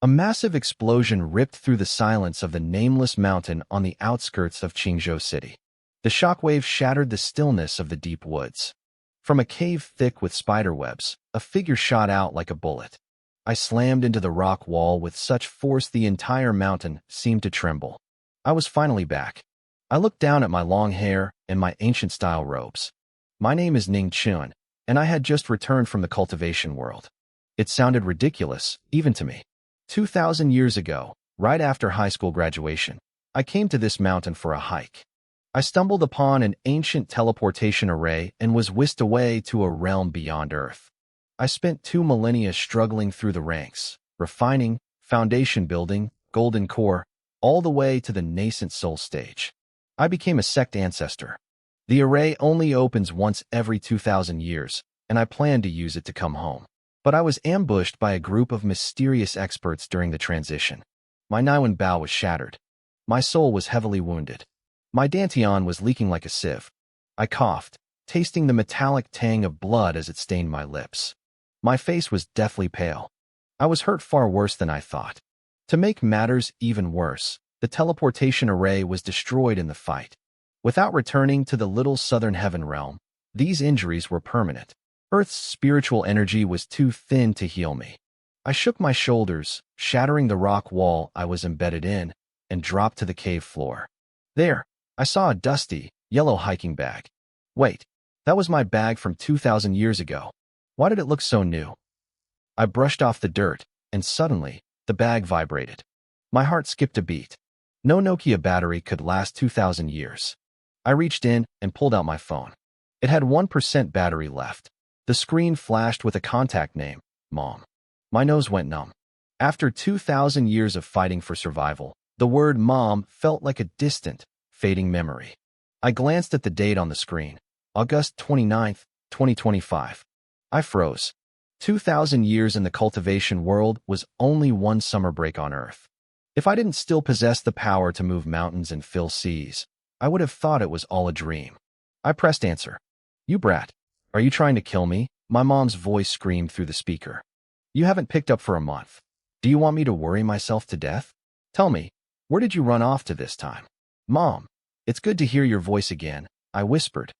A massive explosion ripped through the silence of the nameless mountain on the outskirts of Qingzhou City. The shockwave shattered the stillness of the deep woods. From a cave thick with spiderwebs, a figure shot out like a bullet. I slammed into the rock wall with such force the entire mountain seemed to tremble. I was finally back. I looked down at my long hair and my ancient-style robes. My name is Ning Chun, and I had just returned from the cultivation world. It sounded ridiculous, even to me. 2,000 years ago, right after high school graduation, I came to this mountain for a hike. I stumbled upon an ancient teleportation array and was whisked away to a realm beyond Earth. I spent 2 millennia struggling through the ranks, refining, foundation building, golden core, all the way to the nascent soul stage. I became a sect ancestor. The array only opens once every 2,000 years, and I planned to use it to come home. But I was ambushed by a group of mysterious experts during the transition. My Niwen Bao was shattered. My soul was heavily wounded. My dantian was leaking like a sieve. I coughed, tasting the metallic tang of blood as it stained my lips. My face was deathly pale. I was hurt far worse than I thought. To make matters even worse, the teleportation array was destroyed in the fight. Without returning to the little southern heaven realm, these injuries were permanent. Earth's spiritual energy was too thin to heal me. I shook my shoulders, shattering the rock wall I was embedded in, and dropped to the cave floor. There, I saw a dusty, yellow hiking bag. Wait, that was my bag from 2,000 years ago. Why did it look so new? I brushed off the dirt, and suddenly, the bag vibrated. My heart skipped a beat. No Nokia battery could last 2,000 years. I reached in and pulled out my phone. It had 1% battery left. The screen flashed with a contact name, Mom. My nose went numb. After 2,000 years of fighting for survival, the word Mom felt like a distant, fading memory. I glanced at the date on the screen, August 29th, 2025. I froze. 2,000 years in the cultivation world was only one summer break on Earth. If I didn't still possess the power to move mountains and fill seas, I would have thought it was all a dream. I pressed answer. You brat. Are you trying to kill me? My mom's voice screamed through the speaker. You haven't picked up for a month. Do you want me to worry myself to death? Tell me, where did you run off to this time? Mom, it's good to hear your voice again, I whispered.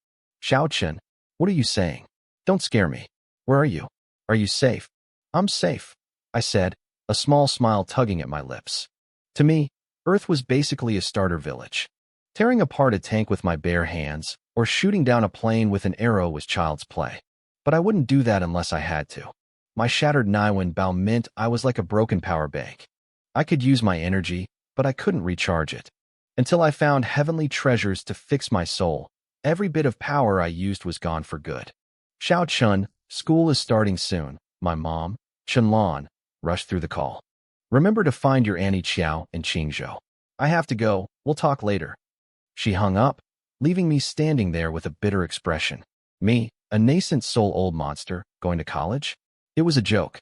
Xiao Chen, what are you saying? Don't scare me. Where are you? Are you safe? I'm safe, I said, a small smile tugging at my lips. To me, Earth was basically a starter village. Tearing apart a tank with my bare hands, or shooting down a plane with an arrow was child's play. But I wouldn't do that unless I had to. My shattered Niwen Bao meant I was like a broken power bank. I could use my energy, but I couldn't recharge it. Until I found heavenly treasures to fix my soul, every bit of power I used was gone for good. Xiao Chun, school is starting soon. My mom, Chunlan, rushed through the call. Remember to find your Annie Qiao in Qingzhou. I have to go, we'll talk later. She hung up, leaving me standing there with a bitter expression. Me, a nascent soul old monster, going to college? It was a joke.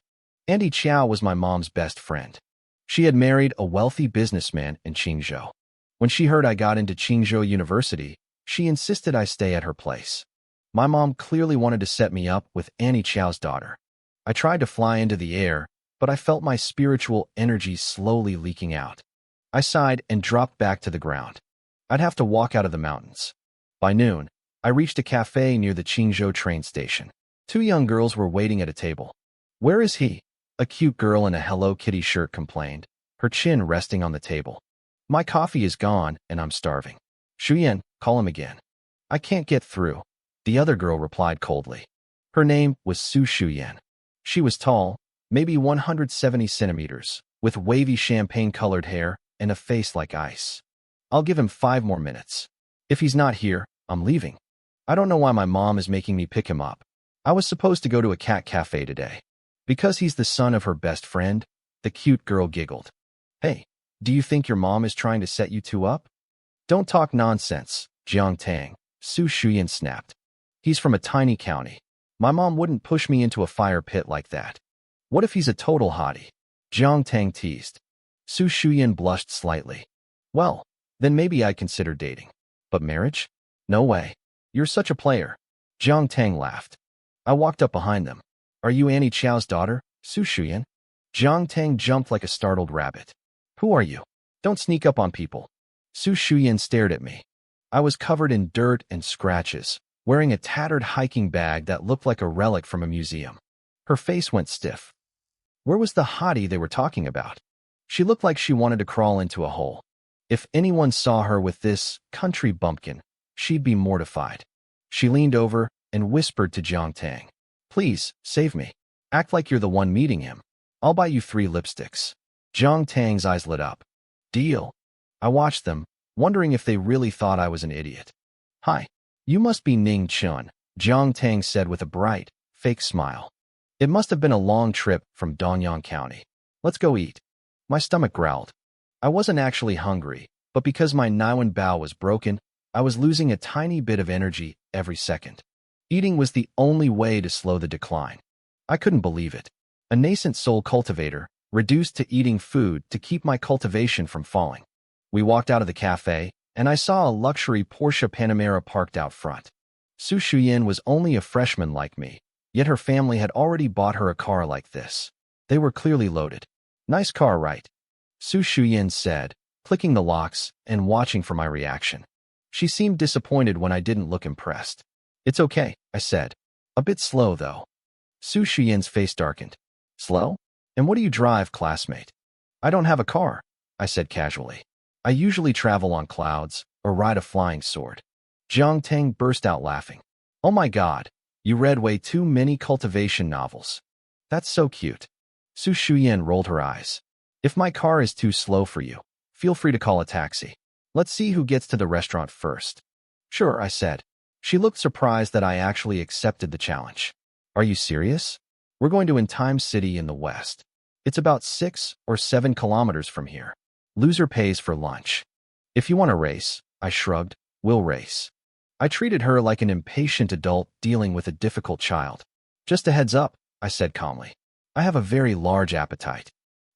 Annie Qiao was my mom's best friend. She had married a wealthy businessman in Qingzhou. When she heard I got into Qingzhou University, she insisted I stay at her place. My mom clearly wanted to set me up with Annie Qiao's daughter. I tried to fly into the air, but I felt my spiritual energy slowly leaking out. I sighed and dropped back to the ground. I'd have to walk out of the mountains. By noon, I reached a cafe near the Qingzhou train station. 2 young girls were waiting at a table. Where is he? A cute girl in a Hello Kitty shirt complained, her chin resting on the table. My coffee is gone, and I'm starving. Shuyan, call him again. I can't get through, the other girl replied coldly. Her name was Su Shuyan. She was tall, maybe 170 centimeters, with wavy champagne-colored hair and a face like ice. I'll give him 5 more minutes. If he's not here, I'm leaving. I don't know why my mom is making me pick him up. I was supposed to go to a cat cafe today. Because he's the son of her best friend, the cute girl giggled. Hey, do you think your mom is trying to set you 2 up? Don't talk nonsense, Jiang Tang, Su Shuyan snapped. He's from a tiny county. My mom wouldn't push me into a fire pit like that. What if he's a total hottie? Jiang Tang teased. Su Shuyan blushed slightly. Well, then maybe I'd consider dating. But marriage? No way. You're such a player. Jiang Tang laughed. I walked up behind them. Are you Annie Qiao's daughter, Su Shuyan? Jiang Tang jumped like a startled rabbit. Who are you? Don't sneak up on people. Su Shuyan stared at me. I was covered in dirt and scratches, wearing a tattered hiking bag that looked like a relic from a museum. Her face went stiff. Where was the hottie they were talking about? She looked like she wanted to crawl into a hole. If anyone saw her with this country bumpkin, she'd be mortified. She leaned over and whispered to Jiang Tang. Please, save me. Act like you're the one meeting him. I'll buy you 3 lipsticks. Jiang Tang's eyes lit up. Deal. I watched them, wondering if they really thought I was an idiot. Hi. You must be Ning Chun, Jiang Tang said with a bright, fake smile. It must have been a long trip from Donyang County. Let's go eat. My stomach growled. I wasn't actually hungry, but because my Niwen Bao was broken, I was losing a tiny bit of energy every second. Eating was the only way to slow the decline. I couldn't believe it. A nascent soul cultivator, reduced to eating food to keep my cultivation from falling. We walked out of the cafe, and I saw a luxury Porsche Panamera parked out front. Su Shuyan was only a freshman like me, yet her family had already bought her a car like this. They were clearly loaded. Nice car, right? Su Shuyan said, clicking the locks and watching for my reaction. She seemed disappointed when I didn't look impressed. It's okay, I said. A bit slow, though. Su Shuyan's face darkened. Slow? And what do you drive, classmate? I don't have a car, I said casually. I usually travel on clouds or ride a flying sword. Jiang Tang burst out laughing. Oh my God, you read way too many cultivation novels. That's so cute. Su Shuyan rolled her eyes. If my car is too slow for you, feel free to call a taxi. Let's see who gets to the restaurant first. Sure, I said. She looked surprised that I actually accepted the challenge. Are you serious? We're going to Time City in the west. It's about 6 or 7 kilometers from here. Loser pays for lunch. If you want to race, I shrugged, we'll race. I treated her like an impatient adult dealing with a difficult child. Just a heads up, I said calmly. I have a very large appetite.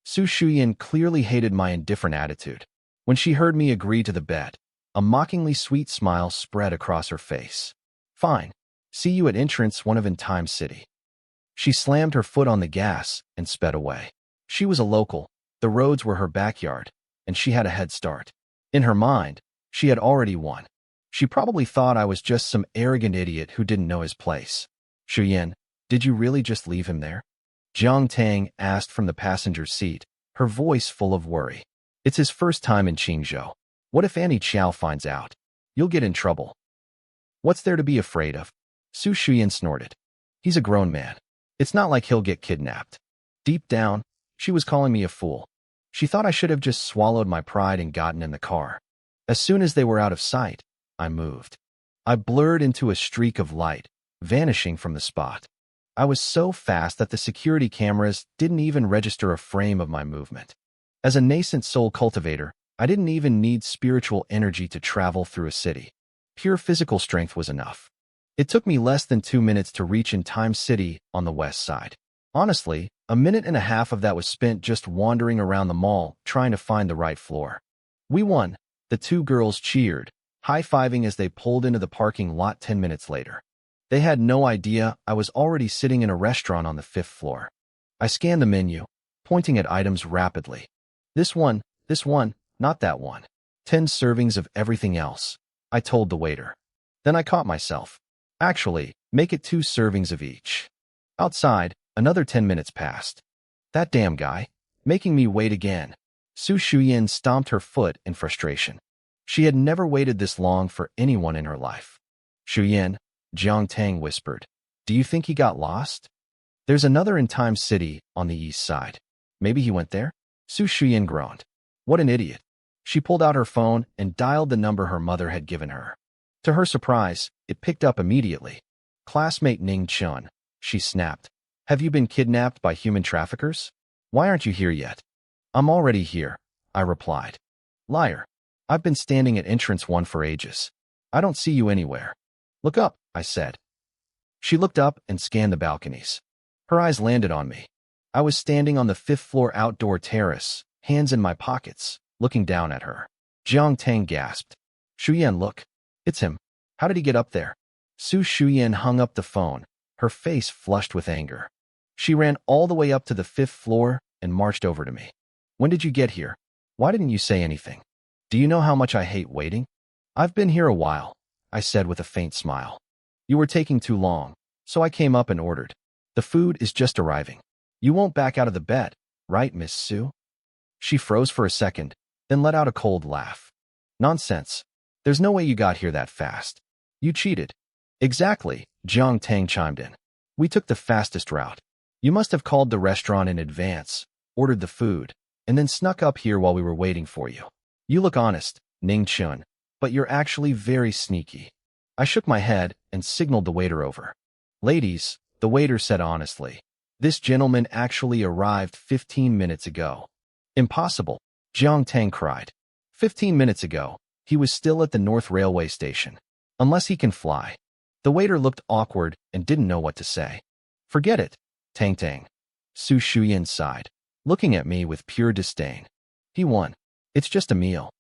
Su Shuyan clearly hated my indifferent attitude. When she heard me agree to the bet, a mockingly sweet smile spread across her face. Fine. See you at entrance 1 of Time City. She slammed her foot on the gas and sped away. She was a local, the roads were her backyard, and she had a head start. In her mind, she had already won. She probably thought I was just some arrogant idiot who didn't know his place. Shuyan, did you really just leave him there? Jiang Tang asked from the passenger seat, her voice full of worry. It's his first time in Qingzhou. What if Annie Qiao finds out? You'll get in trouble. What's there to be afraid of? Su Shuyan snorted. He's a grown man. It's not like he'll get kidnapped. Deep down, she was calling me a fool. She thought I should have just swallowed my pride and gotten in the car. As soon as they were out of sight, I moved. I blurred into a streak of light, vanishing from the spot. I was so fast that the security cameras didn't even register a frame of my movement. As a nascent soul cultivator, I didn't even need spiritual energy to travel through a city. Pure physical strength was enough. It took me less than 2 minutes to reach Time City on the west side. Honestly, a minute and a half of that was spent just wandering around the mall, trying to find the right floor. We won. The 2 girls cheered, high-fiving as they pulled into the parking lot 10 minutes later. They had no idea I was already sitting in a restaurant on the 5th floor. I scanned the menu, pointing at items rapidly. This one, not that one. 10 servings of everything else, I told the waiter. Then I caught myself. Actually, make it 2 servings of each. Outside, another 10 minutes passed. That damn guy, making me wait again. Su Shuyan stomped her foot in frustration. She had never waited this long for anyone in her life. Shuyan, Jiang Tang whispered. Do you think he got lost? There's another Time City on the east side. Maybe he went there? Su Shuyan groaned. What an idiot. She pulled out her phone and dialed the number her mother had given her. To her surprise, it picked up immediately. Classmate Ning Chun, she snapped. Have you been kidnapped by human traffickers? Why aren't you here yet? I'm already here, I replied. Liar. I've been standing at entrance 1 for ages. I don't see you anywhere. Look up, I said. She looked up and scanned the balconies. Her eyes landed on me. I was standing on the 5th floor outdoor terrace, hands in my pockets, looking down at her. Jiang Tang gasped. Shuyan, look. It's him. How did he get up there? Su Shuyan hung up the phone, her face flushed with anger. She ran all the way up to the 5th floor, and marched over to me. When did you get here? Why didn't you say anything? Do you know how much I hate waiting? I've been here a while, I said with a faint smile. You were taking too long, so I came up and ordered. The food is just arriving. You won't back out of the bed, right, Miss Sue? She froze for a second, then let out a cold laugh. Nonsense. There's no way you got here that fast. You cheated. Exactly, Jiang Tang chimed in. We took the fastest route. You must have called the restaurant in advance, ordered the food, and then snuck up here while we were waiting for you. You look honest, Ning Chun, but you're actually very sneaky. I shook my head and signaled the waiter over. Ladies, the waiter said honestly, this gentleman actually arrived 15 minutes ago. Impossible, Jiang Tang cried. 15 minutes ago, he was still at the North Railway Station. Unless he can fly. The waiter looked awkward and didn't know what to say. Forget it, Tang Tang. Su Shuyan sighed, looking at me with pure disdain. He won. It's just a meal.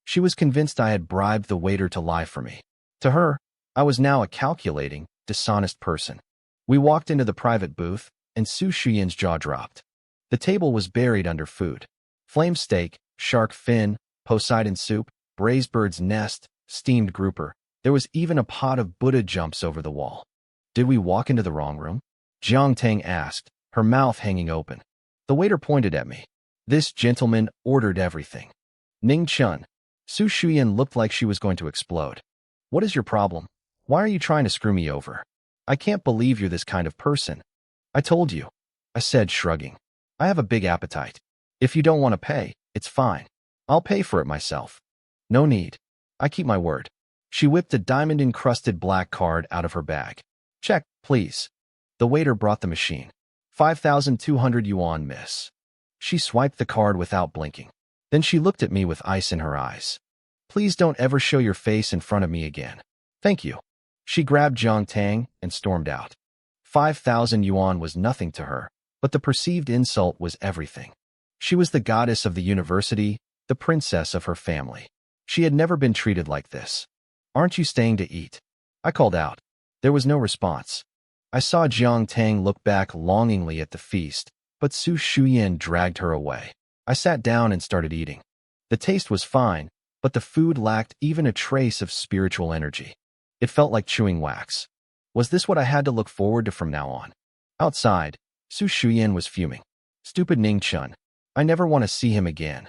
She was convinced I had bribed the waiter to lie for me. To her, I was now a calculating, dishonest person. We walked into the private booth, and Su Shuyan's jaw dropped. The table was buried under food. Flame steak, shark fin, Poseidon soup, braised bird's nest, steamed grouper. There was even a pot of Buddha jumps over the wall. Did we walk into the wrong room? Jiang Tang asked, her mouth hanging open. The waiter pointed at me. This gentleman ordered everything. Ning Chun. Su Shuyan looked like she was going to explode. What is your problem? Why are you trying to screw me over? I can't believe you're this kind of person. I told you, I said, shrugging. I have a big appetite. If you don't want to pay, it's fine. I'll pay for it myself. No need. I keep my word. She whipped a diamond-encrusted black card out of her bag. Check, please. The waiter brought the machine. 5,200 yuan, miss. She swiped the card without blinking. Then she looked at me with ice in her eyes. Please don't ever show your face in front of me again. Thank you. She grabbed Jiang Tang and stormed out. 5,000 yuan was nothing to her, but the perceived insult was everything. She was the goddess of the university, the princess of her family. She had never been treated like this. Aren't you staying to eat? I called out. There was no response. I saw Jiang Tang look back longingly at the feast, but Su Shuyan dragged her away. I sat down and started eating. The taste was fine, but the food lacked even a trace of spiritual energy. It felt like chewing wax. Was this what I had to look forward to from now on? Outside, Su Shuyan was fuming. Stupid Ning Chun. I never want to see him again.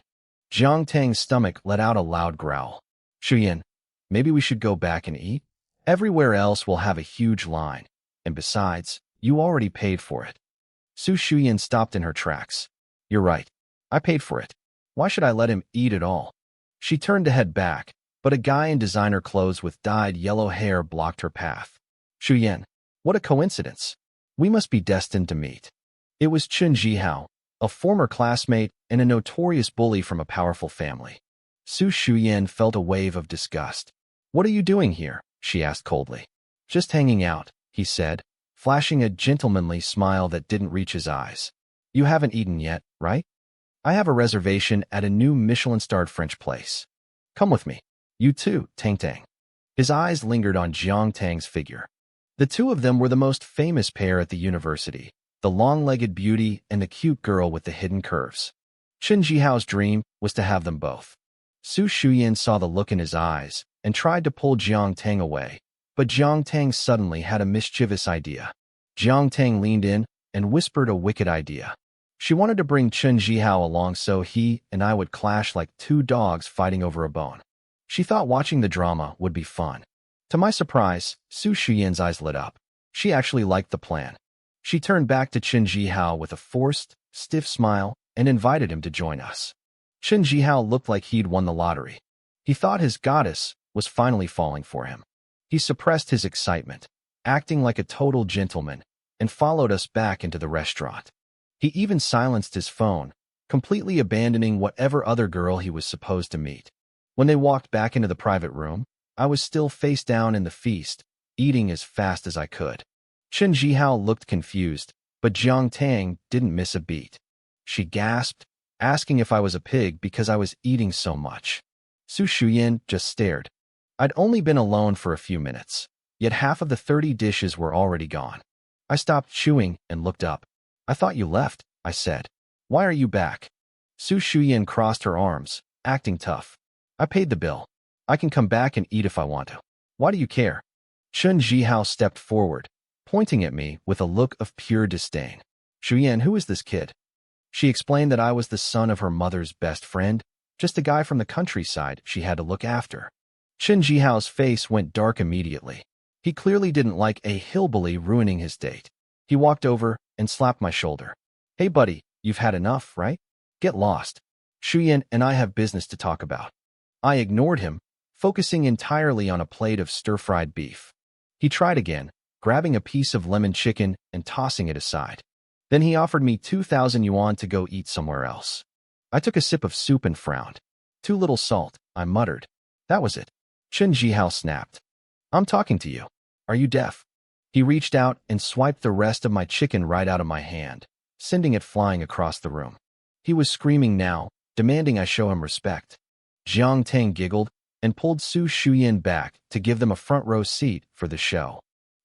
Jiang Tang's stomach let out a loud growl. Shuyan, maybe we should go back and eat? Everywhere else will have a huge line. And besides, you already paid for it. Su Shuyan stopped in her tracks. You're right. I paid for it. Why should I let him eat at all? She turned to head back, but a guy in designer clothes with dyed yellow hair blocked her path. Shuyan, what a coincidence. We must be destined to meet. It was Chun Jihao, a former classmate and a notorious bully from a powerful family. Su Shuyan felt a wave of disgust. What are you doing here? She asked coldly. Just hanging out, he said, flashing a gentlemanly smile that didn't reach his eyes. You haven't eaten yet, right? I have a reservation at a new Michelin-starred French place. Come with me. You too, Tang Tang. His eyes lingered on Jiang Tang's figure. The two of them were the most famous pair at the university, the long-legged beauty and the cute girl with the hidden curves. Chun Jihao's dream was to have them both. Su Shuyan saw the look in his eyes and tried to pull Jiang Tang away, but Jiang Tang suddenly had a mischievous idea. Jiang Tang leaned in and whispered a wicked idea. She wanted to bring Chun Jihao along so he and I would clash like two dogs fighting over a bone. She thought watching the drama would be fun. To my surprise, Su Shuyan's eyes lit up. She actually liked the plan. She turned back to Chun Jihao with a forced, stiff smile and invited him to join us. Chun Jihao looked like he'd won the lottery. He thought his goddess was finally falling for him. He suppressed his excitement, acting like a total gentleman, and followed us back into the restaurant. He even silenced his phone, completely abandoning whatever other girl he was supposed to meet. When they walked back into the private room, I was still face down in the feast, eating as fast as I could. Chun Jihao looked confused, but Jiang Tang didn't miss a beat. She gasped, asking if I was a pig because I was eating so much. Su Shuyan just stared. I'd only been alone for a few minutes, yet half of the 30 dishes were already gone. I stopped chewing and looked up. I thought you left, I said. Why are you back? Su Shuyan crossed her arms, acting tough. I paid the bill. I can come back and eat if I want to. Why do you care? Chun Jihao stepped forward, pointing at me with a look of pure disdain. Shuyan, who is this kid? She explained that I was the son of her mother's best friend, just a guy from the countryside she had to look after. Chun Jihao's face went dark immediately. He clearly didn't like a hillbilly ruining his date. He walked over and slapped my shoulder. Hey buddy, you've had enough, right? Get lost. Shuyan and I have business to talk about. I ignored him, focusing entirely on a plate of stir-fried beef. He tried again, grabbing a piece of lemon chicken and tossing it aside. Then he offered me 2,000 yuan to go eat somewhere else. I took a sip of soup and frowned. Too little salt, I muttered. That was it. Chun Jihao snapped. I'm talking to you. Are you deaf? He reached out and swiped the rest of my chicken right out of my hand, sending it flying across the room. He was screaming now, demanding I show him respect. Jiang Tang giggled and pulled Su Shuyan back to give them a front-row seat for the show.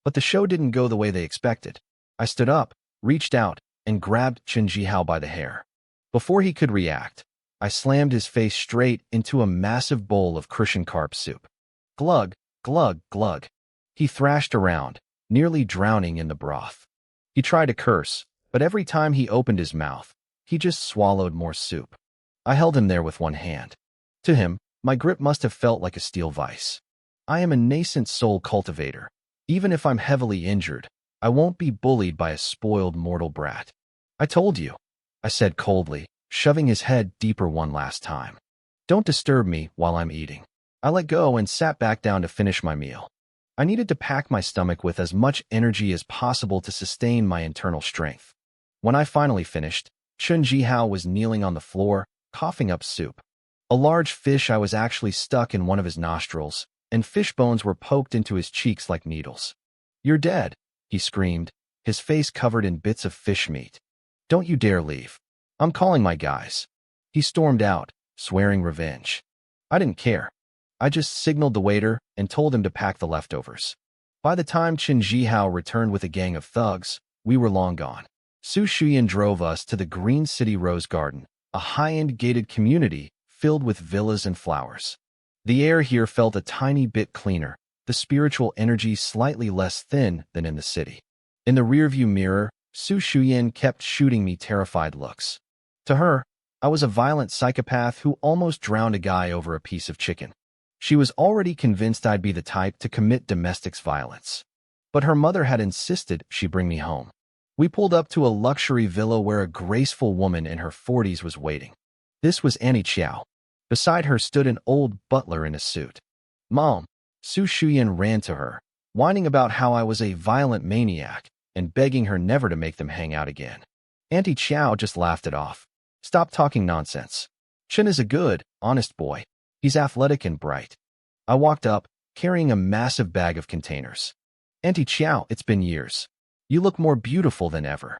But the show didn't go the way they expected. I stood up, reached out, and grabbed Chun Jihao by the hair. Before he could react, I slammed his face straight into a massive bowl of crucian carp soup. Glug, glug, glug. He thrashed around, nearly drowning in the broth. He tried to curse, but every time he opened his mouth, he just swallowed more soup. I held him there with one hand. To him, my grip must have felt like a steel vise. I am a nascent soul cultivator. Even if I'm heavily injured, I won't be bullied by a spoiled mortal brat. I told you, I said coldly, shoving his head deeper one last time. Don't disturb me while I'm eating. I let go and sat back down to finish my meal. I needed to pack my stomach with as much energy as possible to sustain my internal strength. When I finally finished, Chun Jihao was kneeling on the floor, coughing up soup. A large fish eye was actually stuck in one of his nostrils, and fish bones were poked into his cheeks like needles. You're dead, he screamed, his face covered in bits of fish meat. Don't you dare leave. I'm calling my guys. He stormed out, swearing revenge. I didn't care. I just signaled the waiter and told him to pack the leftovers. By the time Chun Jihao returned with a gang of thugs, we were long gone. Su Shuyan drove us to the Green City Rose Garden, a high-end gated community filled with villas and flowers. The air here felt a tiny bit cleaner, the spiritual energy slightly less thin than in the city. In the rearview mirror, Su Shuyan kept shooting me terrified looks. To her, I was a violent psychopath who almost drowned a guy over a piece of chicken. She was already convinced I'd be the type to commit domestic violence. But her mother had insisted she bring me home. We pulled up to a luxury villa where a graceful woman in her 40s was waiting. This was Annie Chiao. Beside her stood an old butler in a suit. Mom, Su Shuyan ran to her, whining about how I was a violent maniac and begging her never to make them hang out again. Auntie Chiao just laughed it off. Stop talking nonsense. Chun is a good, honest boy. He's athletic and bright. I walked up, carrying a massive bag of containers. Auntie Chiao, it's been years. You look more beautiful than ever.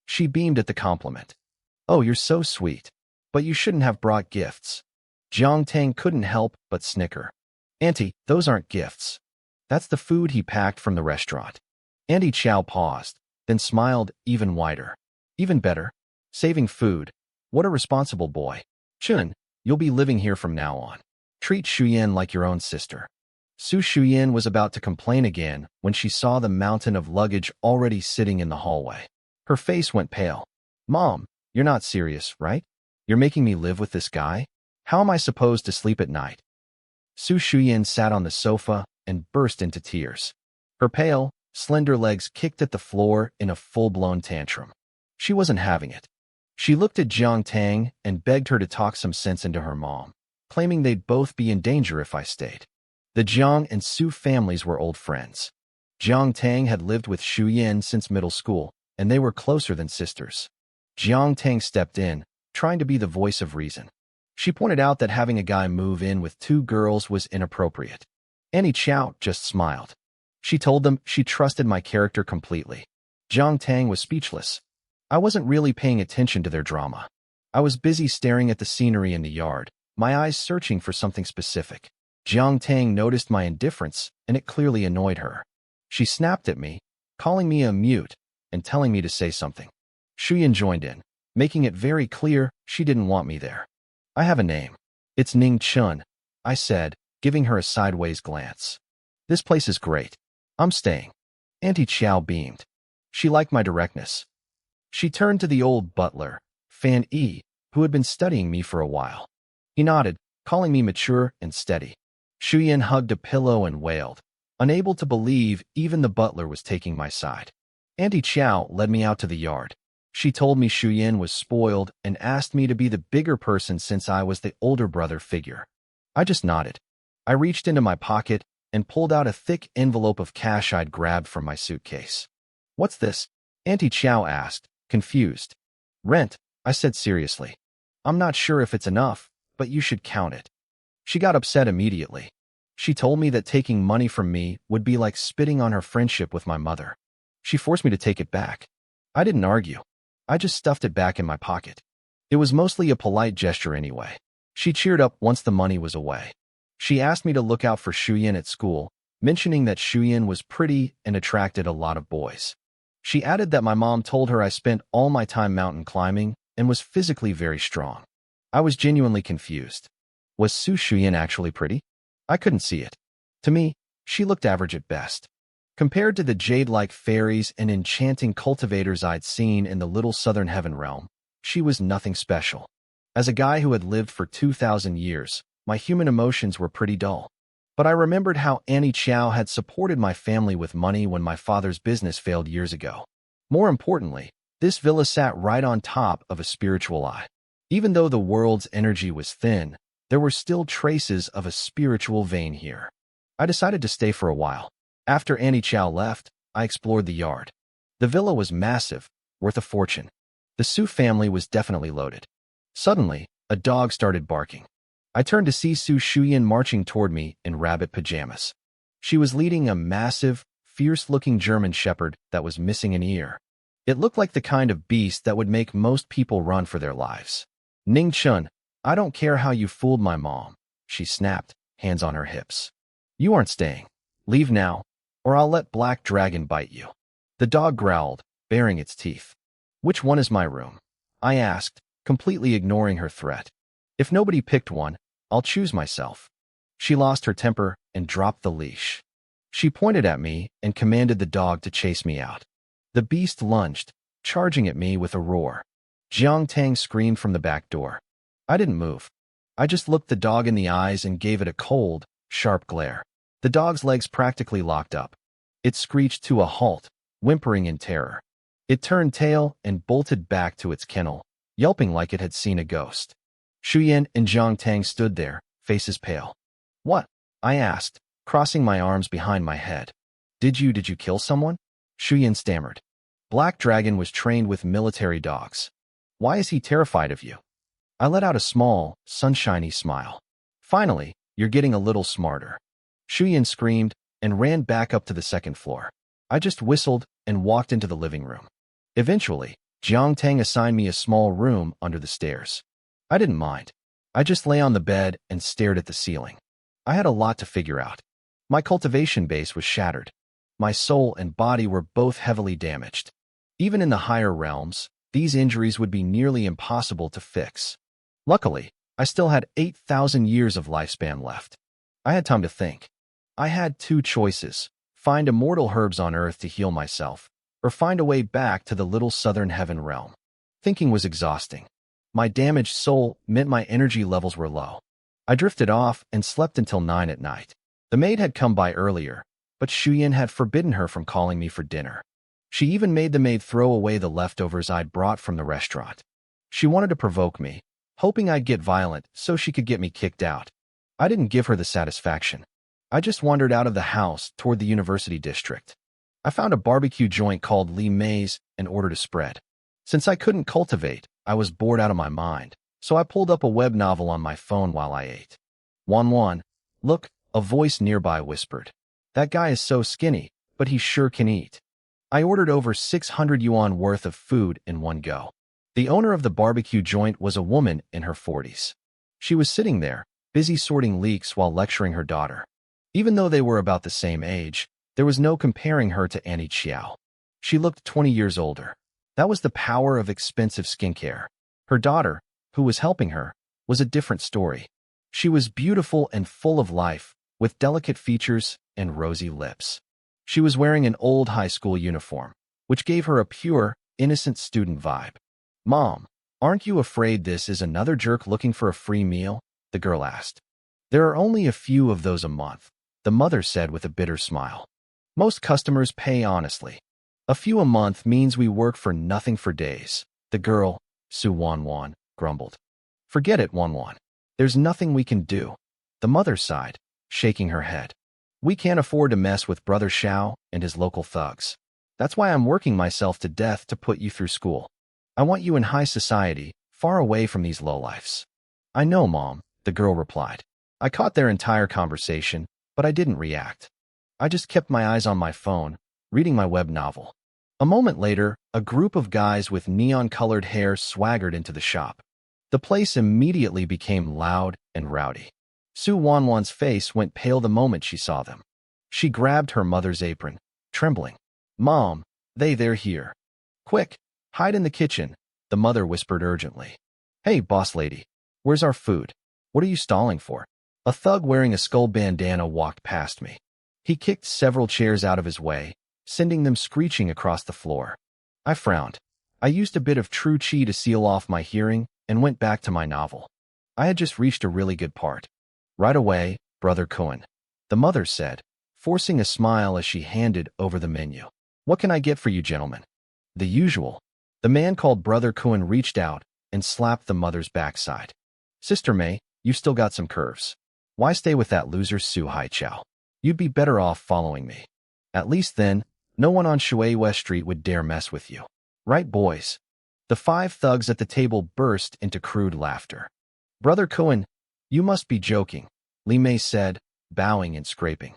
She beamed at the compliment. Oh, you're so sweet. But you shouldn't have brought gifts. Jiang Tang couldn't help but snicker. Auntie, those aren't gifts. That's the food he packed from the restaurant. Auntie Chiao paused, then smiled even wider. Even better. Saving food. What a responsible boy. Chun, you'll be living here from now on. Treat Shuyan like your own sister. Su Shuyan was about to complain again when she saw the mountain of luggage already sitting in the hallway. Her face went pale. Mom, you're not serious, right? You're making me live with this guy? How am I supposed to sleep at night? Su Shuyan sat on the sofa and burst into tears. Her pale, slender legs kicked at the floor in a full-blown tantrum. She wasn't having it. She looked at Jiang Tang and begged her to talk some sense into her mom, claiming they'd both be in danger if I stayed. The Jiang and Su families were old friends. Jiang Tang had lived with Shu Yin since middle school, and they were closer than sisters. Jiang Tang stepped in, trying to be the voice of reason. She pointed out that having a guy move in with two girls was inappropriate. Annie Chiao just smiled. She told them she trusted my character completely. Jiang Tang was speechless. I wasn't really paying attention to their drama. I was busy staring at the scenery in the yard, my eyes searching for something specific. Jiang Tang noticed my indifference, and it clearly annoyed her. She snapped at me, calling me a mute and telling me to say something. Shuyan joined in. making it very clear she didn't want me there. I have a name. It's Ning Chun, I said, giving her a sideways glance. This place is great. I'm staying. Auntie Chow beamed. She liked my directness. She turned to the old butler, Fan Yi, who had been studying me for a while. He nodded, calling me mature and steady. Shuyan hugged a pillow and wailed, unable to believe even the butler was taking my side. Auntie Chow led me out to the yard. She told me Shuyan was spoiled and asked me to be the bigger person since I was the older brother figure. I just nodded. I reached into my pocket and pulled out a thick envelope of cash I'd grabbed from my suitcase. What's this? Auntie Chow asked, confused. Rent, I said seriously. I'm not sure if it's enough, but you should count it. She got upset immediately. She told me that taking money from me would be like spitting on her friendship with my mother. She forced me to take it back. I didn't argue. I just stuffed it back in my pocket. It was mostly a polite gesture anyway. She cheered up once the money was away. She asked me to look out for Shuyan at school, mentioning that Shuyan was pretty and attracted a lot of boys. She added that my mom told her I spent all my time mountain climbing and was physically very strong. I was genuinely confused. Was Su Shuyan actually pretty? I couldn't see it. To me, she looked average at best. Compared to the jade-like fairies and enchanting cultivators I'd seen in the little southern heaven realm, she was nothing special. As a guy who had lived for 2,000 years, my human emotions were pretty dull. But I remembered how Annie Chow had supported my family with money when my father's business failed years ago. More importantly, this villa sat right on top of a spiritual eye. Even though the world's energy was thin, there were still traces of a spiritual vein here. I decided to stay for a while. After Annie Chow left, I explored the yard. The villa was massive, worth a fortune. The Su family was definitely loaded. Suddenly, a dog started barking. I turned to see Su Shuyan marching toward me in rabbit pajamas. She was leading a massive, fierce-looking German shepherd that was missing an ear. It looked like the kind of beast that would make most people run for their lives. Ning Chun, I don't care how you fooled my mom, she snapped, hands on her hips. You aren't staying. Leave now, or I'll let Black Dragon bite you. The dog growled, baring its teeth. Which one is my room? I asked, completely ignoring her threat. If nobody picked one, I'll choose myself. She lost her temper and dropped the leash. She pointed at me and commanded the dog to chase me out. The beast lunged, charging at me with a roar. Jiang Tang screamed from the back door. I didn't move. I just looked the dog in the eyes and gave it a cold, sharp glare. The dog's legs practically locked up. It screeched to a halt, whimpering in terror. It turned tail and bolted back to its kennel, yelping like it had seen a ghost. Shuyan and Jiang Tang stood there, faces pale. What? I asked, crossing my arms behind my head. Did you kill someone? Shuyan stammered. Black Dragon was trained with military dogs. Why is he terrified of you? I let out a small, sunshiny smile. Finally, you're getting a little smarter. Shuyan screamed and ran back up to the second floor. I just whistled and walked into the living room. Eventually, Jiang Tang assigned me a small room under the stairs. I didn't mind. I just lay on the bed and stared at the ceiling. I had a lot to figure out. My cultivation base was shattered. My soul and body were both heavily damaged. Even in the higher realms, these injuries would be nearly impossible to fix. Luckily, I still had 8,000 years of lifespan left. I had time to think. I had two choices: find immortal herbs on Earth to heal myself, or find a way back to the little southern heaven realm. Thinking was exhausting. My damaged soul meant my energy levels were low. I drifted off and slept until 9 at night. The maid had come by earlier, but Shuyan had forbidden her from calling me for dinner. She even made the maid throw away the leftovers I'd brought from the restaurant. She wanted to provoke me, hoping I'd get violent so she could get me kicked out. I didn't give her the satisfaction. I just wandered out of the house toward the university district. I found a barbecue joint called Li Mei's and ordered a spread. Since I couldn't cultivate, I was bored out of my mind, so I pulled up a web novel on my phone while I ate. Wan, look, a voice nearby whispered. That guy is so skinny, but he sure can eat. I ordered over 600 yuan worth of food in one go. The owner of the barbecue joint was a woman in her 40s. She was sitting there, busy sorting leeks while lecturing her daughter. Even though they were about the same age, there was no comparing her to Annie Chow. She looked 20 years older. That was the power of expensive skincare. Her daughter, who was helping her, was a different story. She was beautiful and full of life, with delicate features and rosy lips. She was wearing an old high school uniform, which gave her a pure, innocent student vibe. "Mom, aren't you afraid this is another jerk looking for a free meal?" the girl asked. "There are only a few of those a month," the mother said with a bitter smile. "Most customers pay honestly. A few a month means we work for nothing for days," the girl, Su Wanwan, grumbled. "Forget it, Wanwan. There's nothing we can do." The mother sighed, shaking her head. "We can't afford to mess with Brother Xiao and his local thugs. That's why I'm working myself to death to put you through school. I want you in high society, far away from these lowlifes." "I know, Mom," the girl replied. I caught their entire conversation, but I didn't react. I just kept my eyes on my phone, reading my web novel. A moment later, a group of guys with neon-colored hair swaggered into the shop. The place immediately became loud and rowdy. Su Wanwan's face went pale the moment she saw them. She grabbed her mother's apron, trembling. "Mom, they're here. Quick, hide in the kitchen," the mother whispered urgently. "Hey, boss lady, where's our food? What are you stalling for?" A thug wearing a skull bandana walked past me. He kicked several chairs out of his way, sending them screeching across the floor. I frowned. I used a bit of true chi to seal off my hearing and went back to my novel. I had just reached a really good part. "Right away, Brother Cohen," the mother said, forcing a smile as she handed over the menu. "What can I get for you gentlemen?" "The usual." The man called Brother Cohen reached out and slapped the mother's backside. "Sister May, you still got some curves. Why stay with that loser Su Haichao? You'd be better off following me. At least then, no one on Shui West Street would dare mess with you. Right, boys?" The 5 thugs at the table burst into crude laughter. "Brother Cohen, you must be joking," Li Mei said, bowing and scraping.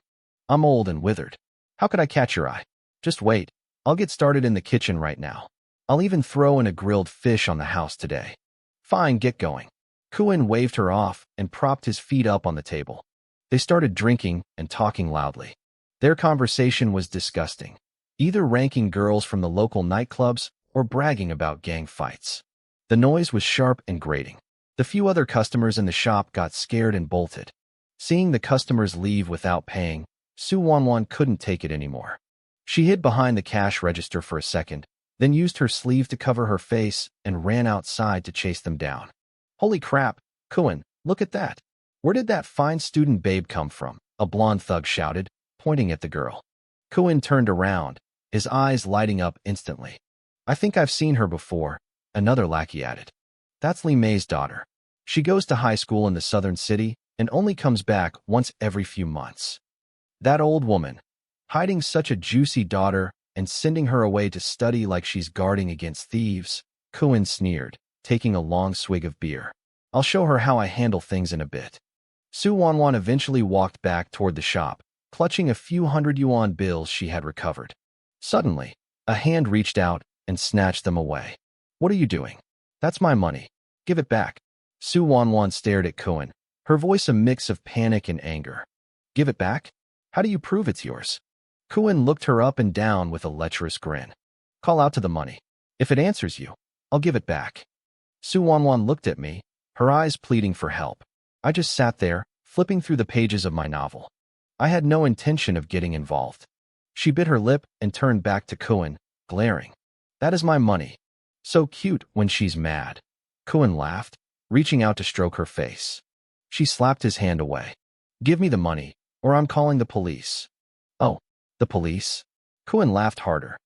"I'm old and withered. How could I catch your eye? Just wait. I'll get started in the kitchen right now. I'll even throw in a grilled fish on the house today." "Fine, get going." Cohen waved her off and propped his feet up on the table. They started drinking and talking loudly. Their conversation was disgusting, either ranking girls from the local nightclubs or bragging about gang fights. The noise was sharp and grating. The few other customers in the shop got scared and bolted. Seeing the customers leave without paying, Su Wanwan couldn't take it anymore. She hid behind the cash register for a second, then used her sleeve to cover her face and ran outside to chase them down. "Holy crap, Cohen, look at that. Where did that fine student babe come from?" a blonde thug shouted, pointing at the girl. Cohen turned around, his eyes lighting up instantly. "I think I've seen her before," another lackey added. "That's Li Mei's daughter. She goes to high school in the southern city and only comes back once every few months." "That old woman, hiding such a juicy daughter and sending her away to study like she's guarding against thieves," Cohen sneered, taking a long swig of beer. "I'll show her how I handle things in a bit." Su Wanwan eventually walked back toward the shop, clutching a few 100 yuan bills she had recovered. Suddenly, a hand reached out and snatched them away. "What are you doing? That's my money. Give it back." Su Wanwan stared at Cohen, her voice a mix of panic and anger. "Give it back? How do you prove it's yours?" Cohen looked her up and down with a lecherous grin. "Call out to the money. If it answers you, I'll give it back." Su Wanwan looked at me, her eyes pleading for help. I just sat there, flipping through the pages of my novel. I had no intention of getting involved. She bit her lip and turned back to Cohen, glaring. "That is my money. So cute when she's mad." Cohen laughed, reaching out to stroke her face. She slapped his hand away. "Give me the money, or I'm calling the police." "Oh, the police?" Cohen laughed harder.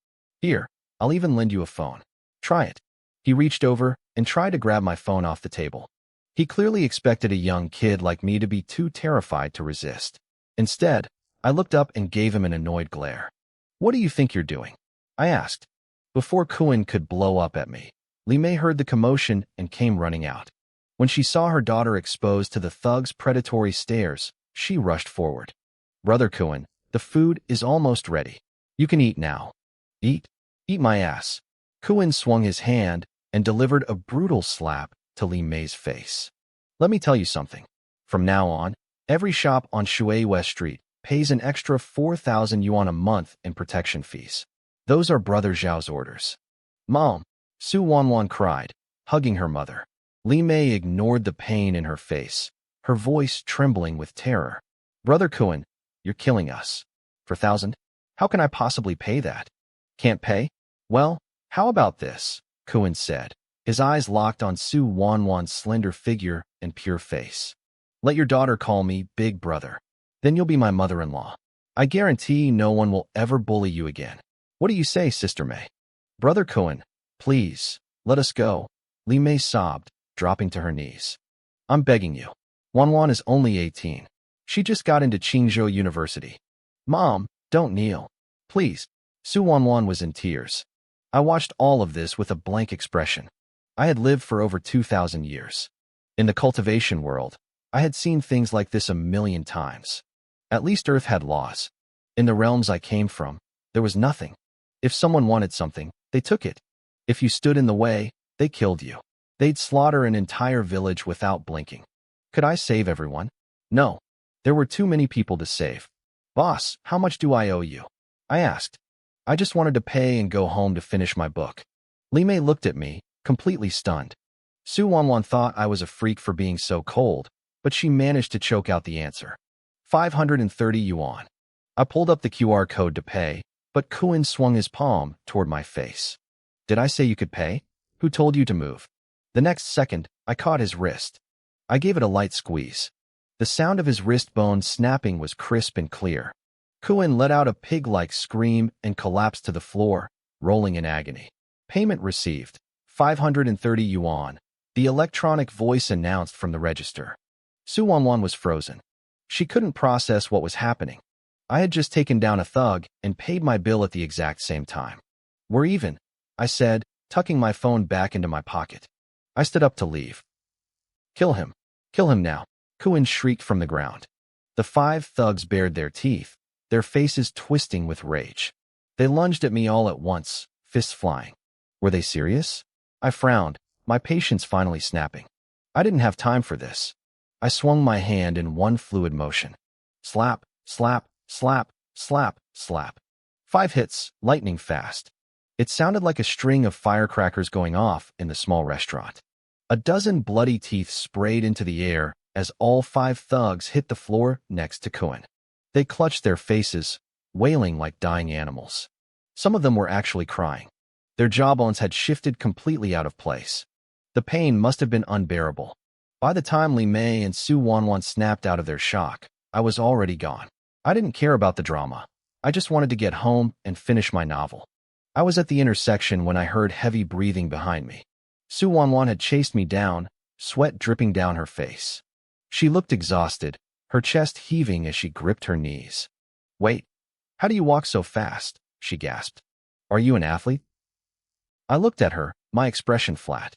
"Here, I'll even lend you a phone. Try it." He reached over and tried to grab my phone off the table. He clearly expected a young kid like me to be too terrified to resist. Instead, I looked up and gave him an annoyed glare. "What do you think you're doing?" I asked. Before Cohen could blow up at me, Li Mei heard the commotion and came running out. When she saw her daughter exposed to the thug's predatory stares, she rushed forward. "Brother Cohen, the food is almost ready. You can eat now." "Eat? Eat my ass." Cohen swung his hand and delivered a brutal slap to Li Mei's face. "Let me tell you something. From now on, every shop on Shui West Street pays an extra 4,000 yuan a month in protection fees. Those are Brother Zhao's orders. Mom, Su Wanwan cried, hugging her mother. Li Mei ignored the pain in her face, her voice trembling with terror. Brother Kuan, you're killing us. For 1,000? How can I possibly pay that? Can't pay? Well, how about this? Kuan said, his eyes locked on Su Wanwan's slender figure and pure face. Let your daughter call me Big Brother. Then you'll be my mother-in-law. I guarantee no one will ever bully you again. What do you say, Sister Mei? Brother Kuan, please, let us go. Li Mei sobbed, dropping to her knees. I'm begging you. Wanwan is only 18. She just got into Qingzhou University. Mom, don't kneel. Please. Su Wanwan was in tears. I watched all of this with a blank expression. I had lived for over 2,000 years. In the cultivation world, I had seen things like this a million times. At least Earth had laws. In the realms I came from, there was nothing. If someone wanted something, they took it. If you stood in the way, they killed you. They'd slaughter an entire village without blinking. Could I save everyone? No. There were too many people to save. Boss, how much do I owe you? I asked. I just wanted to pay and go home to finish my book. Li Mei looked at me, completely stunned. Su Wanwan thought I was a freak for being so cold, but she managed to choke out the answer. 530 yuan. I pulled up the QR code to pay, but Kuan swung his palm toward my face. Did I say you could pay? Who told you to move? The next second, I caught his wrist. I gave it a light squeeze. The sound of his wrist bone snapping was crisp and clear. Kuan let out a pig-like scream and collapsed to the floor, rolling in agony. Payment received. 530 yuan. The electronic voice announced from the register. Su Wanwan was frozen. She couldn't process what was happening. I had just taken down a thug and paid my bill at the exact same time. We're even, I said, tucking my phone back into my pocket. I stood up to leave. Kill him. Kill him now. Kuan shrieked from the ground. The 5 thugs bared their teeth, their faces twisting with rage. They lunged at me all at once, fists flying. Were they serious? I frowned, my patience finally snapping. I didn't have time for this. I swung my hand in one fluid motion. Slap, slap, slap, slap, slap. 5 hits, lightning fast. It sounded like a string of firecrackers going off in the small restaurant. A dozen bloody teeth sprayed into the air as all 5 thugs hit the floor next to Kuan. They clutched their faces, wailing like dying animals. Some of them were actually crying. Their jawbones had shifted completely out of place. The pain must have been unbearable. By the time Li Mei and Su Wanwan snapped out of their shock, I was already gone. I didn't care about the drama. I just wanted to get home and finish my novel. I was at the intersection when I heard heavy breathing behind me. Su Wanwan had chased me down, sweat dripping down her face. She looked exhausted, her chest heaving as she gripped her knees. Wait, how do you walk so fast? She gasped. Are you an athlete? I looked at her, my expression flat.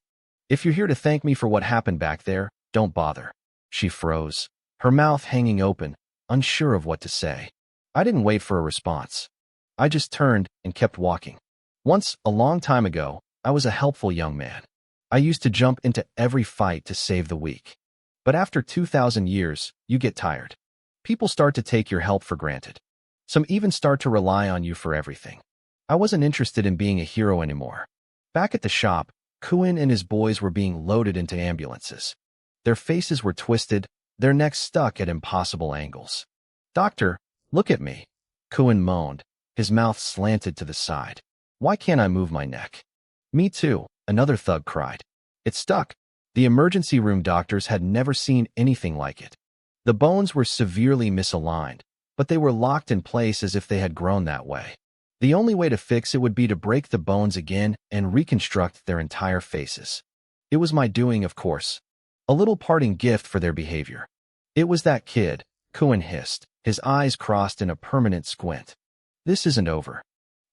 If you're here to thank me for what happened back there, don't bother. She froze, her mouth hanging open, unsure of what to say. I didn't wait for a response. I just turned and kept walking. Once, a long time ago, I was a helpful young man. I used to jump into every fight to save the weak. But after 2,000 years, you get tired. People start to take your help for granted. Some even start to rely on you for everything. I wasn't interested in being a hero anymore. Back at the shop, Kuan and his boys were being loaded into ambulances. Their faces were twisted, their necks stuck at impossible angles. Doctor, look at me. Kuan moaned, his mouth slanted to the side. Why can't I move my neck? Me too, another thug cried. It's stuck. The emergency room doctors had never seen anything like it. The bones were severely misaligned, but they were locked in place as if they had grown that way. The only way to fix it would be to break the bones again and reconstruct their entire faces. It was my doing, of course. A little parting gift for their behavior. It was that kid, Kuan hissed, his eyes crossed in a permanent squint. This isn't over.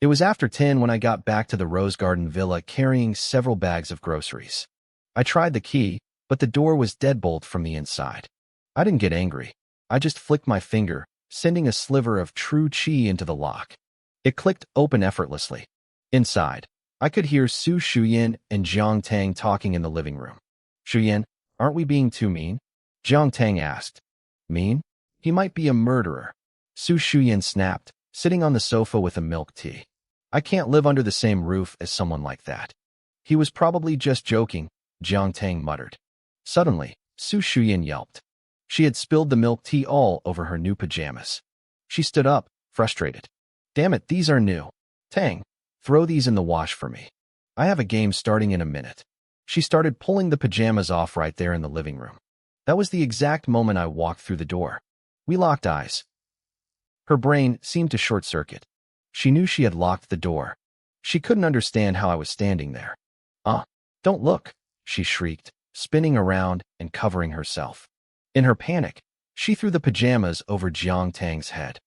It was after 10 when I got back to the Rose Garden Villa carrying several bags of groceries. I tried the key, but the door was deadbolt from the inside. I didn't get angry. I just flicked my finger, sending a sliver of true qi into the lock. It clicked open effortlessly. Inside, I could hear Su Shuyan and Jiang Tang talking in the living room. Shuyan, aren't we being too mean? Jiang Tang asked. Mean? He might be a murderer. Su Shuyan snapped, sitting on the sofa with a milk tea. I can't live under the same roof as someone like that. He was probably just joking, Jiang Tang muttered. Suddenly, Su Shuyan yelped. She had spilled the milk tea all over her new pajamas. She stood up, frustrated. Damn it, these are new. Tang, throw these in the wash for me. I have a game starting in a minute. She started pulling the pajamas off right there in the living room. That was the exact moment I walked through the door. We locked eyes. Her brain seemed to short-circuit. She knew she had locked the door. She couldn't understand how I was standing there. Don't look, she shrieked, spinning around and covering herself. In her panic, she threw the pajamas over Jiang Tang's head.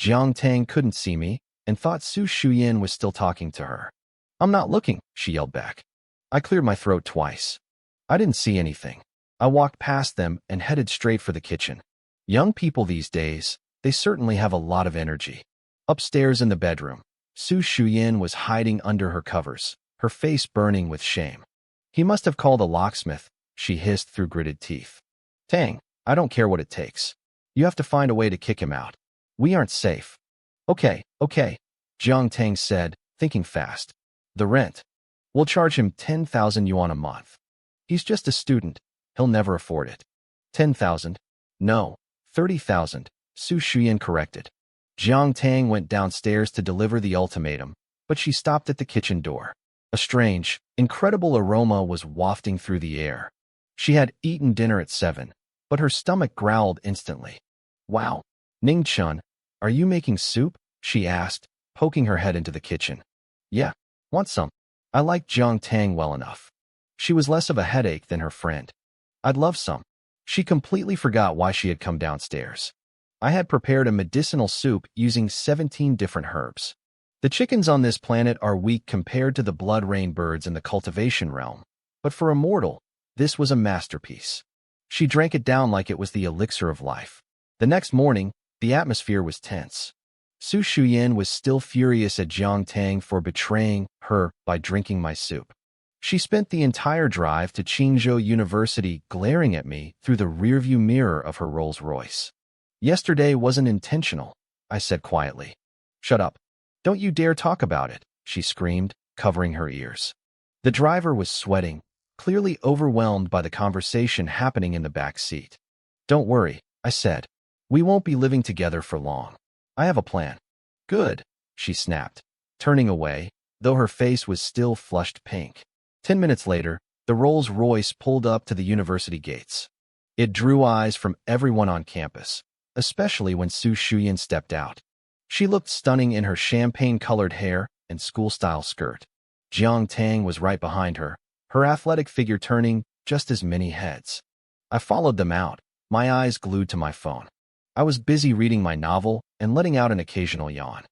Jiang Tang couldn't see me and thought Su Shuyan was still talking to her. I'm not looking, she yelled back. I cleared my throat twice. I didn't see anything. I walked past them and headed straight for the kitchen. Young people these days, they certainly have a lot of energy. Upstairs in the bedroom, Su Shuyan was hiding under her covers, her face burning with shame. He must have called a locksmith, she hissed through gritted teeth. Tang, I don't care what it takes. You have to find a way to kick him out. We aren't safe. Okay, Jiang Tang said, thinking fast. The rent. We'll charge him 10,000 yuan a month. He's just a student. He'll never afford it. 10,000? No, 30,000, Su Shuyan corrected. Jiang Tang went downstairs to deliver the ultimatum, but she stopped at the kitchen door. A strange, incredible aroma was wafting through the air. She had eaten dinner at 7, but her stomach growled instantly. Wow, Ning Chun, are you making soup? She asked, poking her head into the kitchen. Yeah, want some? I like Jiang Tang well enough. She was less of a headache than her friend. I'd love some. She completely forgot why she had come downstairs. I had prepared a medicinal soup using 17 different herbs. The chickens on this planet are weak compared to the blood rain birds in the cultivation realm, but for a mortal, this was a masterpiece. She drank it down like it was the elixir of life. The next morning, the atmosphere was tense. Su Shuyan was still furious at Jiang Tang for betraying her by drinking my soup. She spent the entire drive to Qingzhou University glaring at me through the rearview mirror of her Rolls-Royce. Yesterday wasn't intentional, I said quietly. Shut up. Don't you dare talk about it, she screamed, covering her ears. The driver was sweating, clearly overwhelmed by the conversation happening in the back seat. Don't worry, I said. We won't be living together for long. I have a plan. Good, she snapped, turning away, though her face was still flushed pink. 10 minutes later, the Rolls-Royce pulled up to the university gates. It drew eyes from everyone on campus, especially when Su Shuyan stepped out. She looked stunning in her champagne-colored hair and school-style skirt. Jiang Tang was right behind her, her athletic figure turning just as many heads. I followed them out, my eyes glued to my phone. I was busy reading my novel and letting out an occasional yawn.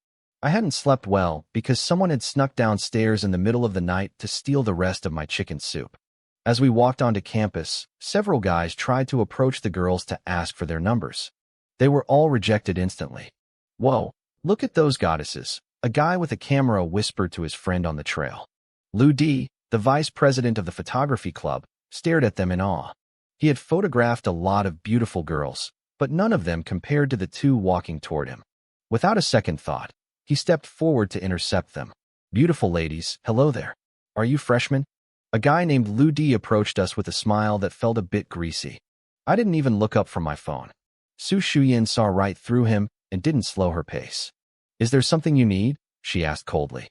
I hadn't slept well because someone had snuck downstairs in the middle of the night to steal the rest of my chicken soup. As we walked onto campus, several guys tried to approach the girls to ask for their numbers. They were all rejected instantly. Whoa, look at those goddesses, a guy with a camera whispered to his friend on the trail. Lu Di, the vice president of the photography club, stared at them in awe. He had photographed a lot of beautiful girls, but none of them compared to the two walking toward him. Without a second thought, he stepped forward to intercept them. Beautiful ladies, hello there. Are you freshmen? A guy named Lu Di approached us with a smile that felt a bit greasy. I didn't even look up from my phone. Su Shuyan saw right through him and didn't slow her pace. Is there something you need? She asked coldly.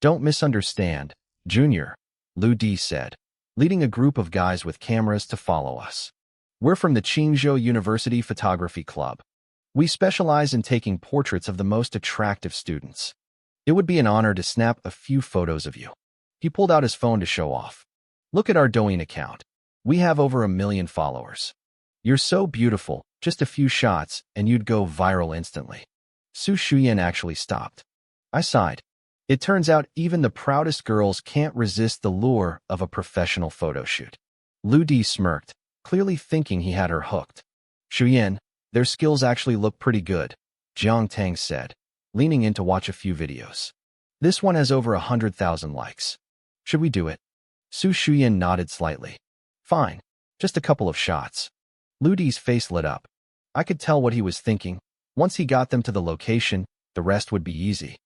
Don't misunderstand, Junior, Lu Di said, leading a group of guys with cameras to follow us. We're from the Qingzhou University Photography Club. We specialize in taking portraits of the most attractive students. It would be an honor to snap a few photos of you. He pulled out his phone to show off. Look at our Douyin account. We have over 1 million followers. You're so beautiful, just a few shots, and you'd go viral instantly. Su Shuyan actually stopped. I sighed. It turns out even the proudest girls can't resist the lure of a professional photo shoot. Lu Di smirked, clearly thinking he had her hooked. Shuyan, their skills actually look pretty good, Jiang Tang said, leaning in to watch a few videos. This one has over 100,000 likes. Should we do it? Su Shuyan nodded slightly. Fine, just a couple of shots. Lu Di's face lit up. I could tell what he was thinking. Once he got them to the location, the rest would be easy.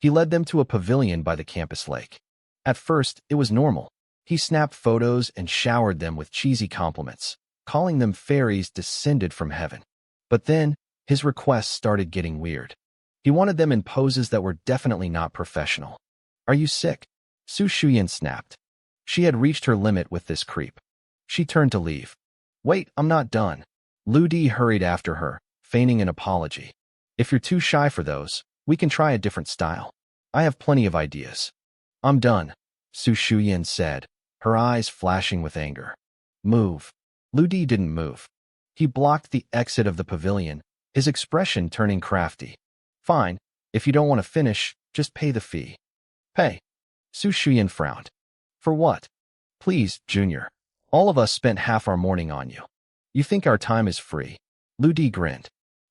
He led them to a pavilion by the campus lake. At first, it was normal. He snapped photos and showered them with cheesy compliments, calling them fairies descended from heaven. But then, his requests started getting weird. He wanted them in poses that were definitely not professional. Are you sick? Su Shuyan snapped. She had reached her limit with this creep. She turned to leave. Wait, I'm not done. Lu Di hurried after her, feigning an apology. If you're too shy for those, we can try a different style. I have plenty of ideas. I'm done, Su Shuyan said, her eyes flashing with anger. Move. Lu Di didn't move. He blocked the exit of the pavilion, his expression turning crafty. Fine, if you don't want to finish, just pay the fee. Pay. Su Shuyan frowned. For what? Please, Junior. All of us spent half our morning on you. You think our time is free? Lu Di grinned.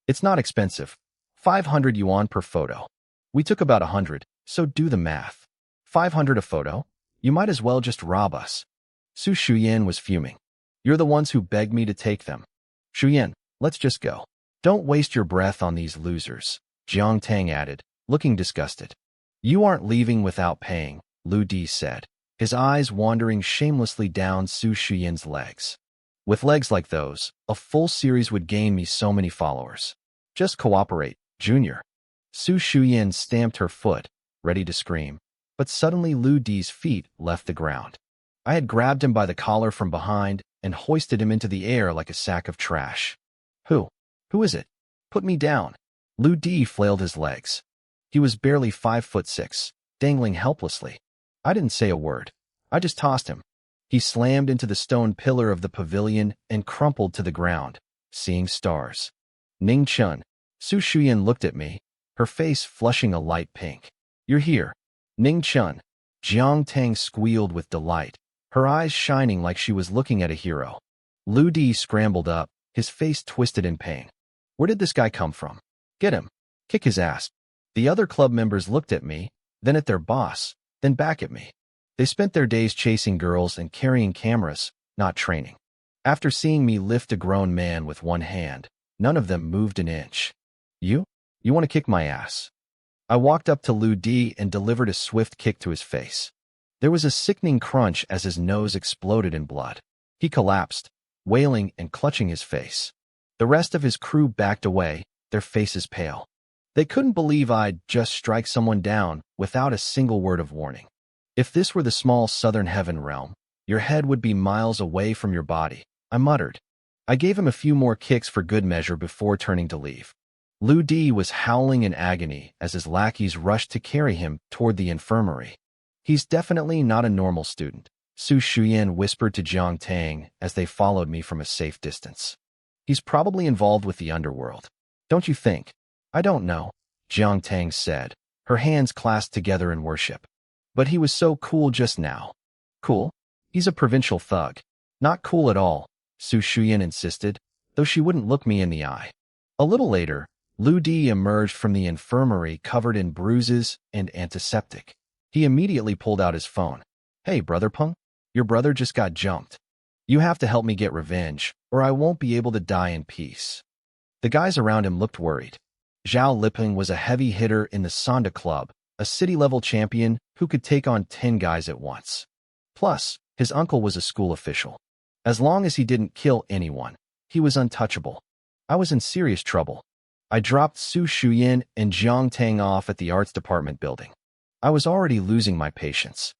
It's not expensive. 500 yuan per photo. We took about 100, so do the math. 500 a photo? You might as well just rob us. Su Shuyan was fuming. You're the ones who begged me to take them. Shuyan, let's just go. Don't waste your breath on these losers, Jiang Tang added, looking disgusted. You aren't leaving without paying, Lu Di said, his eyes wandering shamelessly down Su Shuyan's legs. With legs like those, a full series would gain me so many followers. Just cooperate, Junior. Su Shuyan stamped her foot, ready to scream, but suddenly Lu Di's feet left the ground. I had grabbed him by the collar from behind and hoisted him into the air like a sack of trash. Who is it? Put me down. Lu Di flailed his legs. He was barely 5'6", dangling helplessly. I didn't say a word. I just tossed him. He slammed into the stone pillar of the pavilion and crumpled to the ground, seeing stars. Ning Chun. Su Shuyan looked at me, her face flushing a light pink. You're here. Ning Chun. Jiang Tang squealed with delight, her eyes shining like she was looking at a hero. Lu Di scrambled up, his face twisted in pain. Where did this guy come from? Get him. Kick his ass. The other club members looked at me, then at their boss, then back at me. They spent their days chasing girls and carrying cameras, not training. After seeing me lift a grown man with one hand, none of them moved an inch. You want to kick my ass? I walked up to Lu Di and delivered a swift kick to his face. There was a sickening crunch as his nose exploded in blood. He collapsed, wailing and clutching his face. The rest of his crew backed away, their faces pale. They couldn't believe I'd just strike someone down without a single word of warning. If this were the small southern heaven realm, your head would be miles away from your body, I muttered. I gave him a few more kicks for good measure before turning to leave. Lu Di was howling in agony as his lackeys rushed to carry him toward the infirmary. He's definitely not a normal student, Su Shuyan whispered to Jiang Tang as they followed me from a safe distance. He's probably involved with the underworld. Don't you think? I don't know, Jiang Tang said, her hands clasped together in worship. But he was so cool just now. Cool? He's a provincial thug. Not cool at all, Su Shuyan insisted, though she wouldn't look me in the eye. A little later, Lu Di emerged from the infirmary covered in bruises and antiseptic. He immediately pulled out his phone. Hey, Brother Peng, your brother just got jumped. You have to help me get revenge, or I won't be able to die in peace. The guys around him looked worried. Zhao Liping was a heavy hitter in the Sonda Club, a city-level champion who could take on 10 guys at once. Plus, his uncle was a school official. As long as he didn't kill anyone, he was untouchable. I was in serious trouble. I dropped Su Shuyan and Jiang Tang off at the arts department building. I was already losing my patience.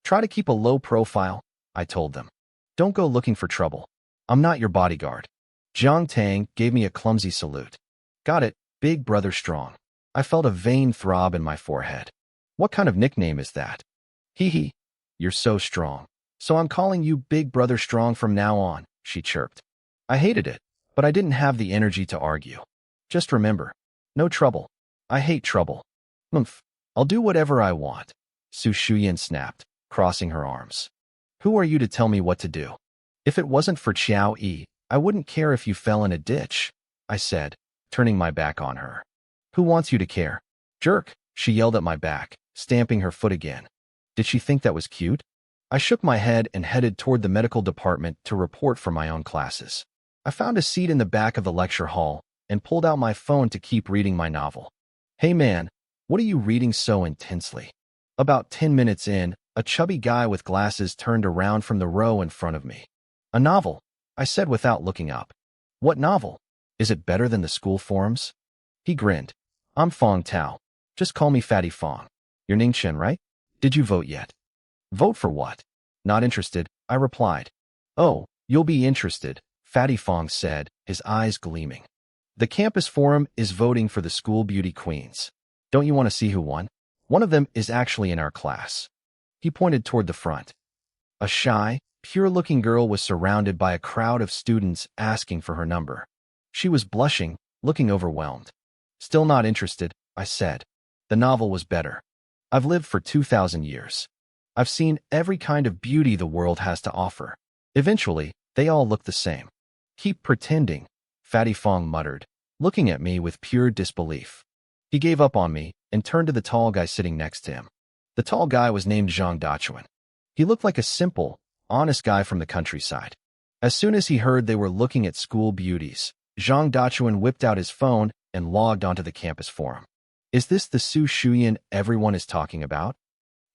Try to keep a low profile, I told them. Don't go looking for trouble. I'm not your bodyguard. Jiang Tang gave me a clumsy salute. Got it, Big Brother Strong. I felt a vein throb in my forehead. What kind of nickname is that? Hee hee. You're so strong. So I'm calling you Big Brother Strong from now on, she chirped. I hated it, but I didn't have the energy to argue. Just remember, no trouble. I hate trouble. I'll do whatever I want, Su Shuyan snapped, crossing her arms. Who are you to tell me what to do? If it wasn't for Qiao Yi, I wouldn't care if you fell in a ditch, I said, turning my back on her. Who wants you to care? Jerk, she yelled at my back, stamping her foot again. Did she think that was cute? I shook my head and headed toward the medical department to report for my own classes. I found a seat in the back of the lecture hall and pulled out my phone to keep reading my novel. Hey man, What are you reading so intensely? About 10 minutes in, a chubby guy with glasses turned around from the row in front of me. A novel, I said without looking up. What novel? Is it better than the school forums? He grinned. I'm Fong Tao. Just call me Fatty Fong. You're Ning Chen, right? Did you vote yet? Vote for what? Not interested, I replied. Oh, you'll be interested, Fatty Fong said, his eyes gleaming. The campus forum is voting for the school beauty queens. Don't you want to see who won? One of them is actually in our class. He pointed toward the front. A shy, pure-looking girl was surrounded by a crowd of students asking for her number. She was blushing, looking overwhelmed. Still not interested, I said. The novel was better. I've lived for 2,000 years. I've seen every kind of beauty the world has to offer. Eventually, they all look the same. Keep pretending, Fatty Fong muttered, looking at me with pure disbelief. He gave up on me and turned to the tall guy sitting next to him. The tall guy was named Zhang Dachuan. He looked like a simple, honest guy from the countryside. As soon as he heard they were looking at school beauties, Zhang Dachuan whipped out his phone and logged onto the campus forum. Is this the Su Shuyan everyone is talking about?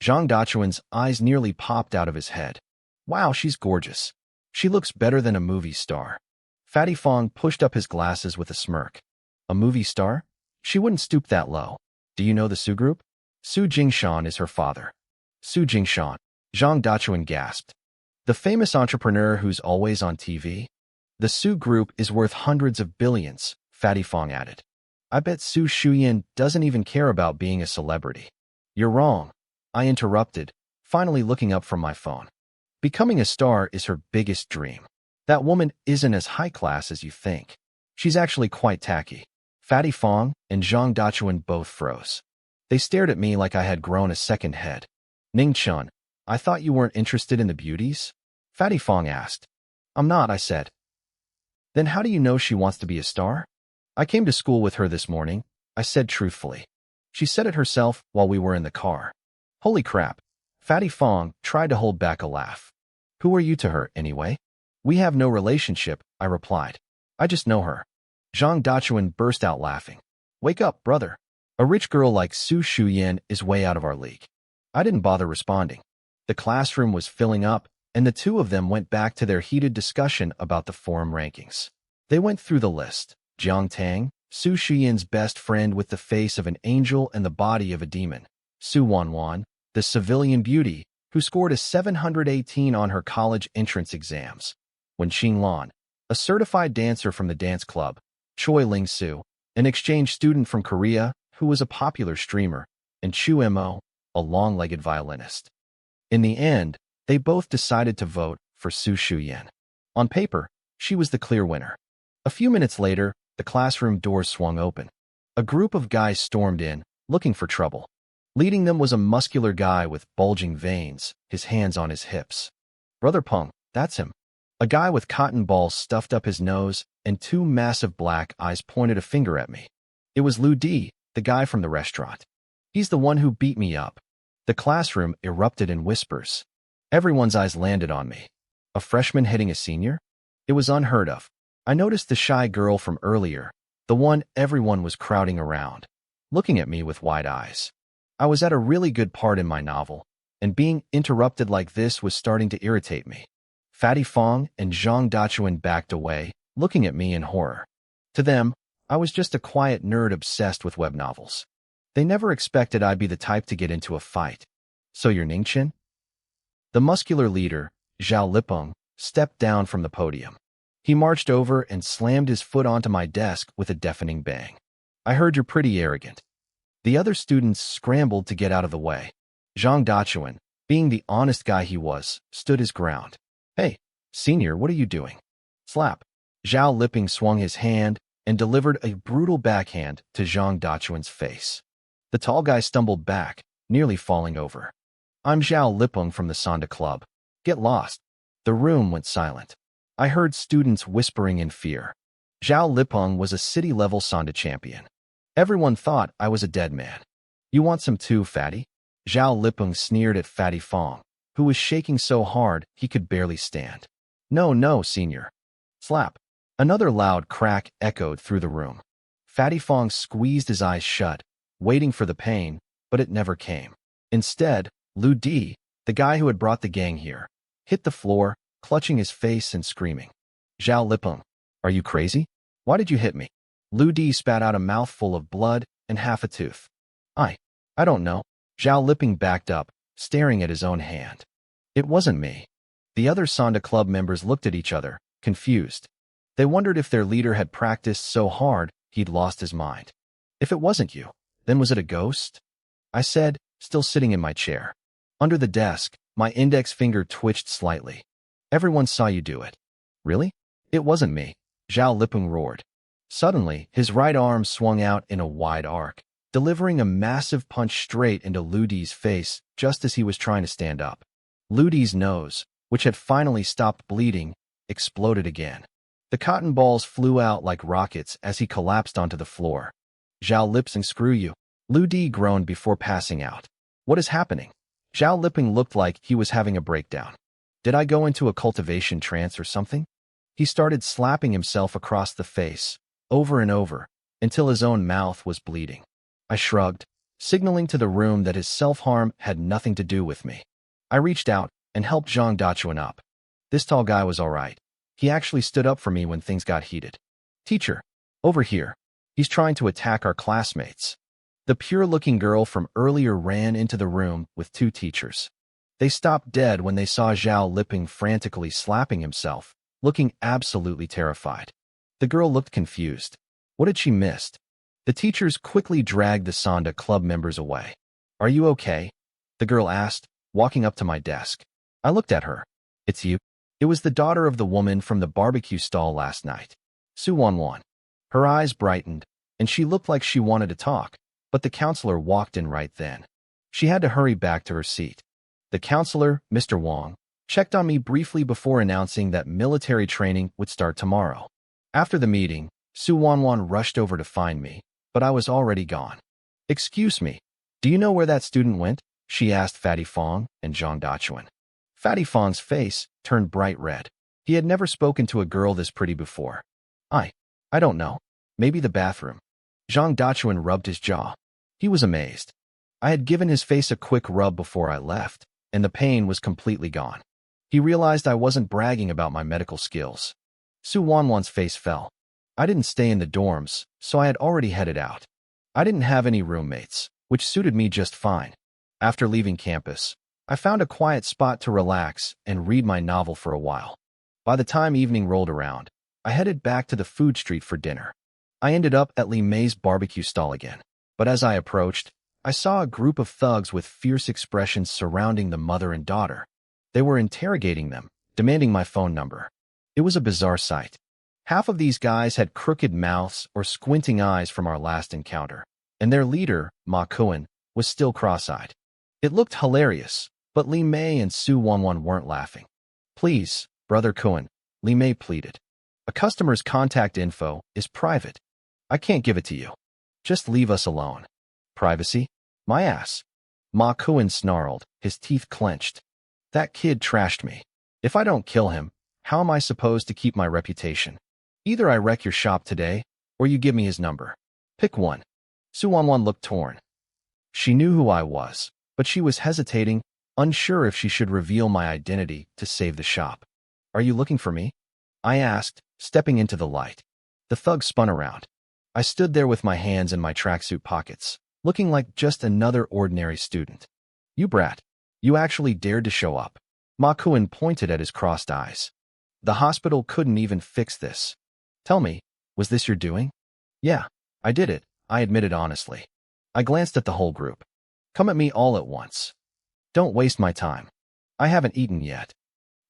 Zhang Dachuan's eyes nearly popped out of his head. Wow, she's gorgeous. She looks better than a movie star. Fatty Fong pushed up his glasses with a smirk. A movie star? She wouldn't stoop that low. Do you know the Su group? Su Jingshan is her father. Su Jingshan, Zhang Dachuan gasped. The famous entrepreneur who's always on TV? The Su group is worth hundreds of billions, Fatty Fong added. I bet Su Shuyan doesn't even care about being a celebrity. You're wrong, I interrupted, finally looking up from my phone. Becoming a star is her biggest dream. That woman isn't as high class as you think. She's actually quite tacky. Fatty Fong and Zhang Dachuan both froze. They stared at me like I had grown a second head. Ning Chun, I thought you weren't interested in the beauties? Fatty Fong asked. I'm not, I said. Then how do you know she wants to be a star? I came to school with her this morning, I said truthfully. She said it herself while we were in the car. Holy crap. Fatty Fong tried to hold back a laugh. Who are you to her, anyway? We have no relationship, I replied. I just know her. Zhang Dachuan burst out laughing. Wake up, brother. A rich girl like Su Shuyan is way out of our league. I didn't bother responding. The classroom was filling up, and the two of them went back to their heated discussion about the forum rankings. They went through the list. Jiang Tang, Su Shuyan's best friend with the face of an angel and the body of a demon. Su Wanwan, the civilian beauty, who scored a 718 on her college entrance exams. Wen Qinglan, a certified dancer from the dance club. Choi Ling-su, an exchange student from Korea who was a popular streamer, and Chu Mo, a long-legged violinist. In the end, they both decided to vote for Su Shuyan. On paper, she was the clear winner. A few minutes later, the classroom doors swung open. A group of guys stormed in, looking for trouble. Leading them was a muscular guy with bulging veins, his hands on his hips. Brother Peng, that's him. A guy with cotton balls stuffed up his nose and two massive black eyes pointed a finger at me. It was Lu Di, the guy from the restaurant. He's the one who beat me up. The classroom erupted in whispers. Everyone's eyes landed on me. A freshman hitting a senior? It was unheard of. I noticed the shy girl from earlier, the one everyone was crowding around, looking at me with wide eyes. I was at a really good part in my novel, and being interrupted like this was starting to irritate me. Fatty Fong and Zhang Dachuan backed away, looking at me in horror. To them, I was just a quiet nerd obsessed with web novels. They never expected I'd be the type to get into a fight. So you're Ningchen? The muscular leader, Zhao Lipeng, stepped down from the podium. He marched over and slammed his foot onto my desk with a deafening bang. I heard you're pretty arrogant. The other students scrambled to get out of the way. Zhang Dachuan, being the honest guy he was, stood his ground. Hey, senior, what are you doing? Slap. Zhao Lipeng swung his hand and delivered a brutal backhand to Zhang Dachuan's face. The tall guy stumbled back, nearly falling over. I'm Zhao Lipeng from the Sonda Club. Get lost. The room went silent. I heard students whispering in fear. Zhao Lipeng was a city-level Sonda champion. Everyone thought I was a dead man. You want some too, Fatty? Zhao Lipeng sneered at Fatty Fong, who was shaking so hard he could barely stand. No, senior. Slap. Another loud crack echoed through the room. Fatty Fong squeezed his eyes shut, waiting for the pain, but it never came. Instead, Lu Di, the guy who had brought the gang here, hit the floor, clutching his face and screaming. Zhao Lipeng, are you crazy? Why did you hit me? Lu Di spat out a mouthful of blood and half a tooth. I don't know. Zhao Lipeng backed up, staring at his own hand. It wasn't me. The other Sonda Club members looked at each other, confused. They wondered if their leader had practiced so hard he'd lost his mind. If it wasn't you, then was it a ghost? I said, still sitting in my chair. Under the desk, my index finger twitched slightly. Everyone saw you do it. Really? It wasn't me, Zhao Lipeng roared. Suddenly, his right arm swung out in a wide arc, delivering a massive punch straight into Lu Di's face just as he was trying to stand up. Lu Di's nose, which had finally stopped bleeding, exploded again. The cotton balls flew out like rockets as he collapsed onto the floor. Zhao Lipeng, screw you. Lu Di groaned before passing out. What is happening? Zhao Lipeng looked like he was having a breakdown. Did I go into a cultivation trance or something? He started slapping himself across the face, over and over, until his own mouth was bleeding. I shrugged, signaling to the room that his self-harm had nothing to do with me. I reached out and helped Zhang Dachuan up. This tall guy was all right. He actually stood up for me when things got heated. Teacher, over here. He's trying to attack our classmates. The pure-looking girl from earlier ran into the room with two teachers. They stopped dead when they saw Zhao Lipeng frantically slapping himself, looking absolutely terrified. The girl looked confused. What had she missed? The teachers quickly dragged the Sonda Club members away. Are you okay? The girl asked, walking up to my desk. I looked at her. It's you? It was the daughter of the woman from the barbecue stall last night, Su Wanwan. Her eyes brightened, and she looked like she wanted to talk, but the counselor walked in right then. She had to hurry back to her seat. The counselor, Mr. Wong, checked on me briefly before announcing that military training would start tomorrow. After the meeting, Su Wanwan rushed over to find me, but I was already gone. Excuse me, do you know where that student went? She asked Fatty Fong and Zhang Dachuan. Fatty Fong's face turned bright red. He had never spoken to a girl this pretty before. I don't know. Maybe the bathroom. Zhang Dachuan rubbed his jaw. He was amazed. I had given his face a quick rub before I left, and the pain was completely gone. He realized I wasn't bragging about my medical skills. Su Wanwan's face fell. I didn't stay in the dorms, so I had already headed out. I didn't have any roommates, which suited me just fine. After leaving campus, I found a quiet spot to relax and read my novel for a while. By the time evening rolled around, I headed back to the food street for dinner. I ended up at Li Mei's barbecue stall again, but as I approached, I saw a group of thugs with fierce expressions surrounding the mother and daughter. They were interrogating them, demanding my phone number. It was a bizarre sight. Half of these guys had crooked mouths or squinting eyes from our last encounter, and their leader, Ma Kuan, was still cross-eyed. It looked hilarious, but Li Mei and Su Wanwan weren't laughing. Please, Brother Kuan, Li Mei pleaded. A customer's contact info is private. I can't give it to you. Just leave us alone. Privacy? My ass. Ma Kuan snarled, his teeth clenched. That kid trashed me. If I don't kill him, how am I supposed to keep my reputation? Either I wreck your shop today, or you give me his number. Pick one. Su Wanwan looked torn. She knew who I was, but she was hesitating, unsure if she should reveal my identity to save the shop. Are you looking for me? I asked, stepping into the light. The thug spun around. I stood there with my hands in my tracksuit pockets, looking like just another ordinary student. You brat. You actually dared to show up. Ma Kuan pointed at his crossed eyes. The hospital couldn't even fix this. Tell me, was this your doing? Yeah, I did it, I admitted honestly. I glanced at the whole group. Come at me all at once. Don't waste my time. I haven't eaten yet.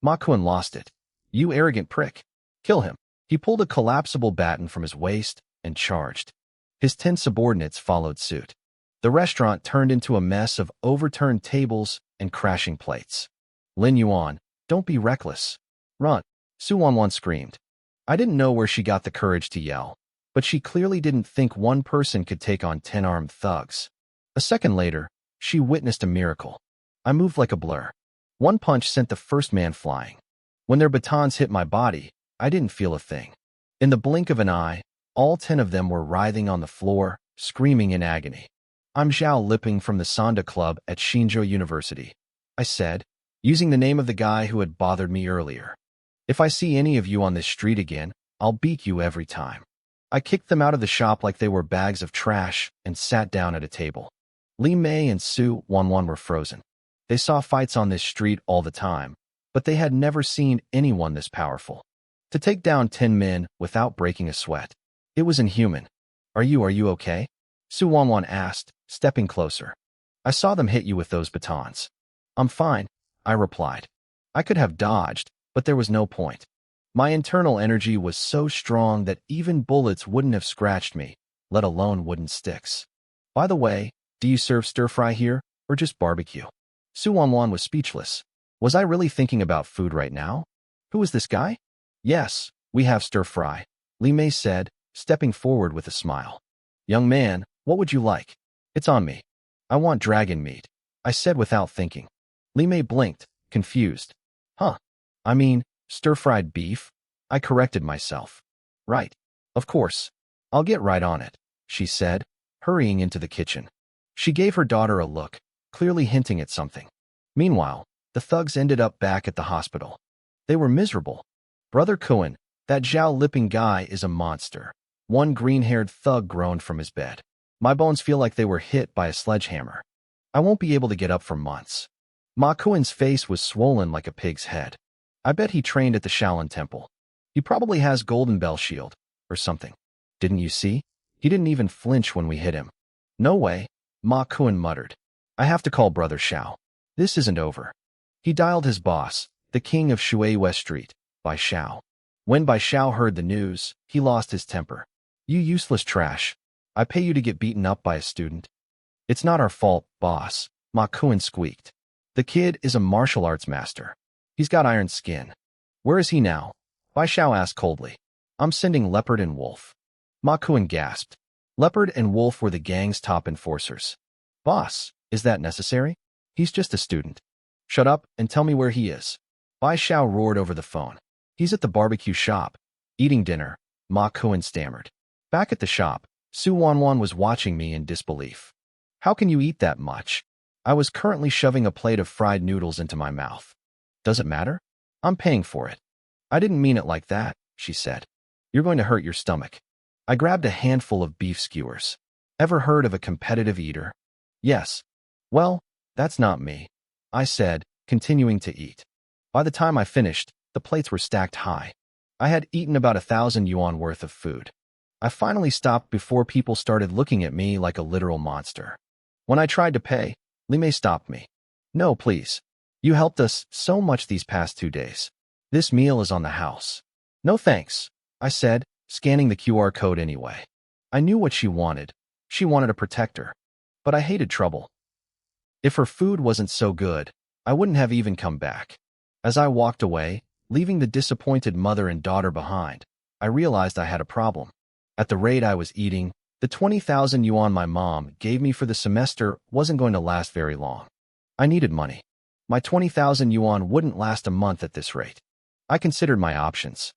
Ma Kuan lost it. You arrogant prick. Kill him. He pulled a collapsible baton from his waist and charged. His 10 subordinates followed suit. The restaurant turned into a mess of overturned tables and crashing plates. Lin Yuan, don't be reckless. Run. Su Wanwan screamed. I didn't know where she got the courage to yell, but she clearly didn't think one person could take on 10 armed thugs. A second later, she witnessed a miracle. I moved like a blur. One punch sent the first man flying. When their batons hit my body, I didn't feel a thing. In the blink of an eye, all 10 of them were writhing on the floor, screaming in agony. I'm Zhao Liping from the Sonda Club at Xinzhou University, I said, using the name of the guy who had bothered me earlier. If I see any of you on this street again, I'll beat you every time. I kicked them out of the shop like they were bags of trash and sat down at a table. Li Mei and Su Wanwan were frozen. They saw fights on this street all the time, but they had never seen anyone this powerful. To take down 10 men without breaking a sweat. It was inhuman. Are you okay? Su Wanwan asked, stepping closer. I saw them hit you with those batons. I'm fine, I replied. I could have dodged, but there was no point. My internal energy was so strong that even bullets wouldn't have scratched me, let alone wooden sticks. By the way, do you serve stir-fry here, or just barbecue? Su Wanwan was speechless. Was I really thinking about food right now? Who is this guy? Yes, we have stir-fry, Li Mei said, stepping forward with a smile. Young man, what would you like? It's on me. I want dragon meat, I said without thinking. Li Mei blinked, confused. Huh. I mean, stir-fried beef? I corrected myself. Right. Of course. I'll get right on it, she said, hurrying into the kitchen. She gave her daughter a look, clearly hinting at something. Meanwhile, the thugs ended up back at the hospital. They were miserable. Brother Cohen, that Zhao Liping guy is a monster. One green-haired thug groaned from his bed. My bones feel like they were hit by a sledgehammer. I won't be able to get up for months. Ma Cohen's face was swollen like a pig's head. I bet he trained at the Shaolin Temple. He probably has Golden Bell Shield, or something. Didn't you see? He didn't even flinch when we hit him. No way, Ma Cohen muttered. I have to call Brother Xiao. This isn't over. He dialed his boss, the king of Shui West Street, Bai Xiao. When Bai Xiao heard the news, he lost his temper. You useless trash. I pay you to get beaten up by a student. It's not our fault, boss, Ma Cohen squeaked. The kid is a martial arts master. He's got iron skin. Where is he now? Bai Xiao asked coldly. I'm sending Leopard and Wolf. Ma Cohen gasped. Leopard and Wolf were the gang's top enforcers. Boss, is that necessary? He's just a student. Shut up and tell me where he is. Bai Xiao roared over the phone. He's at the barbecue shop. Eating dinner, Ma Cohen stammered. Back at the shop, Su Wanwan was watching me in disbelief. How can you eat that much? I was currently shoving a plate of fried noodles into my mouth. Does it matter? I'm paying for it. I didn't mean it like that, she said. You're going to hurt your stomach. I grabbed a handful of beef skewers. Ever heard of a competitive eater? Yes. Well, that's not me, I said, continuing to eat. By the time I finished, the plates were stacked high. I had eaten about 1,000 yuan worth of food. I finally stopped before people started looking at me like a literal monster. When I tried to pay, Li Mei stopped me. No, please. You helped us so much these past 2 days. This meal is on the house. No thanks, I said, scanning the QR code anyway. I knew what she wanted. She wanted a protector. But I hated trouble. If her food wasn't so good, I wouldn't have even come back. As I walked away, leaving the disappointed mother and daughter behind, I realized I had a problem. At the rate I was eating, the 20,000 yuan my mom gave me for the semester wasn't going to last very long. I needed money. My 20,000 yuan wouldn't last a month at this rate. I considered my options.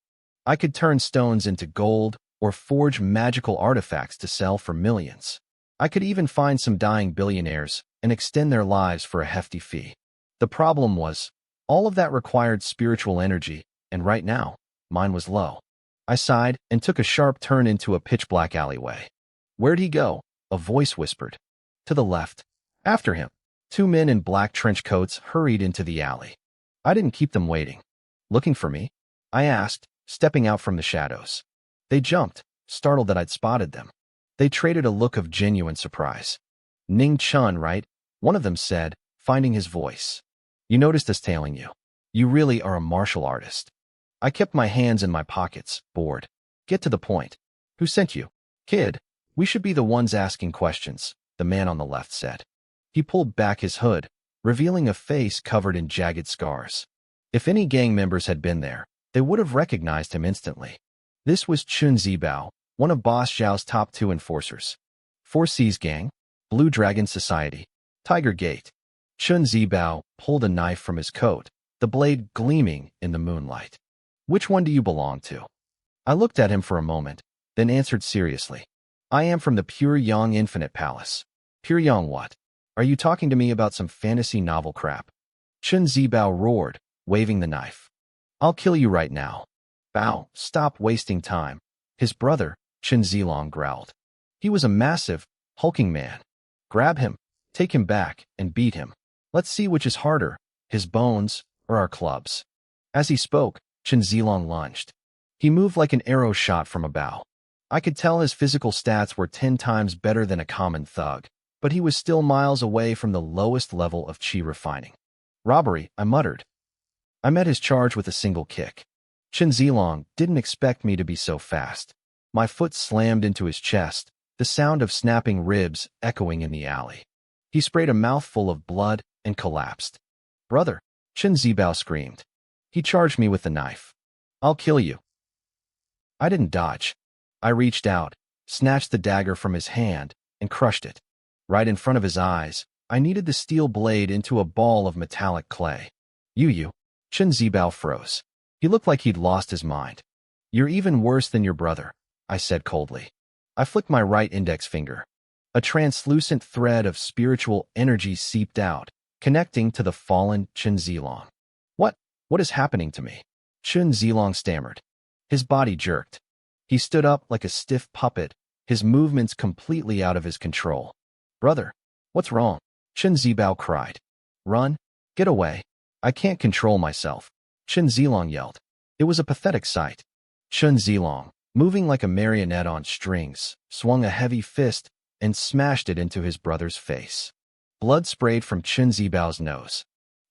I could turn stones into gold or forge magical artifacts to sell for millions. I could even find some dying billionaires and extend their lives for a hefty fee. The problem was, all of that required spiritual energy, and right now, mine was low. I sighed and took a sharp turn into a pitch-black alleyway. Where'd he go? A voice whispered. To the left. After him. 2 men in black trench coats hurried into the alley. I didn't keep them waiting. Looking for me? I asked, stepping out from the shadows. They jumped, startled that I'd spotted them. They traded a look of genuine surprise. Ning Chun, right? One of them said, finding his voice. You noticed us tailing you. You really are a martial artist. I kept my hands in my pockets, bored. Get to the point. Who sent you? Kid, we should be the ones asking questions, the man on the left said. He pulled back his hood, revealing a face covered in jagged scars. If any gang members had been there, they would have recognized him instantly. This was Chun Zibao, one of Boss Zhao's top 2 enforcers. 4C's gang, Blue Dragon Society, Tiger Gate. Chun Zibao pulled a knife from his coat, the blade gleaming in the moonlight. Which one do you belong to? I looked at him for a moment, then answered seriously. I am from the Pure Yang Infinite Palace. Pyongyang what? Are you talking to me about some fantasy novel crap? Chun Zibao roared, waving the knife. I'll kill you right now. Bao, stop wasting time. His brother, Chun Zilong, growled. He was a massive, hulking man. Grab him, take him back, and beat him. Let's see which is harder, his bones or our clubs. As he spoke, Chun Zilong lunged. He moved like an arrow shot from a bow. I could tell his physical stats were 10 times better than a common thug, but he was still miles away from the lowest level of chi refining. Robbery, I muttered. I met his charge with a single kick. Chun Zilong didn't expect me to be so fast. My foot slammed into his chest, the sound of snapping ribs echoing in the alley. He sprayed a mouthful of blood and collapsed. Brother, Chun Zibao screamed. He charged me with the knife. I'll kill you. I didn't dodge. I reached out, snatched the dagger from his hand, and crushed it. Right in front of his eyes, I kneaded the steel blade into a ball of metallic clay. You. Chun Zibao froze. He looked like he'd lost his mind. You're even worse than your brother, I said coldly. I flicked my right index finger. A translucent thread of spiritual energy seeped out, connecting to the fallen Chun Zilong. What is happening to me? Chun Zilong stammered. His body jerked. He stood up like a stiff puppet, his movements completely out of his control. Brother, what's wrong? Chun Zibao cried. Run, get away. I can't control myself. Chun Zilong yelled. It was a pathetic sight. Chun Zilong, moving like a marionette on strings, swung a heavy fist and smashed it into his brother's face. Blood sprayed from Chun Zibao's nose.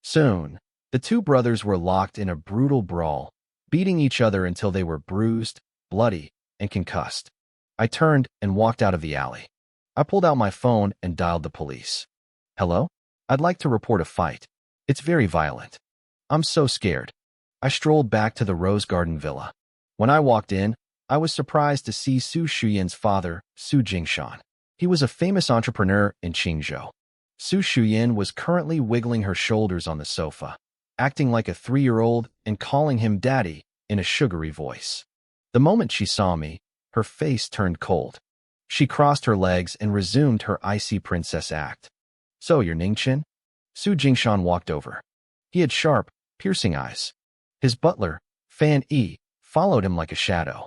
Soon, the two brothers were locked in a brutal brawl, beating each other until they were bruised, bloody, and concussed. I turned and walked out of the alley. I pulled out my phone and dialed the police. Hello? I'd like to report a fight. It's very violent. I'm so scared. I strolled back to the Rose Garden Villa. When I walked in, I was surprised to see Su Shuyan's father, Su Jingshan. He was a famous entrepreneur in Qingzhou. Su Shuyan was currently wiggling her shoulders on the sofa, acting like a 3-year-old and calling him daddy in a sugary voice. The moment she saw me, her face turned cold. She crossed her legs and resumed her icy princess act. So you're Ningchen? Su Jingshan walked over. He had sharp, piercing eyes. His butler, Fan Yi, followed him like a shadow.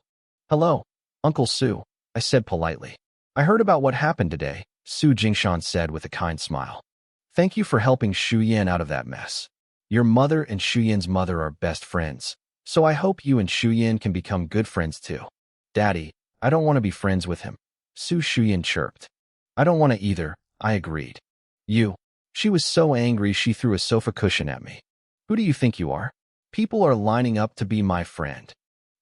Hello, Uncle Su, I said politely. I heard about what happened today, Su Jingshan said with a kind smile. Thank you for helping Shu Yan out of that mess. Your mother and Shu Yan's mother are best friends, so I hope you and Shu Yan can become good friends too. Daddy, I don't want to be friends with him, Su Shuyan chirped. I don't want to either, I agreed. You. She was so angry she threw a sofa cushion at me. Who do you think you are? People are lining up to be my friend.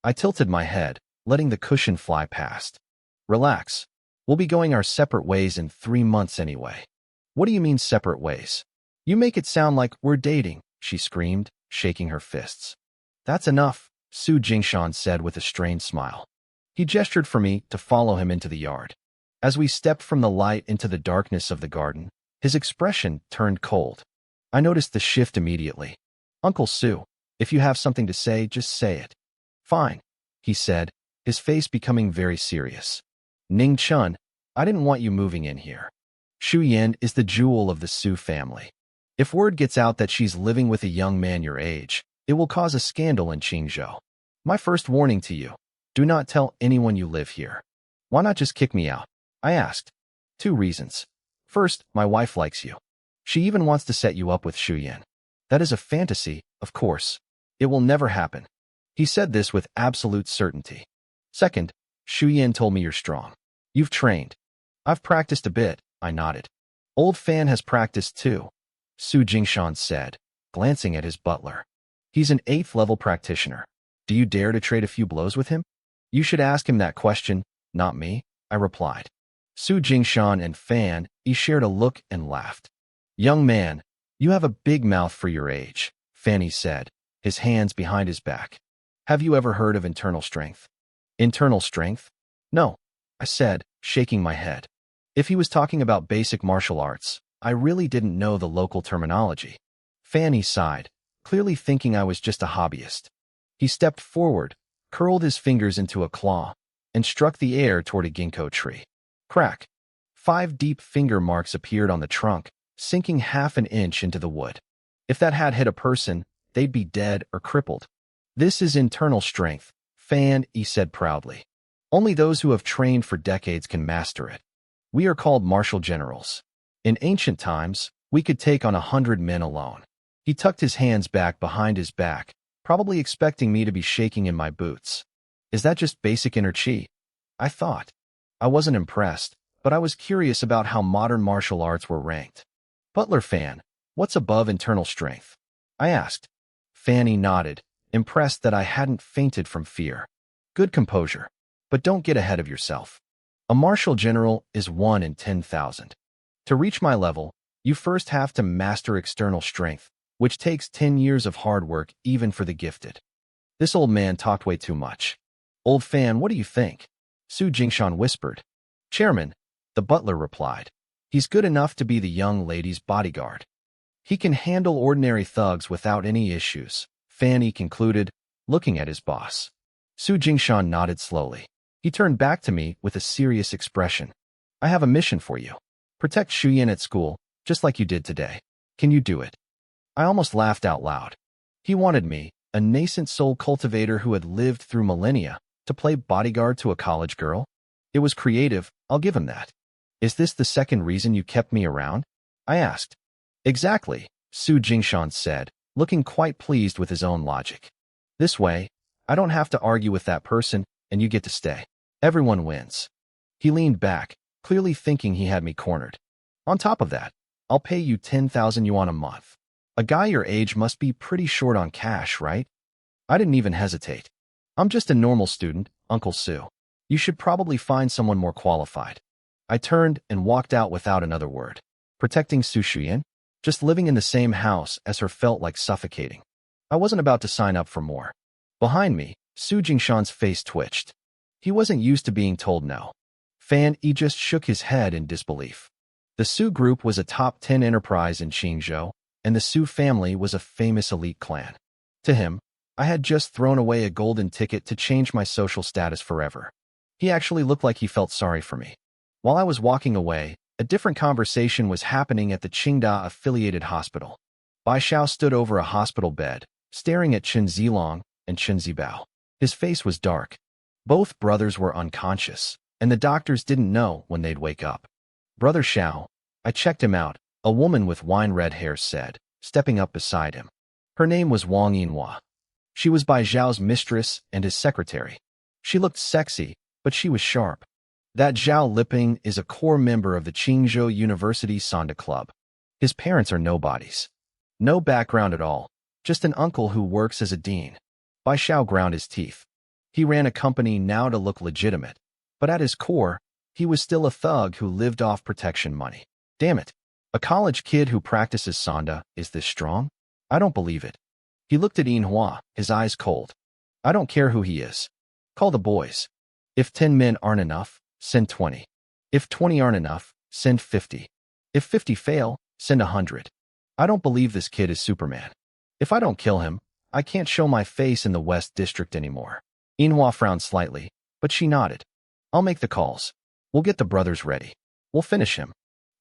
I tilted my head, letting the cushion fly past. Relax. We'll be going our separate ways in 3 months anyway. What do you mean separate ways? You make it sound like we're dating, she screamed, shaking her fists. That's enough, Su Jingshan said with a strained smile. He gestured for me to follow him into the yard. As we stepped from the light into the darkness of the garden, his expression turned cold. I noticed the shift immediately. Uncle Su, if you have something to say, just say it. Fine, he said, his face becoming very serious. Ning Chun, I didn't want you moving in here. Shu Yan is the jewel of the Su family. If word gets out that she's living with a young man your age, it will cause a scandal in Qingzhou. My first warning to you, do not tell anyone you live here. Why not just kick me out? I asked. 2 reasons. First, my wife likes you. She even wants to set you up with Shu Yan. That is a fantasy, of course. It will never happen. He said this with absolute certainty. Second, Shu Yan told me you're strong. You've trained. I've practiced a bit, I nodded. Old Fan has practiced too, Su Jingshan said, glancing at his butler. He's an 8th level practitioner. Do you dare to trade a few blows with him? You should ask him that question, not me, I replied. Su Jingshan and Fan Yi shared a look and laughed. Young man, you have a big mouth for your age, Fan Yi said, his hands behind his back. Have you ever heard of internal strength? Internal strength? No, I said, shaking my head. If he was talking about basic martial arts, I really didn't know the local terminology. Fan Yi sighed, clearly thinking I was just a hobbyist. He stepped forward, curled his fingers into a claw, and struck the air toward a ginkgo tree. Crack. 5 deep finger marks appeared on the trunk, sinking half an inch into the wood. If that had hit a person, they'd be dead or crippled. This is internal strength, Fan, he said proudly. Only those who have trained for decades can master it. We are called martial generals. In ancient times, we could take on 100 men alone. He tucked his hands back behind his back, probably expecting me to be shaking in my boots. Is that just basic inner chi? I thought. I wasn't impressed, but I was curious about how modern martial arts were ranked. Butler Fan, what's above internal strength? I asked. Fanny nodded, impressed that I hadn't fainted from fear. Good composure, but don't get ahead of yourself. A martial general is 1 in 10,000. To reach my level, you first have to master external strength, which takes 10 years of hard work even for the gifted. This old man talked way too much. Old Fan, what do you think? Su Jingshan whispered. Chairman, the butler replied. He's good enough to be the young lady's bodyguard. He can handle ordinary thugs without any issues, Fanny concluded, looking at his boss. Su Jingshan nodded slowly. He turned back to me with a serious expression. I have a mission for you. Protect Shuyan at school, just like you did today. Can you do it? I almost laughed out loud. He wanted me, a nascent soul cultivator who had lived through millennia, to play bodyguard to a college girl? It was creative, I'll give him that. Is this the second reason you kept me around? I asked. Exactly, Su Jingshan said, looking quite pleased with his own logic. This way, I don't have to argue with that person, and you get to stay. Everyone wins. He leaned back, clearly thinking he had me cornered. On top of that, I'll pay you 10,000 yuan a month. A guy your age must be pretty short on cash, right? I didn't even hesitate. I'm just a normal student, Uncle Su. You should probably find someone more qualified. I turned and walked out without another word. Protecting Su Shuyan? Just living in the same house as her felt like suffocating. I wasn't about to sign up for more. Behind me, Su Jingshan's face twitched. He wasn't used to being told no. Fan Yi just shook his head in disbelief. The Su group was a top 10 enterprise in Qingzhou, and the Su family was a famous elite clan. To him, I had just thrown away a golden ticket to change my social status forever. He actually looked like he felt sorry for me. While I was walking away, a different conversation was happening at the Qingda-affiliated hospital. Bai Xiao stood over a hospital bed, staring at Chen Zilong and Chen Zibao. His face was dark. Both brothers were unconscious, and the doctors didn't know when they'd wake up. Brother Xiao, I checked him out, a woman with wine-red hair said, stepping up beside him. Her name was Wang Yinhua. She was Bai Zhao's mistress and his secretary. She looked sexy, but she was sharp. That Zhao Liping is a core member of the Qingzhou University Sonda Club. His parents are nobodies. No background at all, just an uncle who works as a dean. Bai Xiao ground his teeth. He ran a company now to look legitimate, but at his core, he was still a thug who lived off protection money. Damn it. A college kid who practices Sonda is this strong? I don't believe it. He looked at Yinhua, his eyes cold. I don't care who he is. Call the boys. If 10 men aren't enough, send 20. If 20 aren't enough, send 50. If 50 fail, send 100. I don't believe this kid is Superman. If I don't kill him, I can't show my face in the West District anymore. Yinhua frowned slightly, but she nodded. I'll make the calls. We'll get the brothers ready. We'll finish him.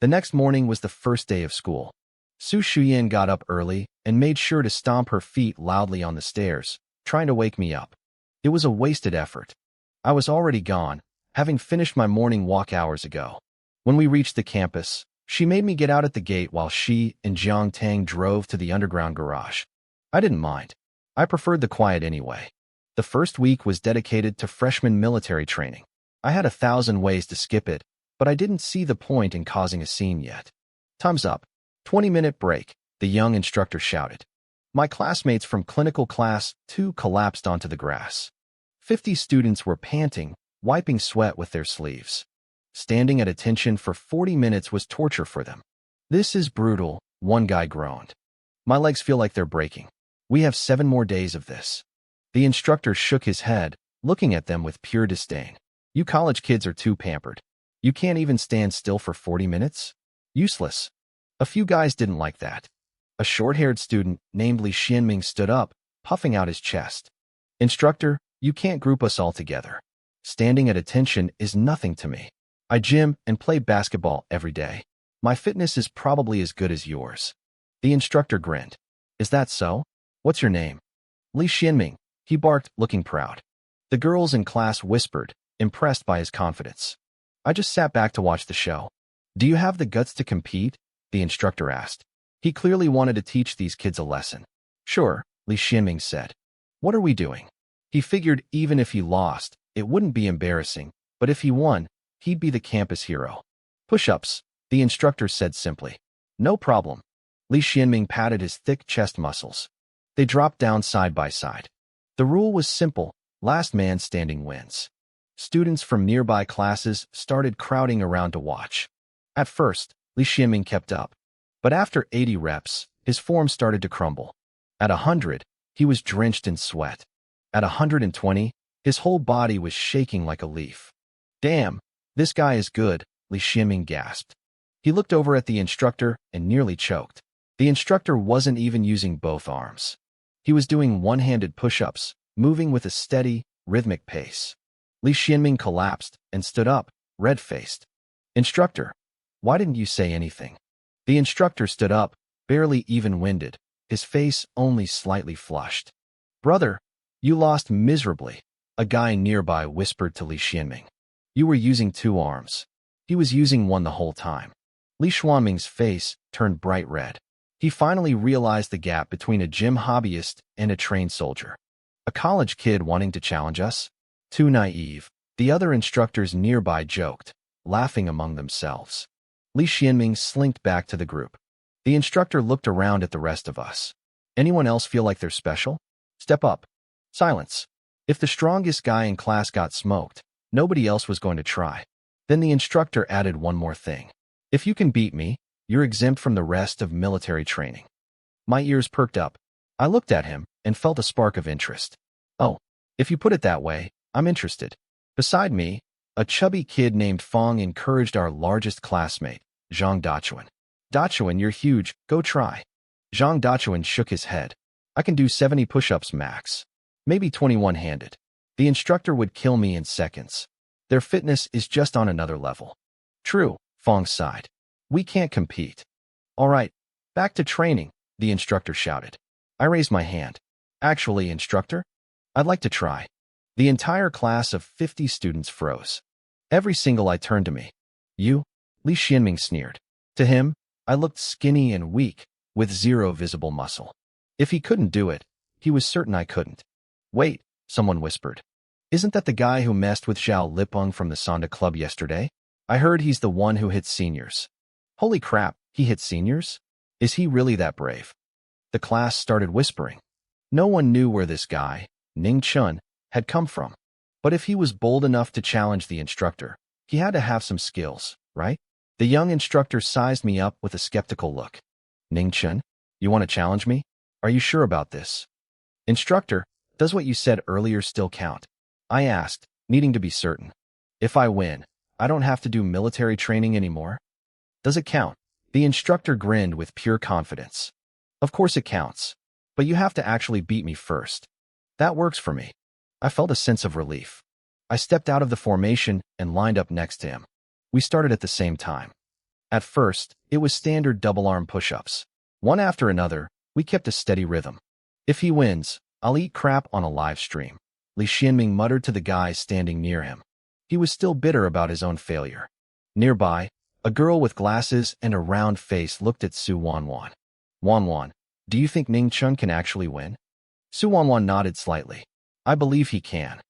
The next morning was the first day of school. Su Shuyan got up early and made sure to stomp her feet loudly on the stairs, trying to wake me up. It was a wasted effort. I was already gone, having finished my morning walk hours ago. When we reached the campus, she made me get out at the gate while she and Jiang Tang drove to the underground garage. I didn't mind. I preferred the quiet anyway. The first week was dedicated to freshman military training. I had 1,000 ways to skip it, but I didn't see the point in causing a scene yet. Time's up. 20-minute break, the young instructor shouted. My classmates from clinical class 2 collapsed onto the grass. 50 students were panting, wiping sweat with their sleeves. Standing at attention for 40 minutes was torture for them. This is brutal, one guy groaned. My legs feel like they're breaking. We have 7 more days of this. The instructor shook his head, looking at them with pure disdain. You college kids are too pampered. You can't even stand still for 40 minutes? Useless. A few guys didn't like that. A short-haired student named Li Xianming stood up, puffing out his chest. Instructor, you can't group us all together. Standing at attention is nothing to me. I gym and play basketball every day. My fitness is probably as good as yours. The instructor grinned. Is that so? What's your name? Li Xianming, he barked, looking proud. The girls in class whispered, impressed by his confidence. I just sat back to watch the show. Do you have the guts to compete? The instructor asked. He clearly wanted to teach these kids a lesson. Sure, Li Xianming said. What are we doing? He figured even if he lost, it wouldn't be embarrassing, but if he won, he'd be the campus hero. Push-ups, the instructor said simply. No problem. Li Xianming patted his thick chest muscles. They dropped down side by side. The rule was simple, last man standing wins. Students from nearby classes started crowding around to watch. At first, Li Xianming kept up. But after 80 reps, his form started to crumble. At 100, he was drenched in sweat. At 120, his whole body was shaking like a leaf. Damn, this guy is good, Li Xianming gasped. He looked over at the instructor and nearly choked. The instructor wasn't even using both arms. He was doing one-handed push-ups, moving with a steady, rhythmic pace. Li Xianming collapsed and stood up, red-faced. Instructor, why didn't you say anything? The instructor stood up, barely even-winded, his face only slightly flushed. Brother, you lost miserably, a guy nearby whispered to Li Xianming. You were using two arms. He was using one the whole time. Li Xianming's face turned bright red. He finally realized the gap between a gym hobbyist and a trained soldier. A college kid wanting to challenge us? Too naive, the other instructors nearby joked, laughing among themselves. Li Xianming slinked back to the group. The instructor looked around at the rest of us. Anyone else feel like they're special? Step up. Silence. If the strongest guy in class got smoked, nobody else was going to try. Then the instructor added one more thing. If you can beat me, you're exempt from the rest of military training. My ears perked up. I looked at him and felt a spark of interest. Oh, if you put it that way, I'm interested. Beside me, a chubby kid named Fong encouraged our largest classmate, Zhang Dachuan. Dachuan, you're huge, go try. Zhang Dachuan shook his head. I can do 70 push-ups max. Maybe 21-handed. The instructor would kill me in seconds. Their fitness is just on another level. True, Fong sighed. We can't compete. All right, back to training, the instructor shouted. I raised my hand. Actually, instructor, I'd like to try. The entire class of 50 students froze. Every single eye turned to me. You? Li Xianming sneered. To him, I looked skinny and weak, with zero visible muscle. If he couldn't do it, he was certain I couldn't. Wait, someone whispered. Isn't that the guy who messed with Zhao Lipeng from the Sonda Club yesterday? I heard he's the one who hit seniors. Holy crap, he hit seniors? Is he really that brave? The class started whispering. No one knew where this guy, Ning Chun, had come from. But if he was bold enough to challenge the instructor, he had to have some skills, right? The young instructor sized me up with a skeptical look. Ning Chun, you want to challenge me? Are you sure about this? Instructor, does what you said earlier still count? I asked, needing to be certain. If I win, I don't have to do military training anymore? Does it count? The instructor grinned with pure confidence. Of course it counts, but you have to actually beat me first. That works for me. I felt a sense of relief. I stepped out of the formation and lined up next to him. We started at the same time. At first, it was standard double-arm push-ups. One after another, we kept a steady rhythm. If he wins, I'll eat crap on a live stream, Li Xianming muttered to the guy standing near him. He was still bitter about his own failure. Nearby, a girl with glasses and a round face looked at Su Wanwan. Wanwan, do you think Ning Chun can actually win? Su Wanwan nodded slightly. I believe he can.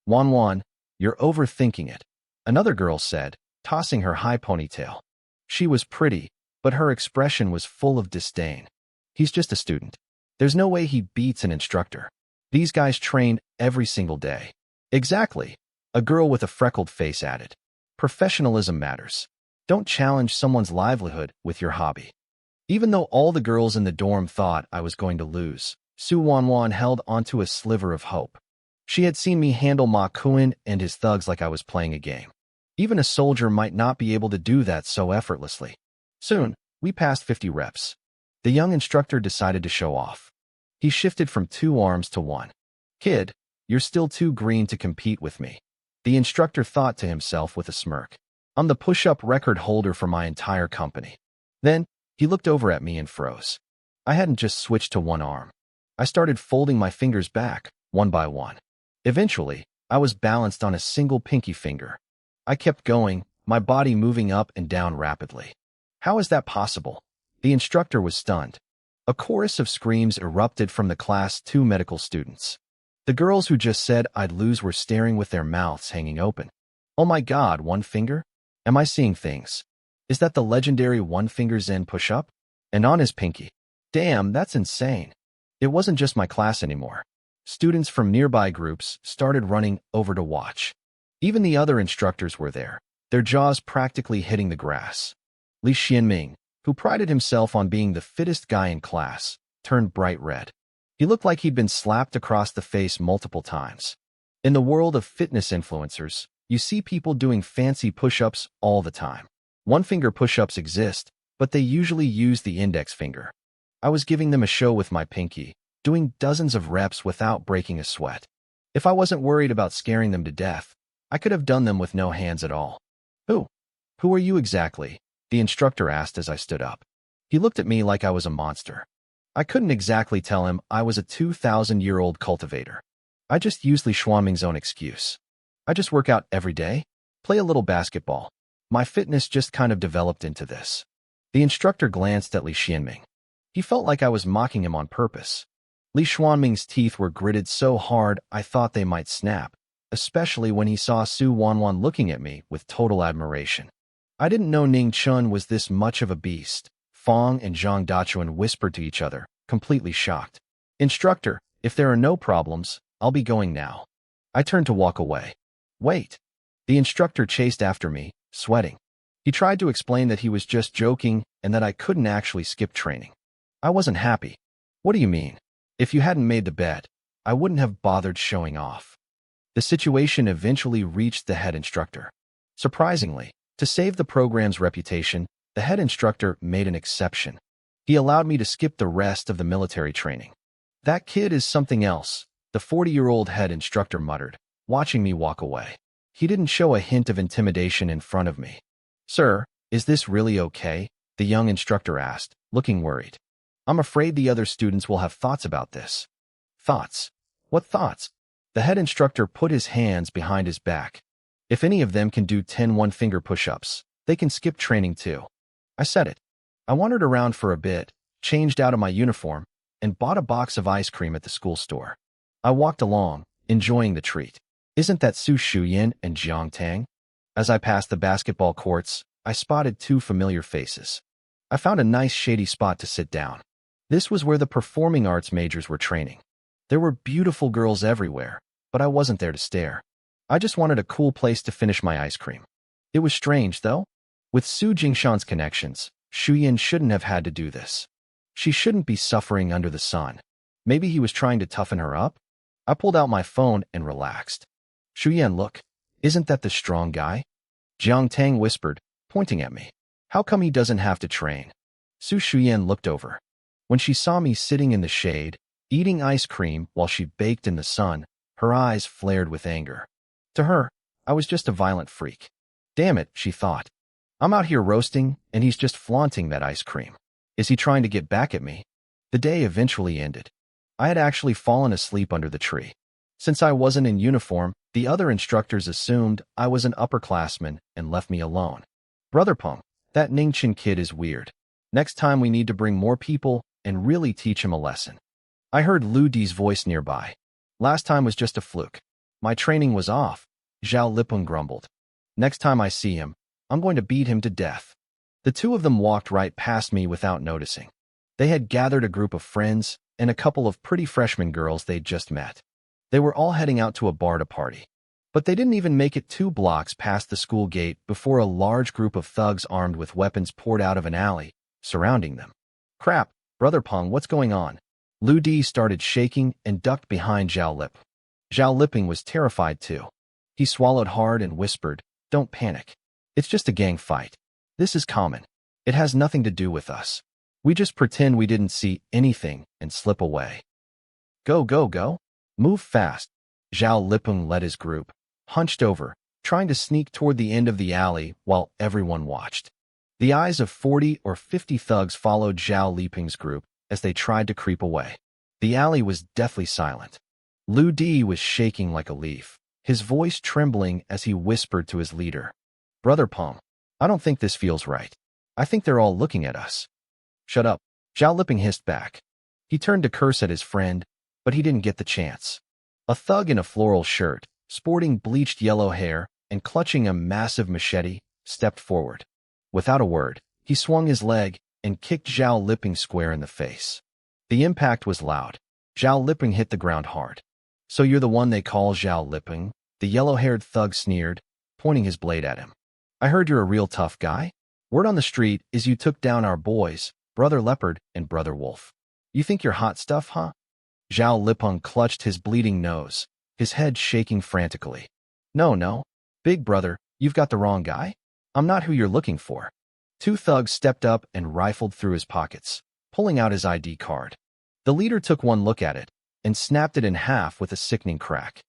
Wanwan, you're overthinking it, another girl said, tossing her high ponytail. She was pretty, but her expression was full of disdain. He's just a student. There's no way he beats an instructor. These guys train every single day. Exactly, a girl with a freckled face added. Professionalism matters. Don't challenge someone's livelihood with your hobby. Even though all the girls in the dorm thought I was going to lose, Su Wanwan held onto a sliver of hope. She had seen me handle Ma Kuan and his thugs like I was playing a game. Even a soldier might not be able to do that so effortlessly. Soon, we passed 50 reps. The young instructor decided to show off. He shifted from 2 arms to 1. Kid, you're still too green to compete with me. The instructor thought to himself with a smirk. I'm the push-up record holder for my entire company. Then, he looked over at me and froze. I hadn't just switched to one arm. I started folding my fingers back, one by one. Eventually, I was balanced on a single pinky finger. I kept going, my body moving up and down rapidly. How is that possible? The instructor was stunned. A chorus of screams erupted from the class 2 medical students. The girls who just said I'd lose were staring with their mouths hanging open. Oh my God, one finger? Am I seeing things? Is that the legendary one-finger Zen push-up? And on his pinky. Damn, that's insane. It wasn't just my class anymore. Students from nearby groups started running over to watch. Even the other instructors were there, their jaws practically hitting the grass. Li Xianming, who prided himself on being the fittest guy in class, turned bright red. He looked like he'd been slapped across the face multiple times. In the world of fitness influencers, you see people doing fancy push-ups all the time. One-finger push-ups exist, but they usually use the index finger. I was giving them a show with my pinky, doing dozens of reps without breaking a sweat. If I wasn't worried about scaring them to death, I could have done them with no hands at all. Who are you exactly? The instructor asked as I stood up. He looked at me like I was a monster. I couldn't exactly tell him I was a 2,000-year-old cultivator. I just used Li Xuanming's own excuse. I just work out every day, play a little basketball. My fitness just kind of developed into this. The instructor glanced at Li Xianming. He felt like I was mocking him on purpose. Li Xuanming's teeth were gritted so hard I thought they might snap, especially when he saw Su Wanwan looking at me with total admiration. I didn't know Ning Chun was this much of a beast. Fong and Zhang Dachuan whispered to each other, completely shocked. Instructor, if there are no problems, I'll be going now. I turned to walk away. Wait. The instructor chased after me, sweating. He tried to explain that he was just joking and that I couldn't actually skip training. I wasn't happy. What do you mean? If you hadn't made the bet, I wouldn't have bothered showing off. The situation eventually reached the head instructor. Surprisingly, to save the program's reputation, the head instructor made an exception. He allowed me to skip the rest of the military training. That kid is something else, the 40-year-old head instructor muttered, watching me walk away. He didn't show a hint of intimidation in front of me. Sir, is this really okay? The young instructor asked, looking worried. I'm afraid the other students will have thoughts about this. Thoughts? What thoughts? The head instructor put his hands behind his back. If any of them can do 10 one-finger push-ups, they can skip training too. I said it. I wandered around for a bit, changed out of my uniform, and bought a box of ice cream at the school store. I walked along, enjoying the treat. Isn't that Su Shuyan and Jiang Tang? As I passed the basketball courts, I spotted two familiar faces. I found a nice shady spot to sit down. This was where the performing arts majors were training. There were beautiful girls everywhere, but I wasn't there to stare. I just wanted a cool place to finish my ice cream. It was strange, though. With Su Jingshan's connections, Shuyan shouldn't have had to do this. She shouldn't be suffering under the sun. Maybe he was trying to toughen her up? I pulled out my phone and relaxed. Shuyan, look. Isn't that the strong guy? Jiang Tang whispered, pointing at me. How come he doesn't have to train? Su Shuyan looked over. When she saw me sitting in the shade, eating ice cream while she baked in the sun, her eyes flared with anger. To her, I was just a violent freak. Damn it, she thought. I'm out here roasting, and he's just flaunting that ice cream. Is he trying to get back at me? The day eventually ended. I had actually fallen asleep under the tree. Since I wasn't in uniform, the other instructors assumed I was an upperclassman and left me alone. Brother Peng, that Ningchen kid is weird. Next time we need to bring more people and really teach him a lesson. I heard Lu Di's voice nearby. Last time was just a fluke. My training was off, Zhao Lipeng grumbled. Next time I see him, I'm going to beat him to death. The two of them walked right past me without noticing. They had gathered a group of friends and a couple of pretty freshman girls they'd just met. They were all heading out to a bar to party. But they didn't even make it 2 blocks past the school gate before a large group of thugs armed with weapons poured out of an alley, surrounding them. Crap, Brother Peng, what's going on? Lu Di started shaking and ducked behind Zhao Lip. Zhao Liping was terrified too. He swallowed hard and whispered, "Don't panic. It's just a gang fight. This is common. It has nothing to do with us. We just pretend we didn't see anything and slip away. Go, go, go. Move fast." Zhao Lipeng led his group, hunched over, trying to sneak toward the end of the alley while everyone watched. The eyes of 40 or 50 thugs followed Zhao Liping's group as they tried to creep away. The alley was deathly silent. Lu Di was shaking like a leaf, his voice trembling as he whispered to his leader, "Brother Peng, I don't think this feels right. I think they're all looking at us." "Shut up," Zhao Liping hissed back. He turned to curse at his friend, but he didn't get the chance. A thug in a floral shirt, sporting bleached yellow hair and clutching a massive machete, stepped forward. Without a word, he swung his leg and kicked Zhao Liping square in the face. The impact was loud. Zhao Liping hit the ground hard. "So you're the one they call Zhao Liping?" The yellow-haired thug sneered, pointing his blade at him. "I heard you're a real tough guy. Word on the street is you took down our boys, Brother Leopard and Brother Wolf. You think you're hot stuff, huh?" Zhao Liping clutched his bleeding nose, his head shaking frantically. No, big brother, you've got the wrong guy. I'm not who you're looking for." Two thugs stepped up and rifled through his pockets, pulling out his ID card. The leader took one look at it and snapped it in half with a sickening crack.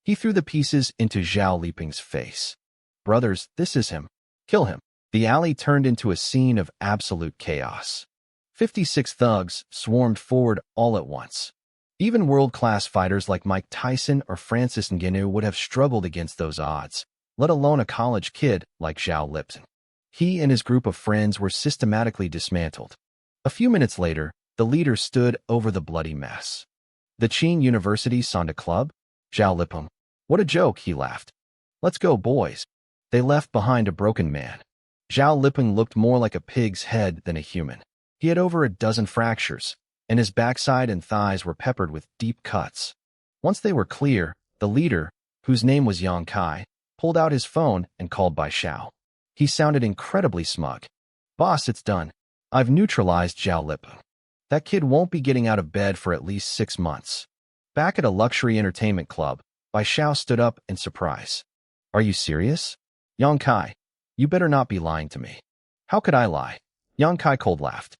He threw the pieces into Zhao Liping's face. "Brothers, this is him. Kill him." The alley turned into a scene of absolute chaos. 56 thugs swarmed forward all at once. Even world-class fighters like Mike Tyson or Francis Ngannou would have struggled against those odds, let alone a college kid like Zhao Liping. He and his group of friends were systematically dismantled. A few minutes later, the leader stood over the bloody mess. "The Qing University Sonda Club?" Zhao Liping. "What a joke," he laughed. "Let's go, boys." They left behind a broken man. Zhao Liping looked more like a pig's head than a human. He had over a dozen fractures, and his backside and thighs were peppered with deep cuts. Once they were clear, the leader, whose name was Yang Kai, pulled out his phone and called Bai Xiao. He sounded incredibly smug. "Boss, it's done. I've neutralized Zhao Liping. That kid won't be getting out of bed for at least 6 months." Back at a luxury entertainment club, Bai Xiao stood up in surprise. "Are you serious? Yang Kai, you better not be lying to me." "How could I lie?" Yang Kai cold laughed.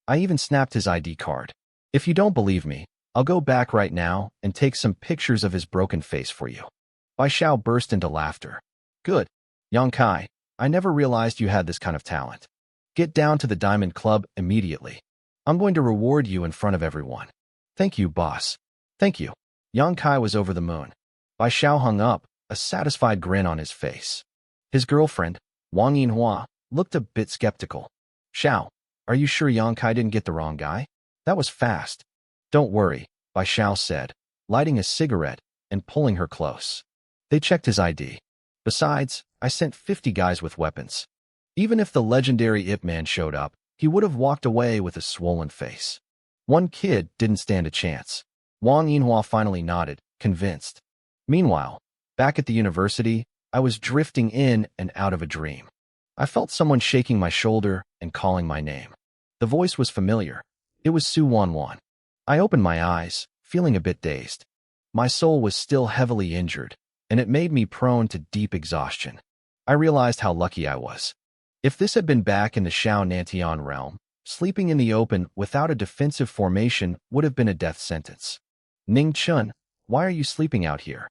"I even snapped his ID card. If you don't believe me, I'll go back right now and take some pictures of his broken face for you." Bai Xiao burst into laughter. "Good. Yang Kai, I never realized you had this kind of talent. Get down to the Diamond Club immediately. I'm going to reward you in front of everyone." "Thank you, boss." "Thank you." Yang Kai was over the moon. Bai Xiao hung up, a satisfied grin on his face. His girlfriend, Wang Yinhua, looked a bit skeptical. "Xiao, are you sure Yang Kai didn't get the wrong guy? That was fast." "Don't worry," Bai Xiao said, lighting a cigarette and pulling her close. "They checked his ID. Besides, I sent 50 guys with weapons. Even if the legendary Ip Man showed up, he would have walked away with a swollen face. One kid didn't stand a chance." Wang Yinhua finally nodded, convinced. Meanwhile, back at the university, I was drifting in and out of a dream. I felt someone shaking my shoulder and calling my name. The voice was familiar. It was Su Wanwan. I opened my eyes, feeling a bit dazed. My soul was still heavily injured, and it made me prone to deep exhaustion. I realized how lucky I was. If this had been back in the Shao Nantian realm, sleeping in the open without a defensive formation would have been a death sentence. "Ning Chun, why are you sleeping out here?"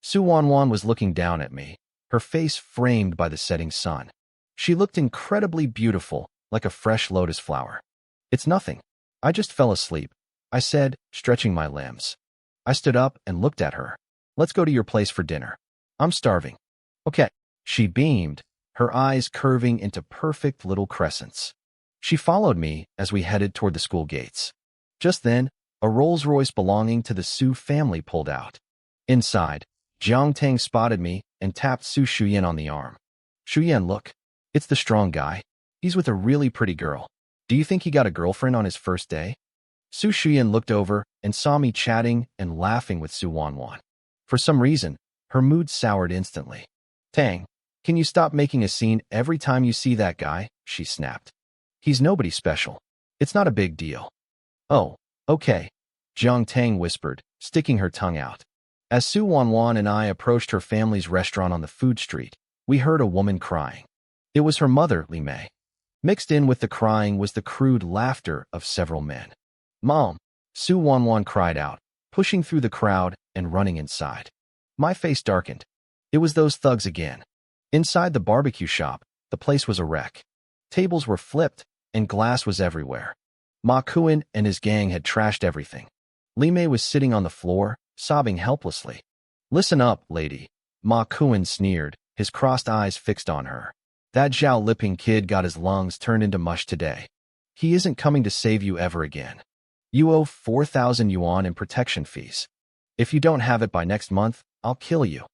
Su Wanwan was looking down at me, her face framed by the setting sun. She looked incredibly beautiful, like a fresh lotus flower. "It's nothing. I just fell asleep," I said, stretching my limbs. I stood up and looked at her. "Let's go to your place for dinner. I'm starving." "Okay." She beamed, her eyes curving into perfect little crescents. She followed me as we headed toward the school gates. Just then, a Rolls-Royce belonging to the Su family pulled out. Inside, Jiang Tang spotted me and tapped Su Shuyan on the arm. "Shuyan, look. It's the strong guy. He's with a really pretty girl. Do you think he got a girlfriend on his first day?" Su Shuyan looked over and saw me chatting and laughing with Su Wanwan. For some reason, her mood soured instantly. "Tang, can you stop making a scene every time you see that guy?" she snapped. "He's nobody special. It's not a big deal." "Oh, okay," Jiang Tang whispered, sticking her tongue out. As Su Wanwan and I approached her family's restaurant on the food street, we heard a woman crying. It was her mother, Li Mei. Mixed in with the crying was the crude laughter of several men. "Mom!" Su Wanwan cried out, pushing through the crowd and running inside. My face darkened. It was those thugs again. Inside the barbecue shop, the place was a wreck. Tables were flipped, and glass was everywhere. Ma Kuan and his gang had trashed everything. Li Mei was sitting on the floor, sobbing helplessly. "Listen up, lady," Ma Kuan sneered, his crossed eyes fixed on her. "That Zhao Liping kid got his lungs turned into mush today. He isn't coming to save you ever again. You owe 4,000 yuan in protection fees. If you don't have it by next month, I'll kill you.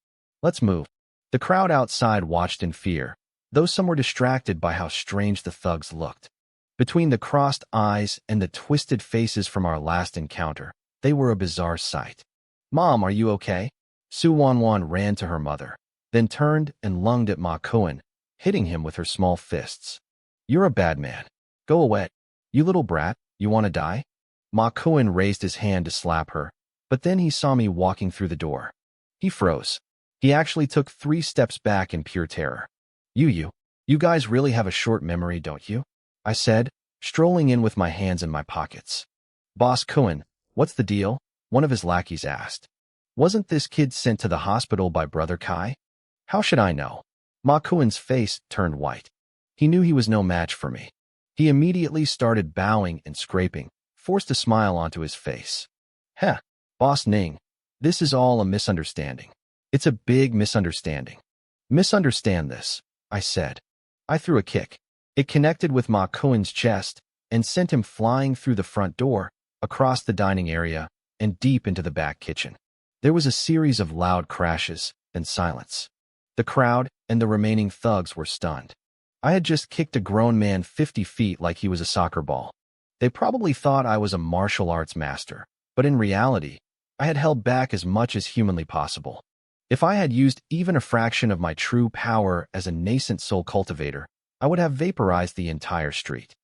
Let's move." The crowd outside watched in fear, though some were distracted by how strange the thugs looked. Between the crossed eyes and the twisted faces from our last encounter, they were a bizarre sight. "Mom, are you okay?" Su Wanwan ran to her mother, then turned and lunged at Ma Kuan, hitting him with her small fists. "You're a bad man. Go away. You little brat, you want to die?" Ma Kuan raised his hand to slap her, but then he saw me walking through the door. He froze. He actually took 3 steps back in pure terror. You guys really have a short memory, don't you?" I said, strolling in with my hands in my pockets. "Boss Kuan, what's the deal?" one of his lackeys asked. "Wasn't this kid sent to the hospital by Brother Kai?" "How should I know?" Ma Kuan's face turned white. He knew he was no match for me. He immediately started bowing and scraping, forced a smile onto his face. "Heh, Boss Ning, this is all a misunderstanding. It's a big misunderstanding." "Misunderstand this," I said. I threw a kick. It connected with Ma Kuan's chest and sent him flying through the front door, across the dining area, and deep into the back kitchen. There was a series of loud crashes and silence. The crowd and the remaining thugs were stunned. I had just kicked a grown man 50 feet like he was a soccer ball. They probably thought I was a martial arts master, but in reality, I had held back as much as humanly possible. If I had used even a fraction of my true power as a nascent soul cultivator, I would have vaporized the entire street.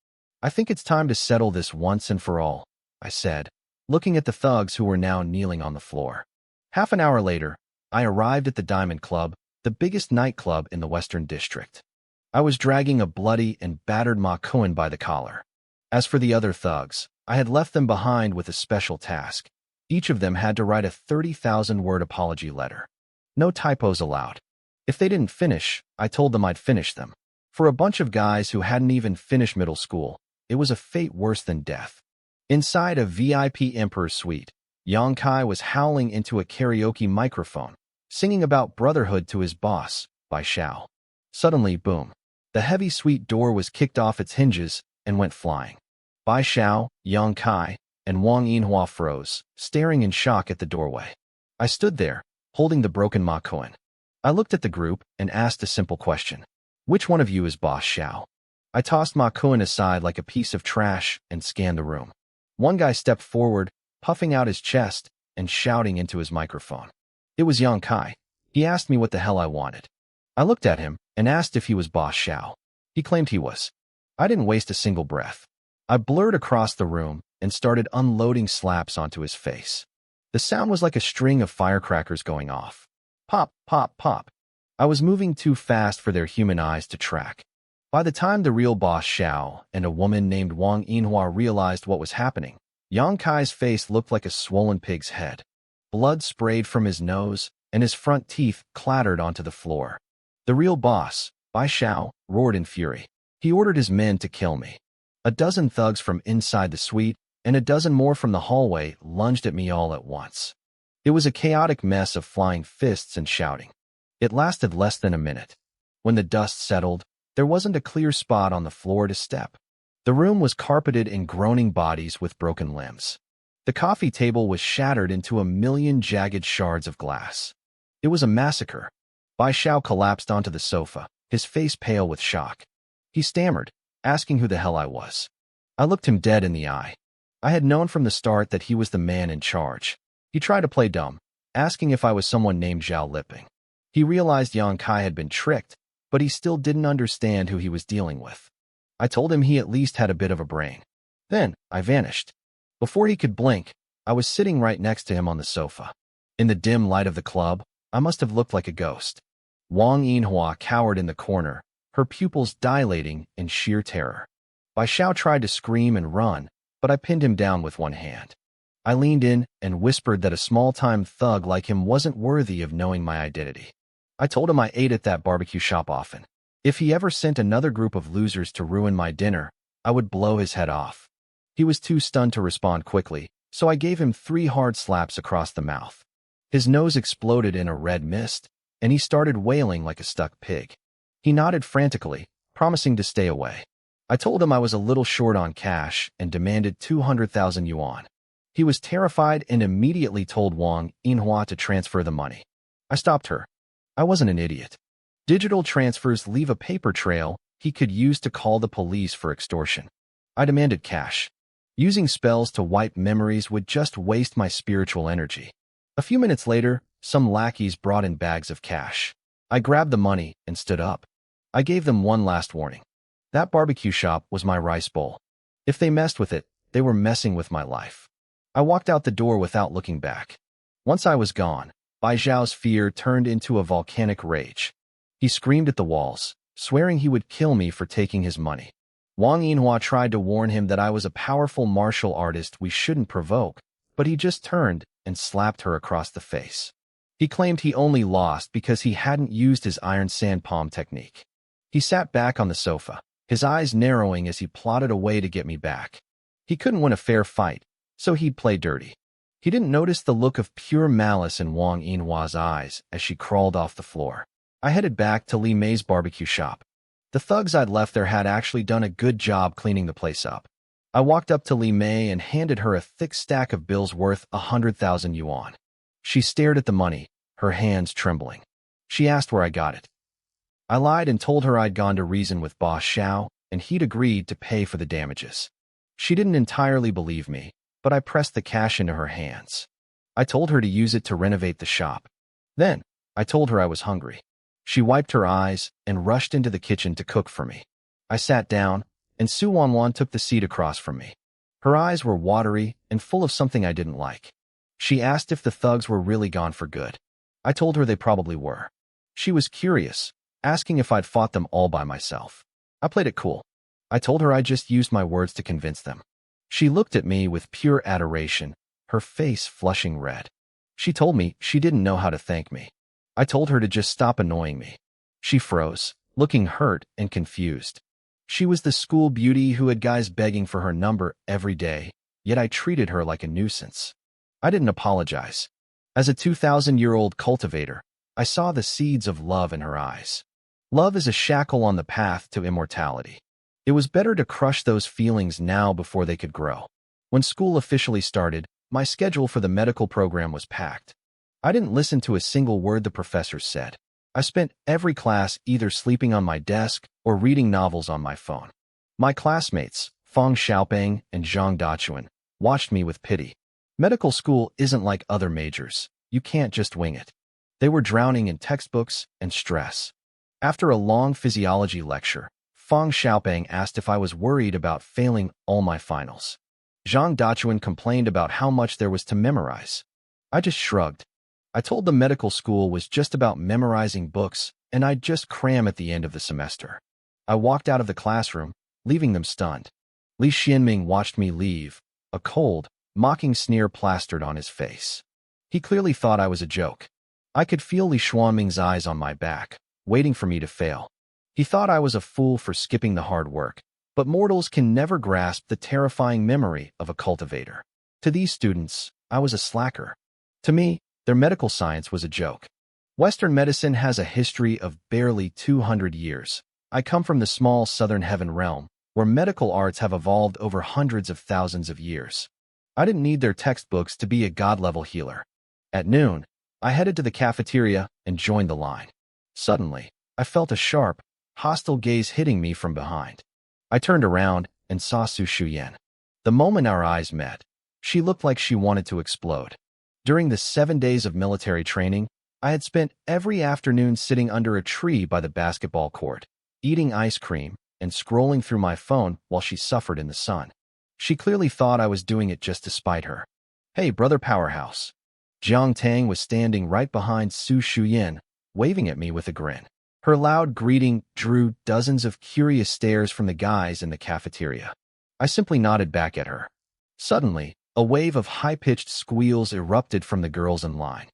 "I think it's time to settle this once and for all," I said, looking at the thugs who were now kneeling on the floor. Half an hour later, I arrived at the Diamond Club, the biggest nightclub in the Western District. I was dragging a bloody and battered Ma Kuan by the collar. As for the other thugs, I had left them behind with a special task. Each of them had to write a 30,000-word apology letter. No typos allowed. If they didn't finish, I told them I'd finish them. For a bunch of guys who hadn't even finished middle school, it was a fate worse than death. Inside a VIP Emperor suite, Yang Kai was howling into a karaoke microphone, singing about brotherhood to his boss, Bai Xiao. Suddenly, boom. The heavy suite door was kicked off its hinges and went flying. Bai Xiao, Yang Kai, and Wang Yinhua froze, staring in shock at the doorway. I stood there, holding the broken Ma Kuan. I looked at the group and asked a simple question. "Which one of you is Boss Xiao?" I tossed Ma Kuan aside like a piece of trash and scanned the room. One guy stepped forward, puffing out his chest and shouting into his microphone. It was Yang Kai. He asked me what the hell I wanted. I looked at him and asked if he was Boss Xiao. He claimed he was. I didn't waste a single breath. I blurred across the room and started unloading slaps onto his face. The sound was like a string of firecrackers going off. Pop, pop, pop. I was moving too fast for their human eyes to track. By the time the real Boss Xiao and a woman named Wang Yinhua realized what was happening, Yang Kai's face looked like a swollen pig's head. Blood sprayed from his nose, and his front teeth clattered onto the floor. The real boss, Bai Xiao, roared in fury. He ordered his men to kill me. A dozen thugs from inside the suite and a dozen more from the hallway lunged at me all at once. It was a chaotic mess of flying fists and shouting. It lasted less than a minute. When the dust settled, there wasn't a clear spot on the floor to step. The room was carpeted in groaning bodies with broken limbs. The coffee table was shattered into a million jagged shards of glass. It was a massacre. Bai Xiao collapsed onto the sofa, his face pale with shock. He stammered, asking who the hell I was. I looked him dead in the eye. I had known from the start that he was the man in charge. He tried to play dumb, asking if I was someone named Zhao Liping. He realized Yang Kai had been tricked, but he still didn't understand who he was dealing with. I told him he at least had a bit of a brain. Then, I vanished. Before he could blink, I was sitting right next to him on the sofa. In the dim light of the club, I must have looked like a ghost. Wang Yinhua cowered in the corner, her pupils dilating in sheer terror. Bai Xiao tried to scream and run, but I pinned him down with one hand. I leaned in and whispered that a small-time thug like him wasn't worthy of knowing my identity. I told him I ate at that barbecue shop often. If he ever sent another group of losers to ruin my dinner, I would blow his head off. He was too stunned to respond quickly, so I gave him 3 hard slaps across the mouth. His nose exploded in a red mist, and he started wailing like a stuck pig. He nodded frantically, promising to stay away. I told him I was a little short on cash and demanded 200,000 yuan. He was terrified and immediately told Wang Yinhua to transfer the money. I stopped her. I wasn't an idiot. Digital transfers leave a paper trail he could use to call the police for extortion. I demanded cash. Using spells to wipe memories would just waste my spiritual energy. A few minutes later, some lackeys brought in bags of cash. I grabbed the money and stood up. I gave them one last warning. That barbecue shop was my rice bowl. If they messed with it, they were messing with my life. I walked out the door without looking back. Once I was gone, Bai Zhao's fear turned into a volcanic rage. He screamed at the walls, swearing he would kill me for taking his money. Wang Yinhua tried to warn him that I was a powerful martial artist we shouldn't provoke, but he just turned and slapped her across the face. He claimed he only lost because he hadn't used his iron sand palm technique. He sat back on the sofa, his eyes narrowing as he plotted a way to get me back. He couldn't win a fair fight, so he'd play dirty. He didn't notice the look of pure malice in Wang Yinhua's eyes as she crawled off the floor. I headed back to Li Mei's barbecue shop. The thugs I'd left there had actually done a good job cleaning the place up. I walked up to Li Mei and handed her a thick stack of bills worth 100,000 yuan. She stared at the money, her hands trembling. She asked where I got it. I lied and told her I'd gone to reason with Boss Xiao, and he'd agreed to pay for the damages. She didn't entirely believe me, but I pressed the cash into her hands. I told her to use it to renovate the shop. Then, I told her I was hungry. She wiped her eyes and rushed into the kitchen to cook for me. I sat down, and Su Wanwan took the seat across from me. Her eyes were watery and full of something I didn't like. She asked if the thugs were really gone for good. I told her they probably were. She was curious, asking if I'd fought them all by myself. I played it cool. I told her I just used my words to convince them. She looked at me with pure adoration, her face flushing red. She told me she didn't know how to thank me. I told her to just stop annoying me. She froze, looking hurt and confused. She was the school beauty who had guys begging for her number every day, yet I treated her like a nuisance. I didn't apologize. As a 2,000-year-old cultivator, I saw the seeds of love in her eyes. Love is a shackle on the path to immortality. It was better to crush those feelings now before they could grow. When school officially started, my schedule for the medical program was packed. I didn't listen to a single word the professors said. I spent every class either sleeping on my desk or reading novels on my phone. My classmates, Fang Xiaoping and Zhang Dachuan, watched me with pity. Medical school isn't like other majors. You can't just wing it. They were drowning in textbooks and stress. After a long physiology lecture, Fang Xiaoping asked if I was worried about failing all my finals. Zhang Dachuan complained about how much there was to memorize. I just shrugged. I told them medical school was just about memorizing books, and I'd just cram at the end of the semester. I walked out of the classroom, leaving them stunned. Li Xianming watched me leave, a cold, mocking sneer plastered on his face. He clearly thought I was a joke. I could feel Li Xuanming's eyes on my back, waiting for me to fail. He thought I was a fool for skipping the hard work, but mortals can never grasp the terrifying memory of a cultivator. To these students, I was a slacker. To me, their medical science was a joke. Western medicine has a history of barely 200 years. I come from the small southern heaven realm, where medical arts have evolved over hundreds of thousands of years. I didn't need their textbooks to be a god-level healer. At noon, I headed to the cafeteria and joined the line. Suddenly, I felt a sharp, hostile gaze hitting me from behind. I turned around and saw Su Shuyan. The moment our eyes met, she looked like she wanted to explode. During the 7 days of military training, I had spent every afternoon sitting under a tree by the basketball court, eating ice cream and scrolling through my phone while she suffered in the sun. She clearly thought I was doing it just to spite her. Hey, brother powerhouse. Jiang Tang was standing right behind Su Shuyan, waving at me with a grin. Her loud greeting drew dozens of curious stares from the guys in the cafeteria. I simply nodded back at her. Suddenly, a wave of high-pitched squeals erupted from the girls in line.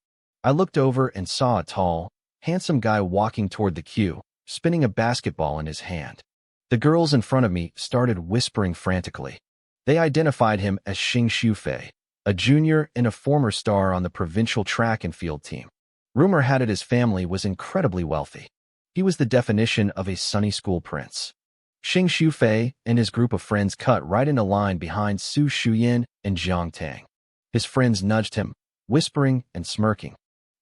I looked over and saw a tall, handsome guy walking toward the queue, spinning a basketball in his hand. The girls in front of me started whispering frantically. They identified him as Xing Shufei, a junior and a former star on the provincial track and field team. Rumor had it his family was incredibly wealthy. He was the definition of a sunny school prince. Xing Shufei and his group of friends cut right in a line behind Su Shuyan and Jiang Tang. His friends nudged him, whispering and smirking.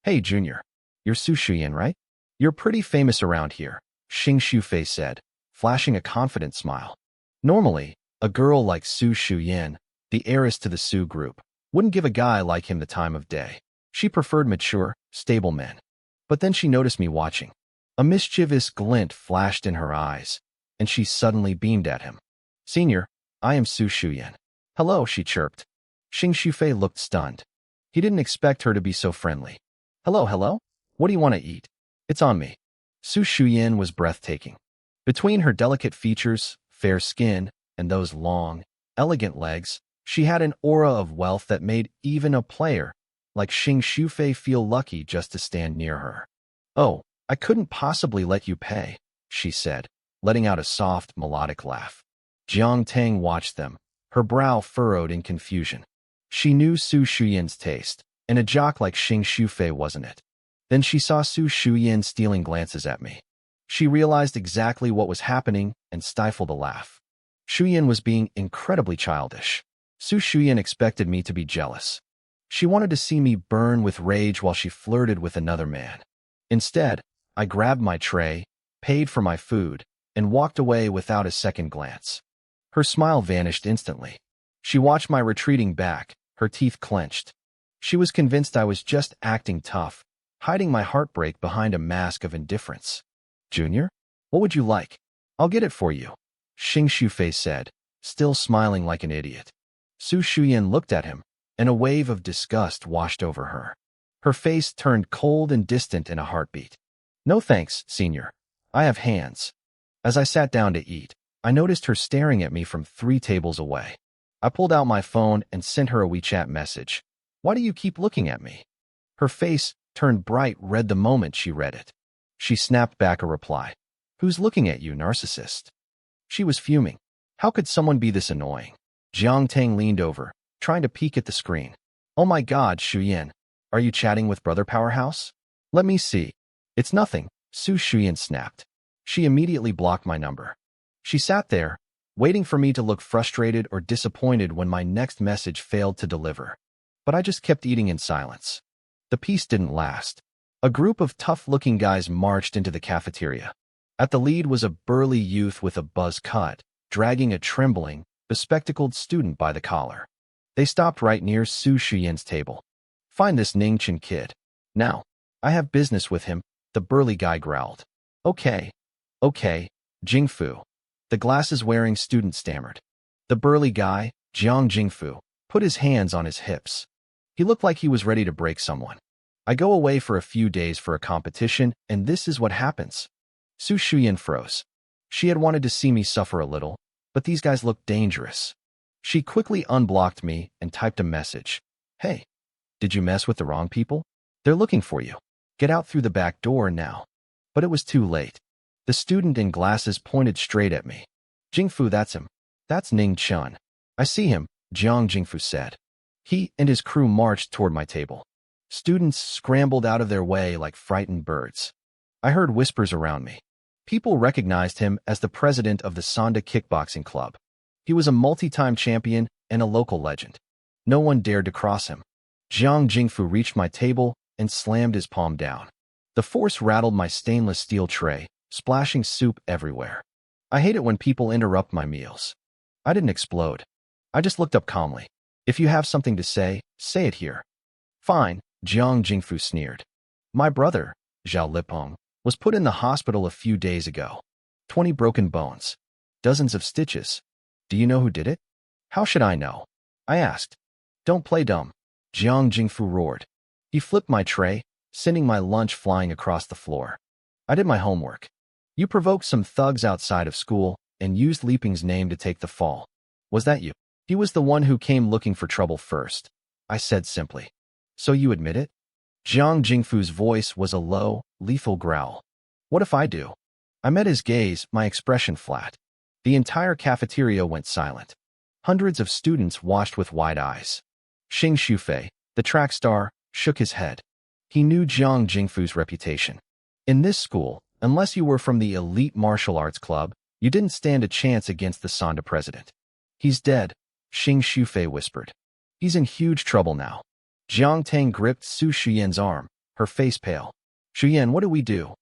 "Hey, Junior, you're Su Shuyan, right? You're pretty famous around here," Xing Shufei said, flashing a confident smile. Normally, a girl like Su Shuyan, the heiress to the Su group, wouldn't give a guy like him the time of day. She preferred mature, stable men. But then she noticed me watching. A mischievous glint flashed in her eyes, and she suddenly beamed at him. "Senior, I am Su Shuyan." "Hello," she chirped. Xing Shufei looked stunned. He didn't expect her to be so friendly. Hello. What do you want to eat? It's on me." Su Shuyan was breathtaking. Between her delicate features, fair skin, and those long, elegant legs, she had an aura of wealth that made even a player like Xing Shufei feel lucky just to stand near her. "Oh, I couldn't possibly let you pay," she said, letting out a soft, melodic laugh. Jiang Tang watched them, her brow furrowed in confusion. She knew Su Shuyan's taste, and a jock like Xing Shufei wasn't it. Then she saw Su Shuyan stealing glances at me. She realized exactly what was happening and stifled a laugh. Shuyan was being incredibly childish. Su Shuyan expected me to be jealous. She wanted to see me burn with rage while she flirted with another man. Instead, I grabbed my tray, paid for my food, and walked away without a second glance. Her smile vanished instantly. She watched my retreating back, her teeth clenched. She was convinced I was just acting tough, hiding my heartbreak behind a mask of indifference. "Junior, what would you like? I'll get it for you," Xing Shufei said, still smiling like an idiot. Su Shuyan looked at him, and a wave of disgust washed over her. Her face turned cold and distant in a heartbeat. "No thanks, Senior. I have hands." As I sat down to eat, I noticed her staring at me from 3 tables away. I pulled out my phone and sent her a WeChat message. "Why do you keep looking at me?" Her face turned bright red the moment she read it. She snapped back a reply. "Who's looking at you, narcissist?" She was fuming. How could someone be this annoying? Jiang Tang leaned over, trying to peek at the screen. "Oh my God, Shuyan, are you chatting with Brother Powerhouse?" "Let me see." "It's nothing," Su Shuyan snapped. She immediately blocked my number. She sat there, waiting for me to look frustrated or disappointed when my next message failed to deliver. But I just kept eating in silence. The peace didn't last. A group of tough-looking guys marched into the cafeteria. At the lead was a burly youth with a buzz cut, dragging a trembling, bespectacled student by the collar. They stopped right near Su Shuyan's table. "Find this Ningchen kid. Now, I have business with him," the burly guy growled. Okay, Jingfu," the glasses-wearing student stammered. The burly guy, Jiang Jingfu, put his hands on his hips. He looked like he was ready to break someone. "I go away for a few days for a competition, and this is what happens." Su Shuyan froze. She had wanted to see me suffer a little, but these guys looked dangerous. She quickly unblocked me and typed a message. "Hey, did you mess with the wrong people? They're looking for you. Get out through the back door now." But it was too late. The student in glasses pointed straight at me. "Jingfu, that's him. That's Ning Chun. I see him," Jiang Jingfu said. He and his crew marched toward my table. Students scrambled out of their way like frightened birds. I heard whispers around me. People recognized him as the president of the Sonda Kickboxing Club. He was a multi-time champion and a local legend. No one dared to cross him. Jiang Jingfu reached my table and slammed his palm down. The force rattled my stainless steel tray, splashing soup everywhere. I hate it when people interrupt my meals. I didn't explode. I just looked up calmly. "If you have something to say it here." "Fine," Jiang Jingfu sneered. "My brother, Zhao Lipeng, was put in the hospital a few days ago. 20 broken bones. Dozens of stitches. Do you know who did it?" "How should I know?" I asked. "Don't play dumb," Jiang Jingfu roared. He flipped my tray, sending my lunch flying across the floor. "I did my homework. You provoked some thugs outside of school and used Lipeng's name to take the fall. Was that you?" "He was the one who came looking for trouble first," I said simply. "So you admit it?" Jiang Jingfu's voice was a low, lethal growl. What if I do? I met his gaze, my expression flat. The entire cafeteria went silent. Hundreds of students watched with wide eyes. Xing Shufei, the track star, shook his head. He knew Jiang Jingfu's reputation. In this school, unless you were from the elite martial arts club, you didn't stand a chance against the Sonda president. He's dead, Xing Shufei whispered. He's in huge trouble now. Jiang Tang gripped Su Shuyan's arm, her face pale. Shuyan, what do we do?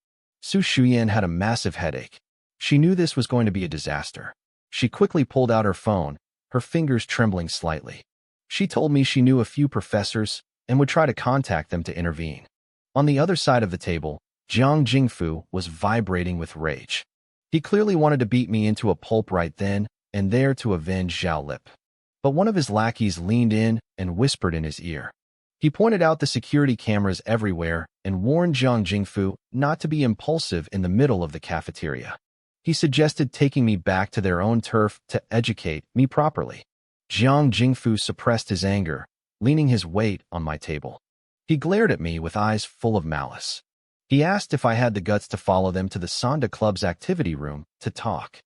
Su Shuyan had a massive headache. She knew this was going to be a disaster. She quickly pulled out her phone, her fingers trembling slightly. She told me she knew a few professors and would try to contact them to intervene. On the other side of the table, Jiang Jingfu was vibrating with rage. He clearly wanted to beat me into a pulp right then and there to avenge Zhao Lip. But one of his lackeys leaned in and whispered in his ear. He pointed out the security cameras everywhere and warned Jiang Jingfu not to be impulsive in the middle of the cafeteria. He suggested taking me back to their own turf to educate me properly. Jiang Jingfu suppressed his anger, leaning his weight on my table. He glared at me with eyes full of malice. He asked if I had the guts to follow them to the Sonda Club's activity room to talk.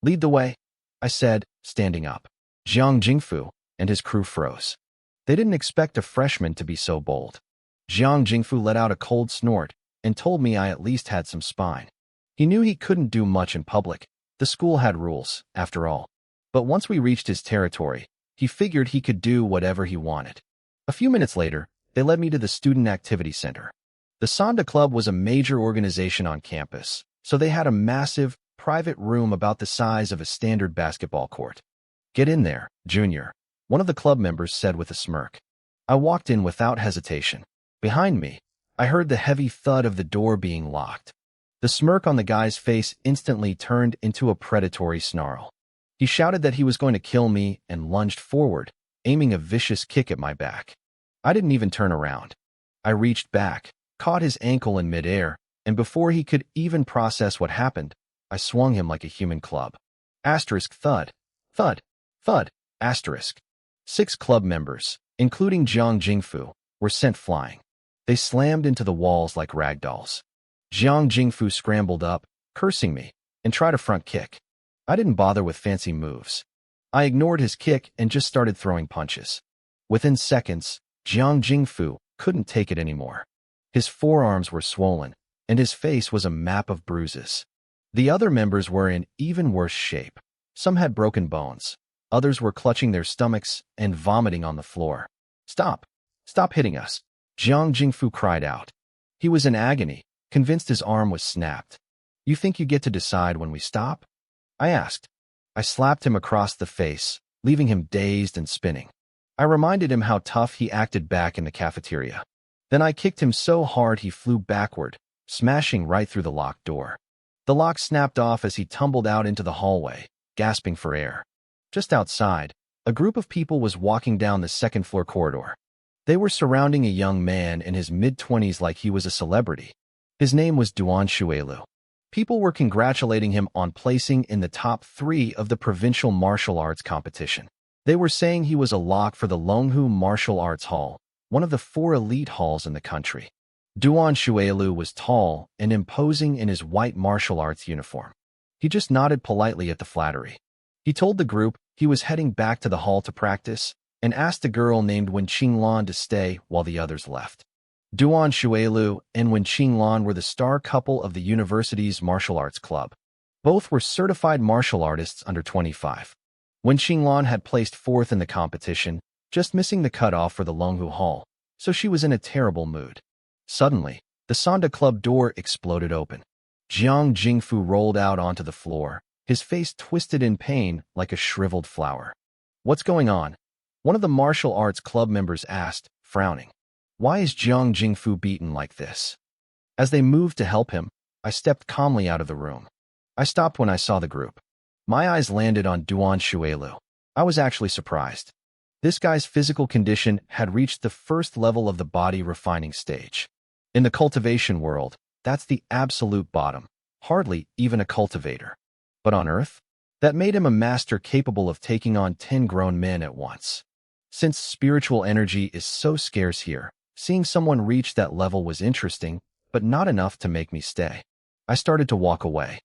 Lead the way, I said, standing up. Jiang Jingfu and his crew froze. They didn't expect a freshman to be so bold. Jiang Jingfu let out a cold snort and told me I at least had some spine. He knew he couldn't do much in public. The school had rules, after all. But once we reached his territory, he figured he could do whatever he wanted. A few minutes later, they led me to the Student Activity Center. The Sonda Club was a major organization on campus, so they had a massive, private room about the size of a standard basketball court. Get in there, Junior, one of the club members said with a smirk. I walked in without hesitation. Behind me, I heard the heavy thud of the door being locked. The smirk on the guy's face instantly turned into a predatory snarl. He shouted that he was going to kill me and lunged forward, aiming a vicious kick at my back. I didn't even turn around. I reached back, caught his ankle in midair, and before he could even process what happened, I swung him like a human club. Asterisk thud. Thud. Thud. Asterisk. 6 club members, including Jiang Jingfu, were sent flying. They slammed into the walls like ragdolls. Jiang Jingfu scrambled up, cursing me, and tried a front kick. I didn't bother with fancy moves. I ignored his kick and just started throwing punches. Within seconds, Jiang Jingfu couldn't take it anymore. His forearms were swollen, and his face was a map of bruises. The other members were in even worse shape. Some had broken bones. Others were clutching their stomachs and vomiting on the floor. Stop! Stop hitting us! Jiang Jingfu cried out. He was in agony, convinced his arm was snapped. You think you get to decide when we stop? I asked. I slapped him across the face, leaving him dazed and spinning. I reminded him how tough he acted back in the cafeteria. Then I kicked him so hard he flew backward, smashing right through the locked door. The lock snapped off as he tumbled out into the hallway, gasping for air. Just outside, a group of people was walking down the second-floor corridor. They were surrounding a young man in his mid-20s like he was a celebrity. His name was Duan Shuelu. People were congratulating him on placing in the top 3 of the provincial martial arts competition. They were saying he was a lock for the Longhu Martial Arts Hall, one of the 4 elite halls in the country. Duan Shuelu was tall and imposing in his white martial arts uniform. He just nodded politely at the flattery. He told the group he was heading back to the hall to practice and asked a girl named Wen Qinglan to stay while the others left. Duan Shuelu and Wen Qinglan were the star couple of the university's martial arts club. Both were certified martial artists under 25. Wen Qinglan had placed 4th in the competition, just missing the cutoff for the Longhu Hall, so she was in a terrible mood. Suddenly, the Sonda Club door exploded open. Jiang Jingfu rolled out onto the floor, his face twisted in pain like a shriveled flower. What's going on? One of the martial arts club members asked, frowning. Why is Jiang Jingfu beaten like this? As they moved to help him, I stepped calmly out of the room. I stopped when I saw the group. My eyes landed on Duan Shuelu. I was actually surprised. This guy's physical condition had reached the first level of the body refining stage. In the cultivation world, that's the absolute bottom, hardly even a cultivator. But on Earth, that made him a master capable of taking on 10 grown men at once. Since spiritual energy is so scarce here, Seeing someone reach that level was interesting, but not enough to make me stay. I started to walk away.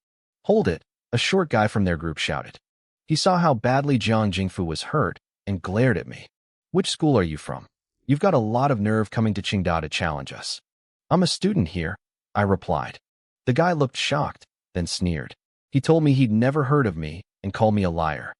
"Hold it," a short guy from their group shouted. He saw how badly Jiang Jingfu was hurt and glared at me. "Which school are you from? You've got a lot of nerve coming to Qingdao to challenge us." "I'm a student here," I replied. The guy looked shocked, then sneered. He told me he'd never heard of me and called me a liar.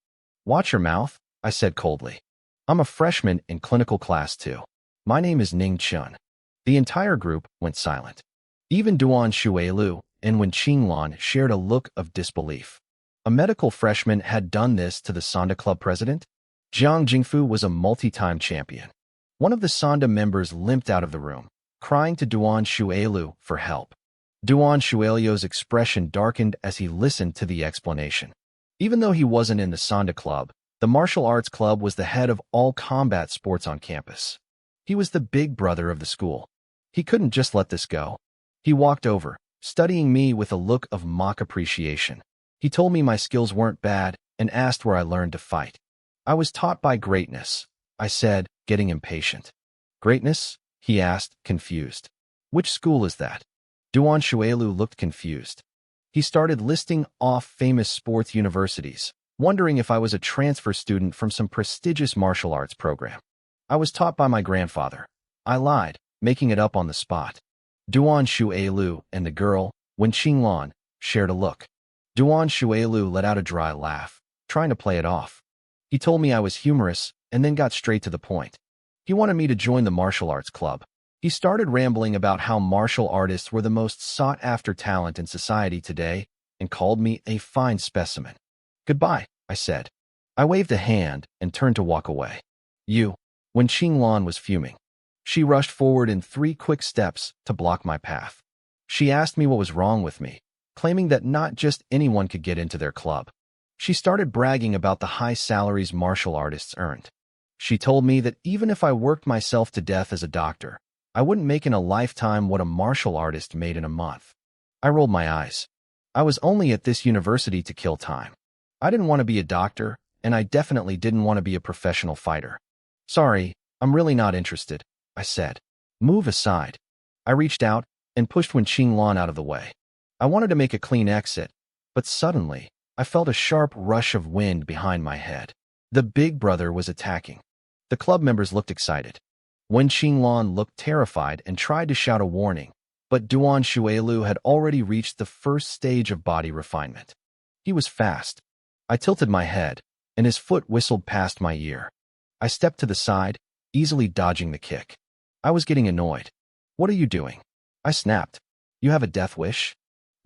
"Watch your mouth," I said coldly. "I'm a freshman in clinical class 2. My name is Ning Chun." The entire group went silent. Even Duan Shuelu and Wen Qinglan shared a look of disbelief. A medical freshman had done this to the Sonda Club president? Jiang Jingfu was a multi-time champion. One of the Sonda members limped out of the room, crying to Duan Shuelu for help. Duan Shuelu's expression darkened as he listened to the explanation. Even though he wasn't in the Sonda Club, the martial arts club was the head of all combat sports on campus. He was the big brother of the school. He couldn't just let this go. He walked over, studying me with a look of mock appreciation. He told me my skills weren't bad and asked where I learned to fight. "I was taught by greatness," I said, getting impatient. "Greatness?" he asked, confused. "Which school is that?" Duan Shuelu looked confused. He started listing off famous sports universities, wondering if I was a transfer student from some prestigious martial arts program. "I was taught by my grandfather," I lied, making it up on the spot. Duan Shuelu and the girl, Wen Qinglan, shared a look. Duan Shuelu let out a dry laugh, trying to play it off. He told me I was humorous and then got straight to the point. He wanted me to join the martial arts club. He started rambling about how martial artists were the most sought-after talent in society today and called me a fine specimen. "Goodbye," I said. I waved a hand and turned to walk away. When Qinglan was fuming. She rushed forward in 3 quick steps to block my path. She asked me what was wrong with me, claiming that not just anyone could get into their club. She started bragging about the high salaries martial artists earned. She told me that even if I worked myself to death as a doctor, I wouldn't make in a lifetime what a martial artist made in a month. I rolled my eyes. I was only at this university to kill time. I didn't want to be a doctor, and I definitely didn't want to be a professional fighter. "Sorry, I'm really not interested," I said. "Move aside." I reached out and pushed Wen Qinglan out of the way. I wanted to make a clean exit, but suddenly, I felt a sharp rush of wind behind my head. The big brother was attacking. The club members looked excited. Wen Qinglan looked terrified and tried to shout a warning, but Duan Shuelu had already reached the first stage of body refinement. He was fast. I tilted my head, and his foot whistled past my ear. I stepped to the side, easily dodging the kick. I was getting annoyed. "What are you doing?" I snapped. "You have a death wish?"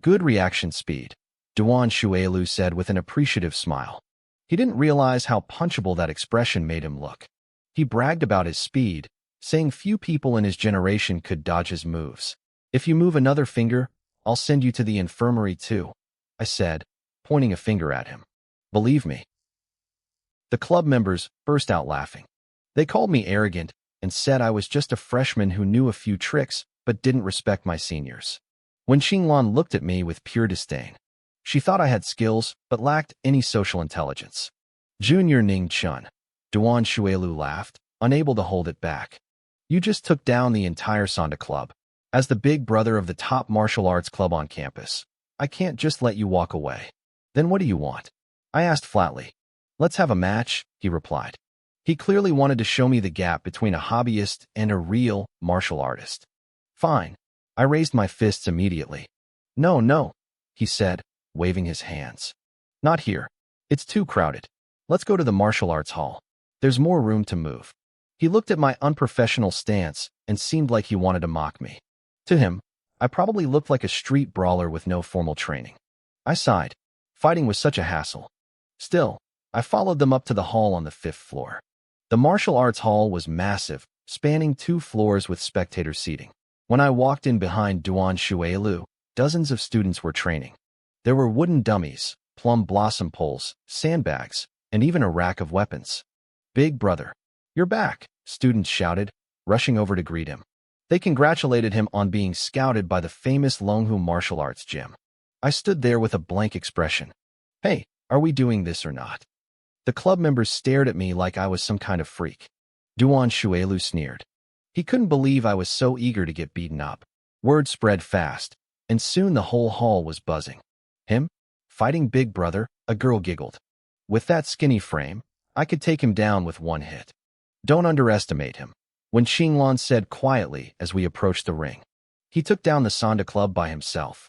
"Good reaction speed," Duan Shuelu said with an appreciative smile. He didn't realize how punchable that expression made him look. He bragged about his speed, saying few people in his generation could dodge his moves. "If you move another finger, I'll send you to the infirmary too," I said, pointing a finger at him. "Believe me." The club members burst out laughing. They called me arrogant and said I was just a freshman who knew a few tricks but didn't respect my seniors. Wen Qinglan looked at me with pure disdain. She thought I had skills but lacked any social intelligence. "Junior Ning Chun," Duan Shuelu laughed, unable to hold it back. "You just took down the entire Sonda Club. As the big brother of the top martial arts club on campus, I can't just let you walk away." "Then what do you want?" I asked flatly. "Let's have a match," he replied. He clearly wanted to show me the gap between a hobbyist and a real martial artist. "Fine." I raised my fists immediately. No, he said, waving his hands. "Not here. It's too crowded. Let's go to the martial arts hall. There's more room to move." He looked at my unprofessional stance and seemed like he wanted to mock me. To him, I probably looked like a street brawler with no formal training. I sighed. Fighting was such a hassle. Still, I followed them up to the hall on the 5th floor. The martial arts hall was massive, spanning 2 floors with spectator seating. When I walked in behind Duan Shuelu, dozens of students were training. There were wooden dummies, plum blossom poles, sandbags, and even a rack of weapons. "Big brother, you're back," students shouted, rushing over to greet him. They congratulated him on being scouted by the famous Longhu martial arts gym. I stood there with a blank expression. "Hey, are we doing this or not?" The club members stared at me like I was some kind of freak. Duan Shuelu sneered. He couldn't believe I was so eager to get beaten up. Word spread fast, and soon the whole hall was buzzing. Him? Fighting Big Brother? A girl giggled. With that skinny frame, I could take him down with one hit. Don't underestimate him, Wen Qinglan said quietly as we approached the ring. He took down the Sonda Club by himself.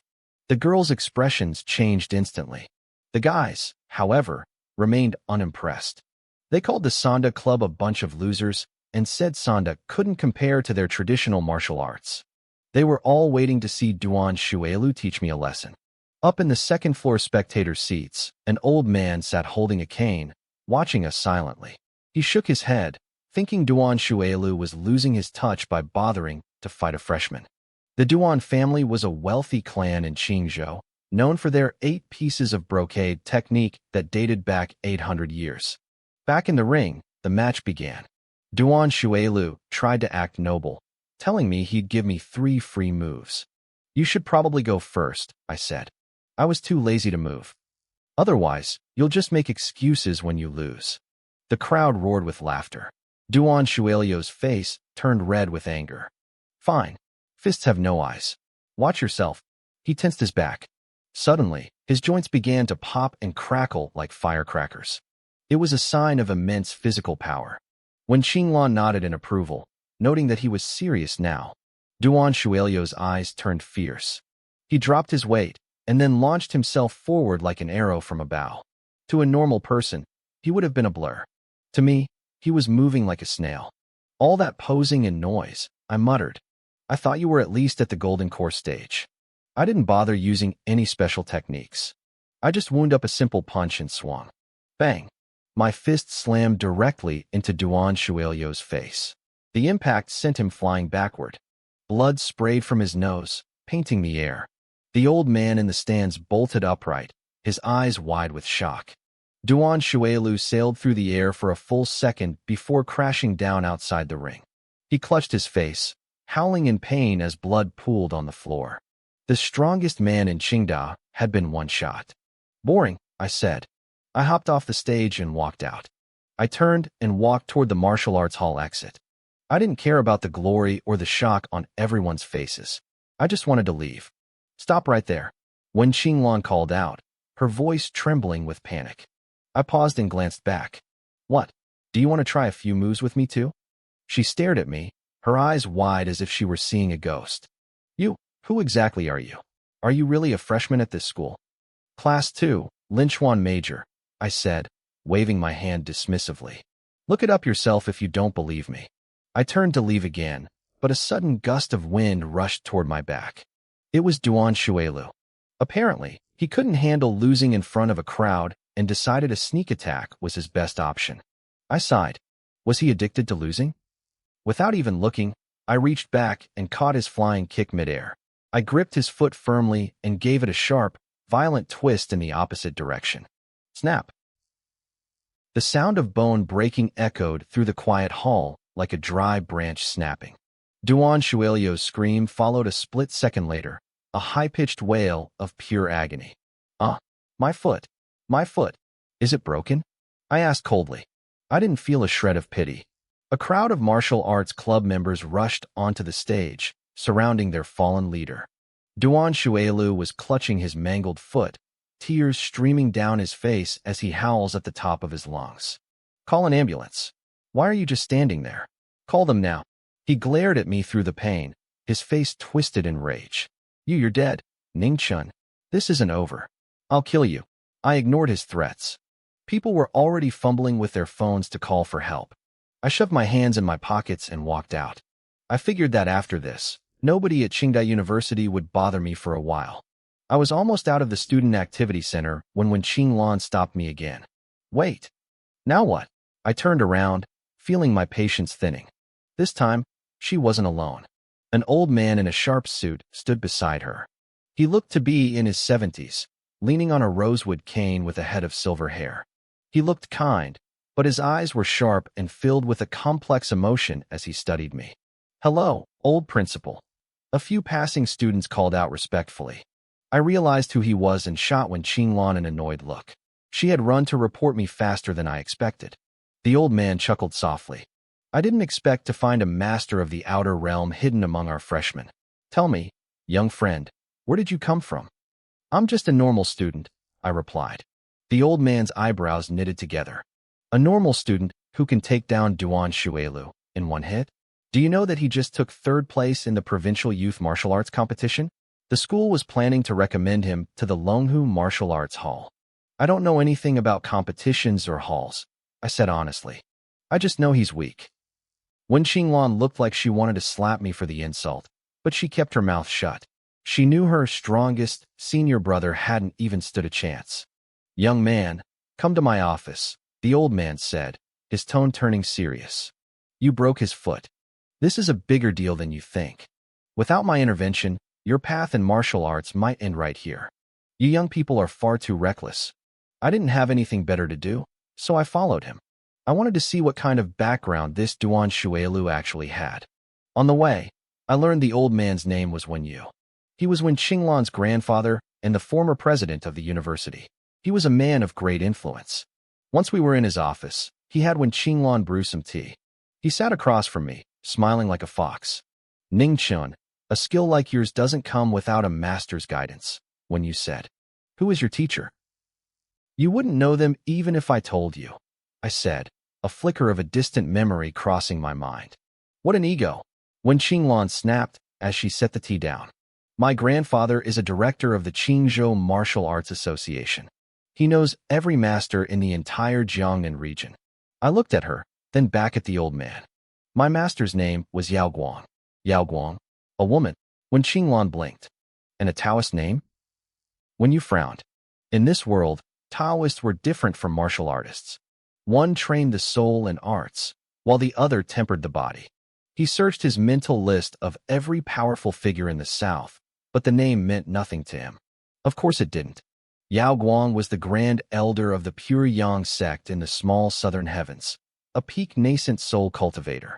The girls' expressions changed instantly. The guys, however, remained unimpressed. They called the Sonda Club a bunch of losers and said Sonda couldn't compare to their traditional martial arts. They were all waiting to see Duan Shuelu teach me a lesson. Up in the second-floor spectator seats, an old man sat holding a cane, watching us silently. He shook his head, thinking Duan Shuelu was losing his touch by bothering to fight a freshman. The Duan family was a wealthy clan in Qingzhou, known for their 8 pieces of brocade technique that dated back 800 years. Back in the ring, the match began. Duan Shuelu tried to act noble, telling me he'd give me 3 free moves. You should probably go first, I said. I was too lazy to move. Otherwise, you'll just make excuses when you lose. The crowd roared with laughter. Duan Shuelu's face turned red with anger. Fine. Fists have no eyes. Watch yourself. He tensed his back. Suddenly, his joints began to pop and crackle like firecrackers. It was a sign of immense physical power. Wen Qinglan nodded in approval, noting that he was serious now. Duan Shuelu's eyes turned fierce. He dropped his weight and then launched himself forward like an arrow from a bow. To a normal person, he would have been a blur. To me, he was moving like a snail. All that posing and noise, I muttered. I thought you were at least at the Golden Core stage. I didn't bother using any special techniques. I just wound up a simple punch and swung. Bang! My fist slammed directly into Duan Shuelu's face. The impact sent him flying backward. Blood sprayed from his nose, painting the air. The old man in the stands bolted upright, his eyes wide with shock. Duan Shuelu sailed through the air for a full second before crashing down outside the ring. He clutched his face, howling in pain as blood pooled on the floor. The strongest man in Qingda had been one shot. Boring, I said. I hopped off the stage and walked out. I turned and walked toward the martial arts hall exit. I didn't care about the glory or the shock on everyone's faces. I just wanted to leave. Stop right there. Wen Qinglan called out, her voice trembling with panic. I paused and glanced back. What? Do you want to try a few moves with me too? She stared at me, her eyes wide as if she were seeing a ghost. You, who exactly are you? Are you really a freshman at this school? Class 2, Linchuan Major, I said, waving my hand dismissively. Look it up yourself if you don't believe me. I turned to leave again, but a sudden gust of wind rushed toward my back. It was Duan Shuelu. Apparently, he couldn't handle losing in front of a crowd and decided a sneak attack was his best option. I sighed. Was he addicted to losing? Without even looking, I reached back and caught his flying kick midair. I gripped his foot firmly and gave it a sharp, violent twist in the opposite direction. Snap! The sound of bone breaking echoed through the quiet hall like a dry branch snapping. Duan Shuelu's scream followed a split second later, a high-pitched wail of pure agony. My foot. My foot. Is it broken? I asked coldly. I didn't feel a shred of pity. A crowd of martial arts club members rushed onto the stage, surrounding their fallen leader. Duan Shuelu was clutching his mangled foot, tears streaming down his face as he howls at the top of his lungs. Call an ambulance. Why are you just standing there? Call them now. He glared at me through the pain, his face twisted in rage. You're dead, Ning Chun. This isn't over. I'll kill you. I ignored his threats. People were already fumbling with their phones to call for help. I shoved my hands in my pockets and walked out. I figured that after this, nobody at Qingda University would bother me for a while. I was almost out of the student activity center when Qinglan stopped me again. Wait. Now what? I turned around, feeling my patience thinning. This time, she wasn't alone. An old man in a sharp suit stood beside her. He looked to be in his 70s, leaning on a rosewood cane with a head of silver hair. He looked kind, but his eyes were sharp and filled with a complex emotion as he studied me. Hello, old principal. A few passing students called out respectfully. I realized who he was and shot Wen Qinglan an annoyed look. She had run to report me faster than I expected. The old man chuckled softly. I didn't expect to find a master of the outer realm hidden among our freshmen. Tell me, young friend, where did you come from? I'm just a normal student, I replied. The old man's eyebrows knitted together. A normal student who can take down Duan Shuelu in one hit? Do you know that he just took third place in the provincial youth martial arts competition? The school was planning to recommend him to the Longhu Martial Arts Hall. I don't know anything about competitions or halls, I said honestly. I just know he's weak. Wen Qinglan looked like she wanted to slap me for the insult, but she kept her mouth shut. She knew her strongest, senior brother hadn't even stood a chance. Young man, come to my office, the old man said, his tone turning serious. You broke his foot. This is a bigger deal than you think. Without my intervention, your path in martial arts might end right here. You young people are far too reckless. I didn't have anything better to do, so I followed him. I wanted to see what kind of background this Duan Shuelu actually had. On the way, I learned the old man's name was Wen Yu. He was Wen Qinglan's grandfather and the former president of the university. He was a man of great influence. Once we were in his office, he had Wen Qinglan brew some tea. He sat across from me, smiling like a fox. Ning Chun, a skill like yours doesn't come without a master's guidance, Wen Yu said. Who is your teacher? You wouldn't know them even if I told you, I said, a flicker of a distant memory crossing my mind. What an ego! Wen Qinglan snapped as she set the tea down. My grandfather is a director of the Qingzhou Martial Arts Association. He knows every master in the entire Jiangnan region. I looked at her, then back at the old man. My master's name was Yao Guang. Yao Guang? A woman? Wen Qinglan blinked. And a Taoist name? When you frowned. In this world, Taoists were different from martial artists. One trained the soul and arts, while the other tempered the body. He searched his mental list of every powerful figure in the South, but the name meant nothing to him. Of course it didn't. Yao Guang was the grand elder of the pure Yang sect in the small southern heavens, a peak nascent soul cultivator.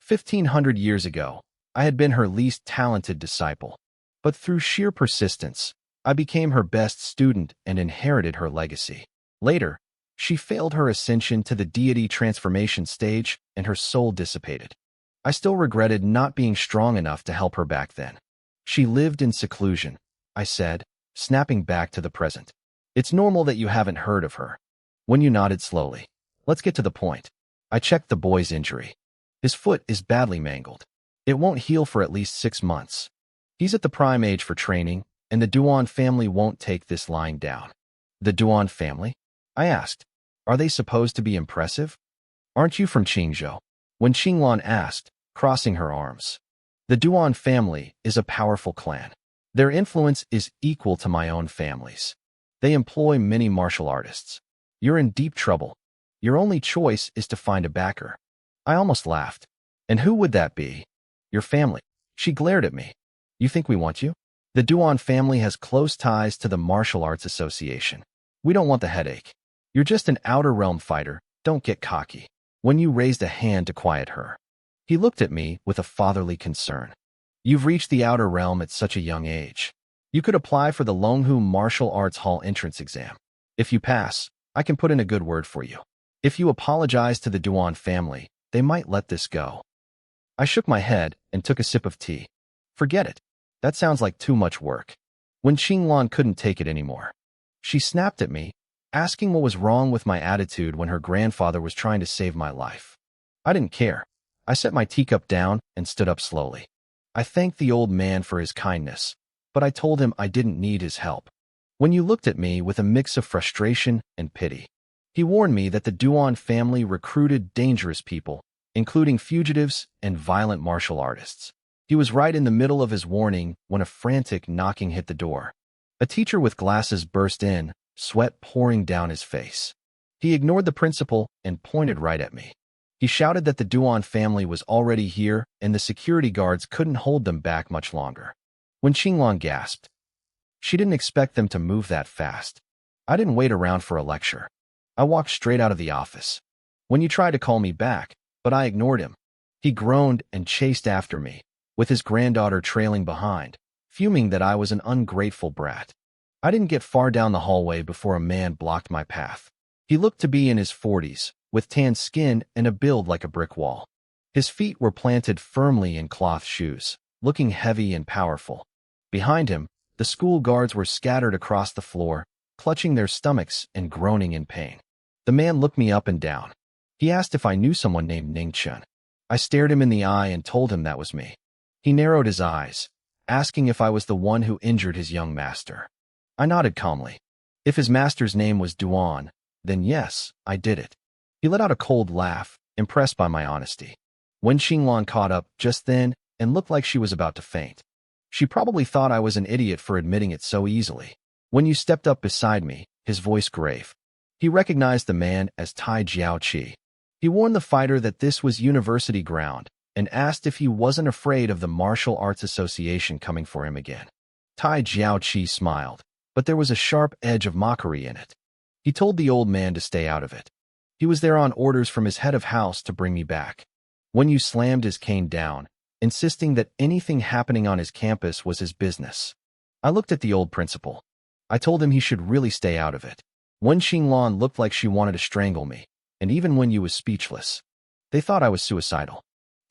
1,500 years ago, I had been her least talented disciple, but through sheer persistence, I became her best student and inherited her legacy. Later, she failed her ascension to the deity transformation stage and her soul dissipated. I still regretted not being strong enough to help her back then. She lived in seclusion, I said, snapping back to the present. It's normal that you haven't heard of her. When you nodded slowly. Let's get to the point. I checked the boy's injury. His foot is badly mangled. It won't heal for at least 6 months. He's at the prime age for training, and the Duan family won't take this lying down. The Duan family? I asked. Are they supposed to be impressive? Aren't you from Qingzhou? Wen Qinglan asked, crossing her arms. The Duan family is a powerful clan. Their influence is equal to my own family's. They employ many martial artists. You're in deep trouble. Your only choice is to find a backer. I almost laughed. And who would that be? Your family. She glared at me. You think we want you? The Duan family has close ties to the Martial Arts Association. We don't want the headache. You're just an outer realm fighter. Don't get cocky. When you raised a hand to quiet her. He looked at me with a fatherly concern. You've reached the outer realm at such a young age. You could apply for the Longhu Martial Arts Hall entrance exam. If you pass, I can put in a good word for you. If you apologize to the Duan family, they might let this go. I shook my head and took a sip of tea. Forget it. That sounds like too much work. Wen Qinglan couldn't take it anymore. She snapped at me, asking what was wrong with my attitude when her grandfather was trying to save my life. I didn't care. I set my teacup down and stood up slowly. I thanked the old man for his kindness, but I told him I didn't need his help. When you looked at me with a mix of frustration and pity, he warned me that the Duan family recruited dangerous people, including fugitives and violent martial artists. He was right in the middle of his warning when a frantic knocking hit the door. A teacher with glasses burst in, sweat pouring down his face. He ignored the principal and pointed right at me. He shouted that the Duan family was already here and the security guards couldn't hold them back much longer. Wen Qinglan gasped. She didn't expect them to move that fast. I didn't wait around for a lecture. I walked straight out of the office. When you tried to call me back, but I ignored him. He groaned and chased after me, with his granddaughter trailing behind, fuming that I was an ungrateful brat. I didn't get far down the hallway before a man blocked my path. He looked to be in his 40s, with tan skin and a build like a brick wall. His feet were planted firmly in cloth shoes, looking heavy and powerful. Behind him, the school guards were scattered across the floor, clutching their stomachs and groaning in pain. The man looked me up and down. He asked if I knew someone named Ningchen. I stared him in the eye and told him that was me. He narrowed his eyes, asking if I was the one who injured his young master. I nodded calmly. If his master's name was Duan, then yes, I did it. He let out a cold laugh, impressed by my honesty. Wen Xinglan caught up just then and looked like she was about to faint. She probably thought I was an idiot for admitting it so easily. When you stepped up beside me, his voice grave. He recognized the man as Tai Jiaoqi. He warned the fighter that this was university ground and asked if he wasn't afraid of the Martial Arts Association coming for him again. Tai Jiaoqi smiled, but there was a sharp edge of mockery in it. He told the old man to stay out of it. He was there on orders from his head of house to bring me back. When you slammed his cane down, insisting that anything happening on his campus was his business. I looked at the old principal. I told him he should really stay out of it. Wen Xinglan looked like she wanted to strangle me, and even Wen Yu was speechless. They thought I was suicidal.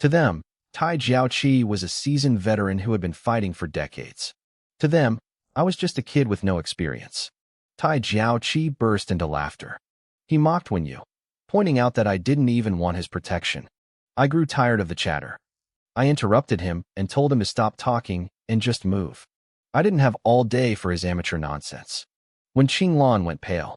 To them, Tai Jiaoqi was a seasoned veteran who had been fighting for decades. To them, I was just a kid with no experience. Tai Jiaoqi burst into laughter. He mocked Wen Yu, pointing out that I didn't even want his protection. I grew tired of the chatter. I interrupted him and told him to stop talking and just move. I didn't have all day for his amateur nonsense. When Qinglan went pale,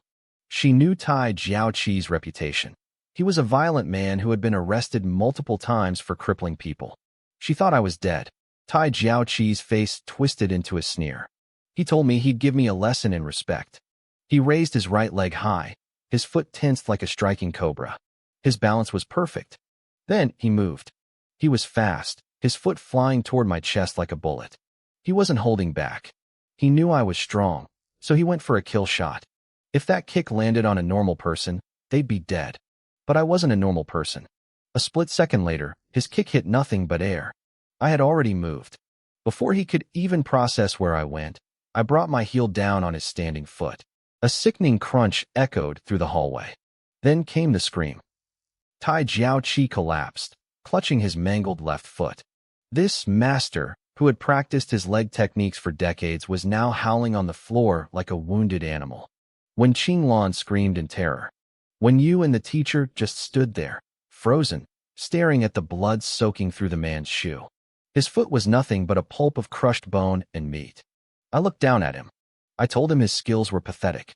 she knew Tai Jiaoqi's reputation. He was a violent man who had been arrested multiple times for crippling people. She thought I was dead. Tai Jiaoqi's face twisted into a sneer. He told me he'd give me a lesson in respect. He raised his right leg high, his foot tensed like a striking cobra. His balance was perfect. Then he moved. He was fast, his foot flying toward my chest like a bullet. He wasn't holding back. He knew I was strong, so he went for a kill shot. If that kick landed on a normal person, they'd be dead. But I wasn't a normal person. A split second later, his kick hit nothing but air. I had already moved. Before he could even process where I went, I brought my heel down on his standing foot. A sickening crunch echoed through the hallway. Then came the scream. Tai Jiaoqi collapsed, clutching his mangled left foot. This master, who had practiced his leg techniques for decades, was now howling on the floor like a wounded animal. When Qinglan screamed in terror. When Yu and the teacher just stood there, frozen, staring at the blood soaking through the man's shoe. His foot was nothing but a pulp of crushed bone and meat. I looked down at him. I told him his skills were pathetic.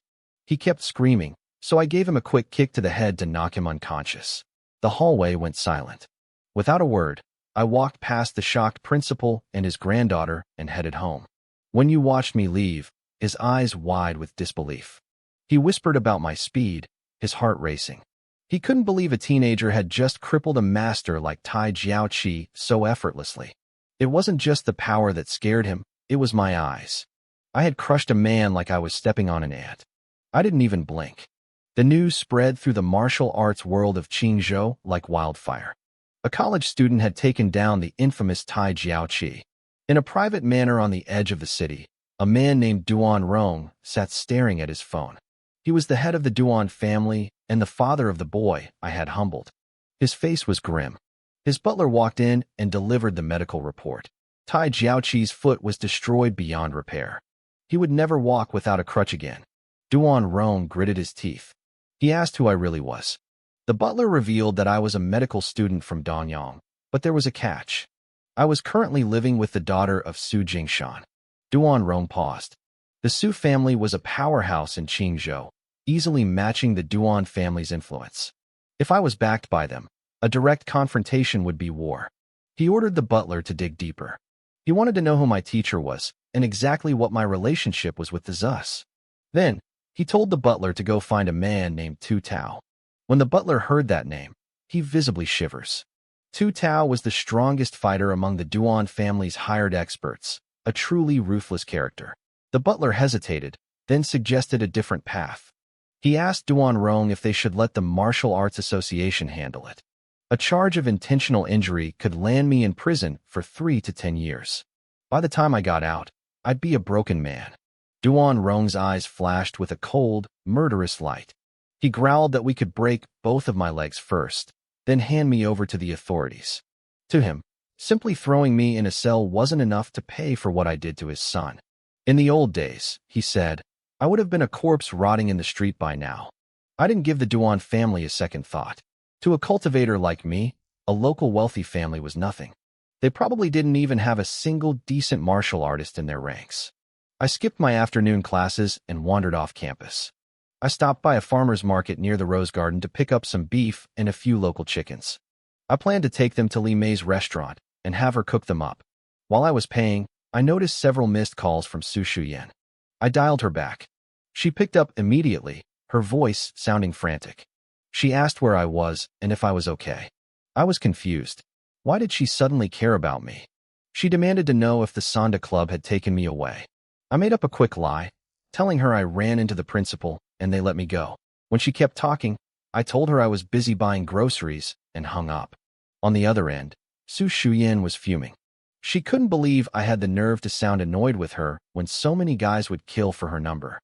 He kept screaming, so I gave him a quick kick to the head to knock him unconscious. The hallway went silent. Without a word, I walked past the shocked principal and his granddaughter and headed home. When you watched me leave, his eyes wide with disbelief. He whispered about my speed, his heart racing. He couldn't believe a teenager had just crippled a master like Tai Jiaoqi so effortlessly. It wasn't just the power that scared him, it was my eyes. I had crushed a man like I was stepping on an ant. I didn't even blink. The news spread through the martial arts world of Qingzhou like wildfire. A college student had taken down the infamous Tai Jiaoqi. In a private manor on the edge of the city, a man named Duan Rong sat staring at his phone. He was the head of the Duan family and the father of the boy I had humbled. His face was grim. His butler walked in and delivered the medical report. Tai Jiaoqi's foot was destroyed beyond repair. He would never walk without a crutch again. Duan Rong gritted his teeth. He asked who I really was. The butler revealed that I was a medical student from Danyang, but there was a catch. I was currently living with the daughter of Su Jingshan. Duan Rong paused. The Su family was a powerhouse in Qingzhou, easily matching the Duan family's influence. If I was backed by them, a direct confrontation would be war. He ordered the butler to dig deeper. He wanted to know who my teacher was and exactly what my relationship was with the Zus. Then, he told the butler to go find a man named Tu Tao. When the butler heard that name, he visibly shivers. Tu Tao was the strongest fighter among the Duan family's hired experts, a truly ruthless character. The butler hesitated, then suggested a different path. He asked Duan Rong if they should let the Martial Arts Association handle it. A charge of intentional injury could land me in prison for 3 to 10 years. By the time I got out, I'd be a broken man. Duan Rong's eyes flashed with a cold, murderous light. He growled that we could break both of my legs first, then hand me over to the authorities. To him, simply throwing me in a cell wasn't enough to pay for what I did to his son. In the old days, he said, I would have been a corpse rotting in the street by now. I didn't give the Duan family a second thought. To a cultivator like me, a local wealthy family was nothing. They probably didn't even have a single decent martial artist in their ranks. I skipped my afternoon classes and wandered off campus. I stopped by a farmer's market near the Rose Garden to pick up some beef and a few local chickens. I planned to take them to Li Mei's restaurant and have her cook them up. While I was paying, I noticed several missed calls from Su Shuyan. I dialed her back. She picked up immediately, her voice sounding frantic. She asked where I was and if I was okay. I was confused. Why did she suddenly care about me? She demanded to know if the Sonda Club had taken me away. I made up a quick lie, telling her I ran into the principal and they let me go. When she kept talking, I told her I was busy buying groceries and hung up. On the other end, Su Shuyan was fuming. She couldn't believe I had the nerve to sound annoyed with her when so many guys would kill for her number.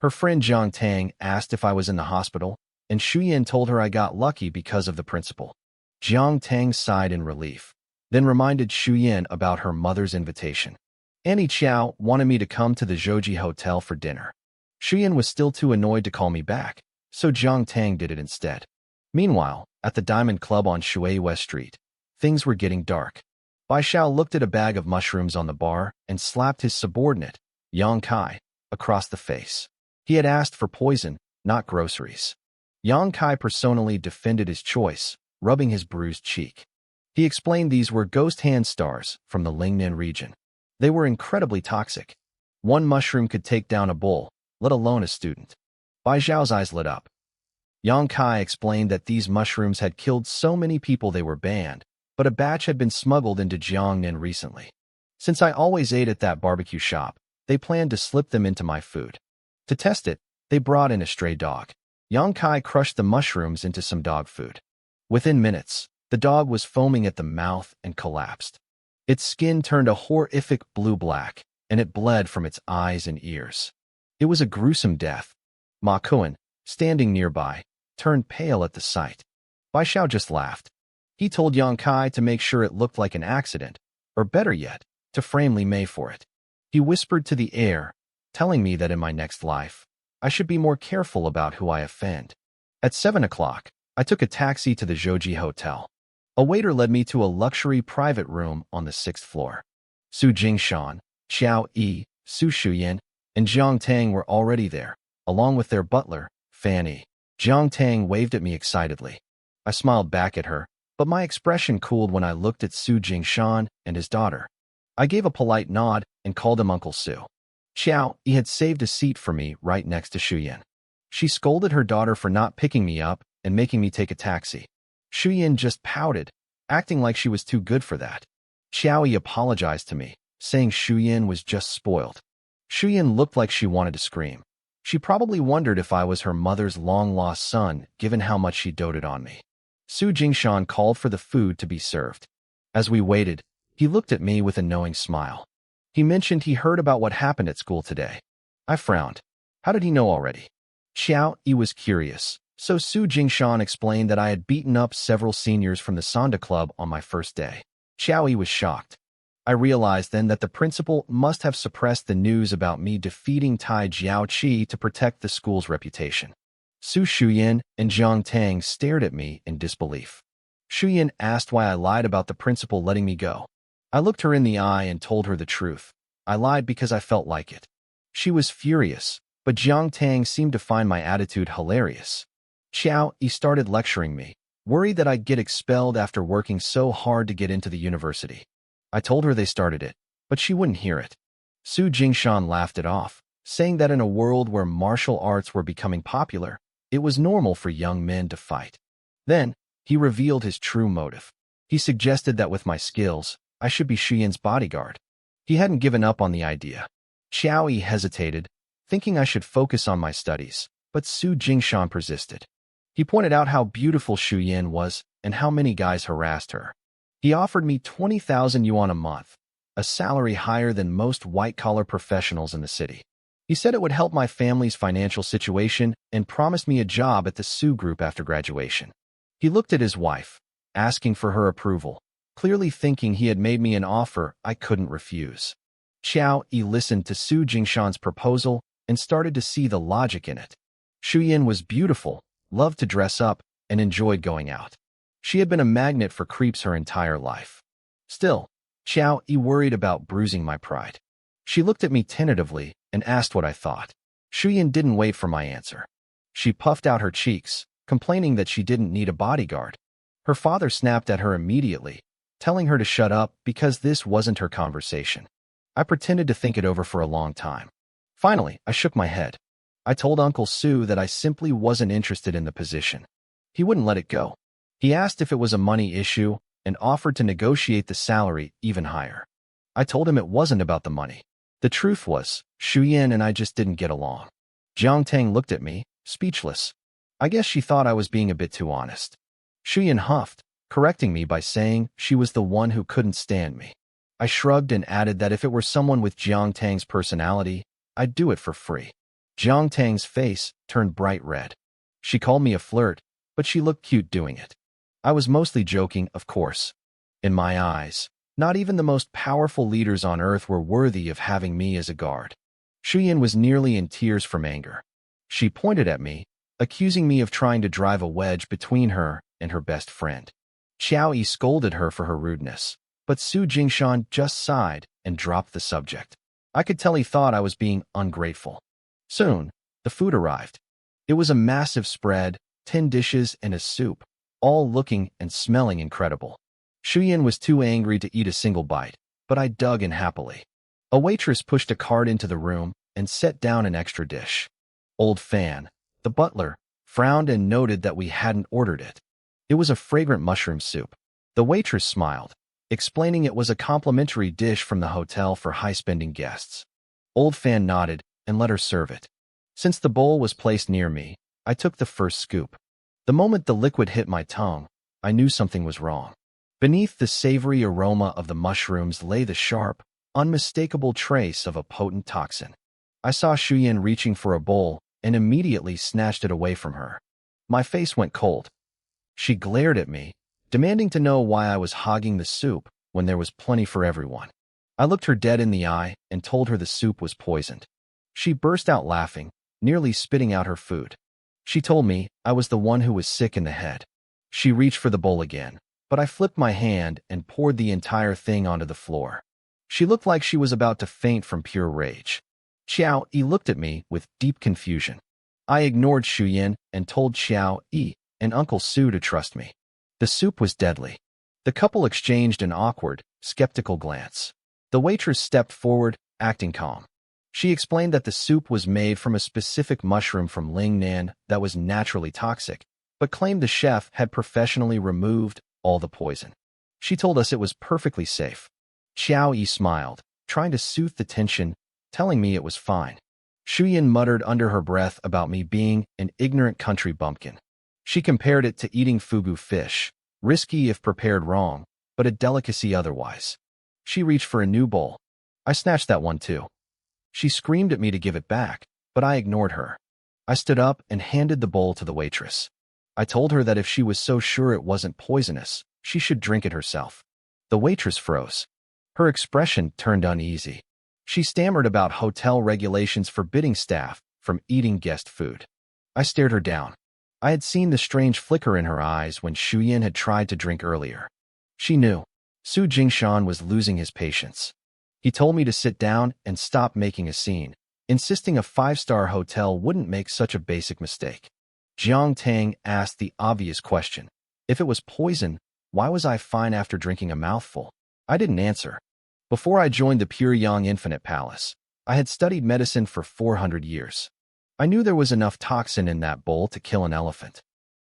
Her friend Zhang Tang asked if I was in the hospital, and Shuyan told her I got lucky because of the principal. Zhang Tang sighed in relief, then reminded Shuyan about her mother's invitation. Annie Chow wanted me to come to the Zhoji Hotel for dinner. Shuyan was still too annoyed to call me back, so Zhang Tang did it instead. Meanwhile, at the Diamond Club on Shui West Street, things were getting dark. Bai Xiao looked at a bag of mushrooms on the bar and slapped his subordinate, Yang Kai, across the face. He had asked for poison, not groceries. Yang Kai personally defended his choice, rubbing his bruised cheek. He explained these were ghost hand stars from the Lingnan region. They were incredibly toxic. One mushroom could take down a bull, let alone a student. Bai Xiao's eyes lit up. Yang Kai explained that these mushrooms had killed so many people they were banned, but a batch had been smuggled into Jiangnan recently. Since I always ate at that barbecue shop, they planned to slip them into my food. To test it, they brought in a stray dog. Yang Kai crushed the mushrooms into some dog food. Within minutes, the dog was foaming at the mouth and collapsed. Its skin turned a horrific blue-black, and it bled from its eyes and ears. It was a gruesome death. Ma Kuan, standing nearby, turned pale at the sight. Bai Xiao just laughed. He told Yang Kai to make sure it looked like an accident, or better yet, to frame Li Mei for it. He whispered to the air, telling me that in my next life, I should be more careful about who I offend. At 7 o'clock, I took a taxi to the Zhoji Hotel. A waiter led me to a luxury private room on the 6th floor. Su Jingshan, Xiao Yi, Su Shuyan, and Zhang Tang were already there, along with their butler, Fanny. Zhang Tang waved at me excitedly. I smiled back at her, but my expression cooled when I looked at Su Jingshan and his daughter. I gave a polite nod and called him Uncle Su. Xiao Yi had saved a seat for me right next to Shuyan. She scolded her daughter for not picking me up and making me take a taxi. Shuyan just pouted, acting like she was too good for that. Xiao Yi apologized to me, saying Shuyan was just spoiled. Shuyan looked like she wanted to scream. She probably wondered if I was her mother's long-lost son, given how much she doted on me. Su Jingshan called for the food to be served. As we waited, he looked at me with a knowing smile. He mentioned he heard about what happened at school today. I frowned. How did he know already? Xiao Yi was curious, so Su Jingshan explained that I had beaten up several seniors from the Sonda Club on my first day. Xiao Yi was shocked. I realized then that the principal must have suppressed the news about me defeating Tai Jiaoqi to protect the school's reputation. Su Shuyan and Zhang Tang stared at me in disbelief. Shuyan asked why I lied about the principal letting me go. I looked her in the eye and told her the truth. I lied because I felt like it. She was furious, but Zhang Tang seemed to find my attitude hilarious. Xiao Yi started lecturing me, worried that I'd get expelled after working so hard to get into the university. I told her they started it, but she wouldn't hear it. Su Jingshan laughed it off, saying that in a world where martial arts were becoming popular, it was normal for young men to fight. Then, he revealed his true motive. He suggested that with my skills, I should be Shuyan's bodyguard. He hadn't given up on the idea. Xiao Yi hesitated, thinking I should focus on my studies, but Su Jingshan persisted. He pointed out how beautiful Shuyan was and how many guys harassed her. He offered me 20,000 yuan a month, a salary higher than most white-collar professionals in the city. He said it would help my family's financial situation and promised me a job at the Su Group after graduation. He looked at his wife, asking for her approval, clearly thinking he had made me an offer I couldn't refuse. Xiao Yi listened to Su Jingshan's proposal and started to see the logic in it. Shuyan was beautiful, loved to dress up, and enjoyed going out. She had been a magnet for creeps her entire life. Still, Xiao Yi worried about bruising my pride. She looked at me tentatively and asked what I thought. Shuyan didn't wait for my answer. She puffed out her cheeks, complaining that she didn't need a bodyguard. Her father snapped at her immediately, telling her to shut up because this wasn't her conversation. I pretended to think it over for a long time. Finally, I shook my head. I told Uncle Su that I simply wasn't interested in the position. He wouldn't let it go. He asked if it was a money issue and offered to negotiate the salary even higher. I told him it wasn't about the money. The truth was, Shuyan and I just didn't get along. Jiang Tang looked at me, speechless. I guess she thought I was being a bit too honest. Shuyan huffed, correcting me by saying she was the one who couldn't stand me. I shrugged and added that if it were someone with Jiang Tang's personality, I'd do it for free. Jiang Tang's face turned bright red. She called me a flirt, but she looked cute doing it. I was mostly joking, of course. In my eyes, not even the most powerful leaders on Earth were worthy of having me as a guard. Shuyan was nearly in tears from anger. She pointed at me, accusing me of trying to drive a wedge between her and her best friend. Xiao Yi scolded her for her rudeness, but Su Jingshan just sighed and dropped the subject. I could tell he thought I was being ungrateful. Soon, the food arrived. It was a massive spread, 10 dishes and a soup, all looking and smelling incredible. Shuyan was too angry to eat a single bite, but I dug in happily. A waitress pushed a cart into the room and set down an extra dish. Old Fan, the butler, frowned and noted that we hadn't ordered it. It was a fragrant mushroom soup. The waitress smiled, explaining it was a complimentary dish from the hotel for high-spending guests. Old Fan nodded and let her serve it. Since the bowl was placed near me, I took the first scoop. The moment the liquid hit my tongue, I knew something was wrong. Beneath the savory aroma of the mushrooms lay the sharp, unmistakable trace of a potent toxin. I saw Shuyan reaching for a bowl and immediately snatched it away from her. My face went cold. She glared at me, demanding to know why I was hogging the soup when there was plenty for everyone. I looked her dead in the eye and told her the soup was poisoned. She burst out laughing, nearly spitting out her food. She told me I was the one who was sick in the head. She reached for the bowl again, but I flipped my hand and poured the entire thing onto the floor. She looked like she was about to faint from pure rage. Xiao Yi looked at me with deep confusion. I ignored Shuyan and told Xiao Yi and Uncle Su to trust me. The soup was deadly. The couple exchanged an awkward, skeptical glance. The waitress stepped forward, acting calm. She explained that the soup was made from a specific mushroom from Lingnan that was naturally toxic, but claimed the chef had professionally removed all the poison. She told us it was perfectly safe. Xiao Yi smiled, trying to soothe the tension, telling me it was fine. Shuyan muttered under her breath about me being an ignorant country bumpkin. She compared it to eating fugu fish, risky if prepared wrong, but a delicacy otherwise. She reached for a new bowl. I snatched that one too. She screamed at me to give it back, but I ignored her. I stood up and handed the bowl to the waitress. I told her that if she was so sure it wasn't poisonous, she should drink it herself. The waitress froze. Her expression turned uneasy. She stammered about hotel regulations forbidding staff from eating guest food. I stared her down. I had seen the strange flicker in her eyes when Shuyan had tried to drink earlier. She knew. Su Jingshan was losing his patience. He told me to sit down and stop making a scene, insisting a 5-star hotel wouldn't make such a basic mistake. Jiang Tang asked the obvious question. If it was poison, why was I fine after drinking a mouthful? I didn't answer. Before I joined the Pure Yang Infinite Palace, I had studied medicine for 400 years. I knew there was enough toxin in that bowl to kill an elephant.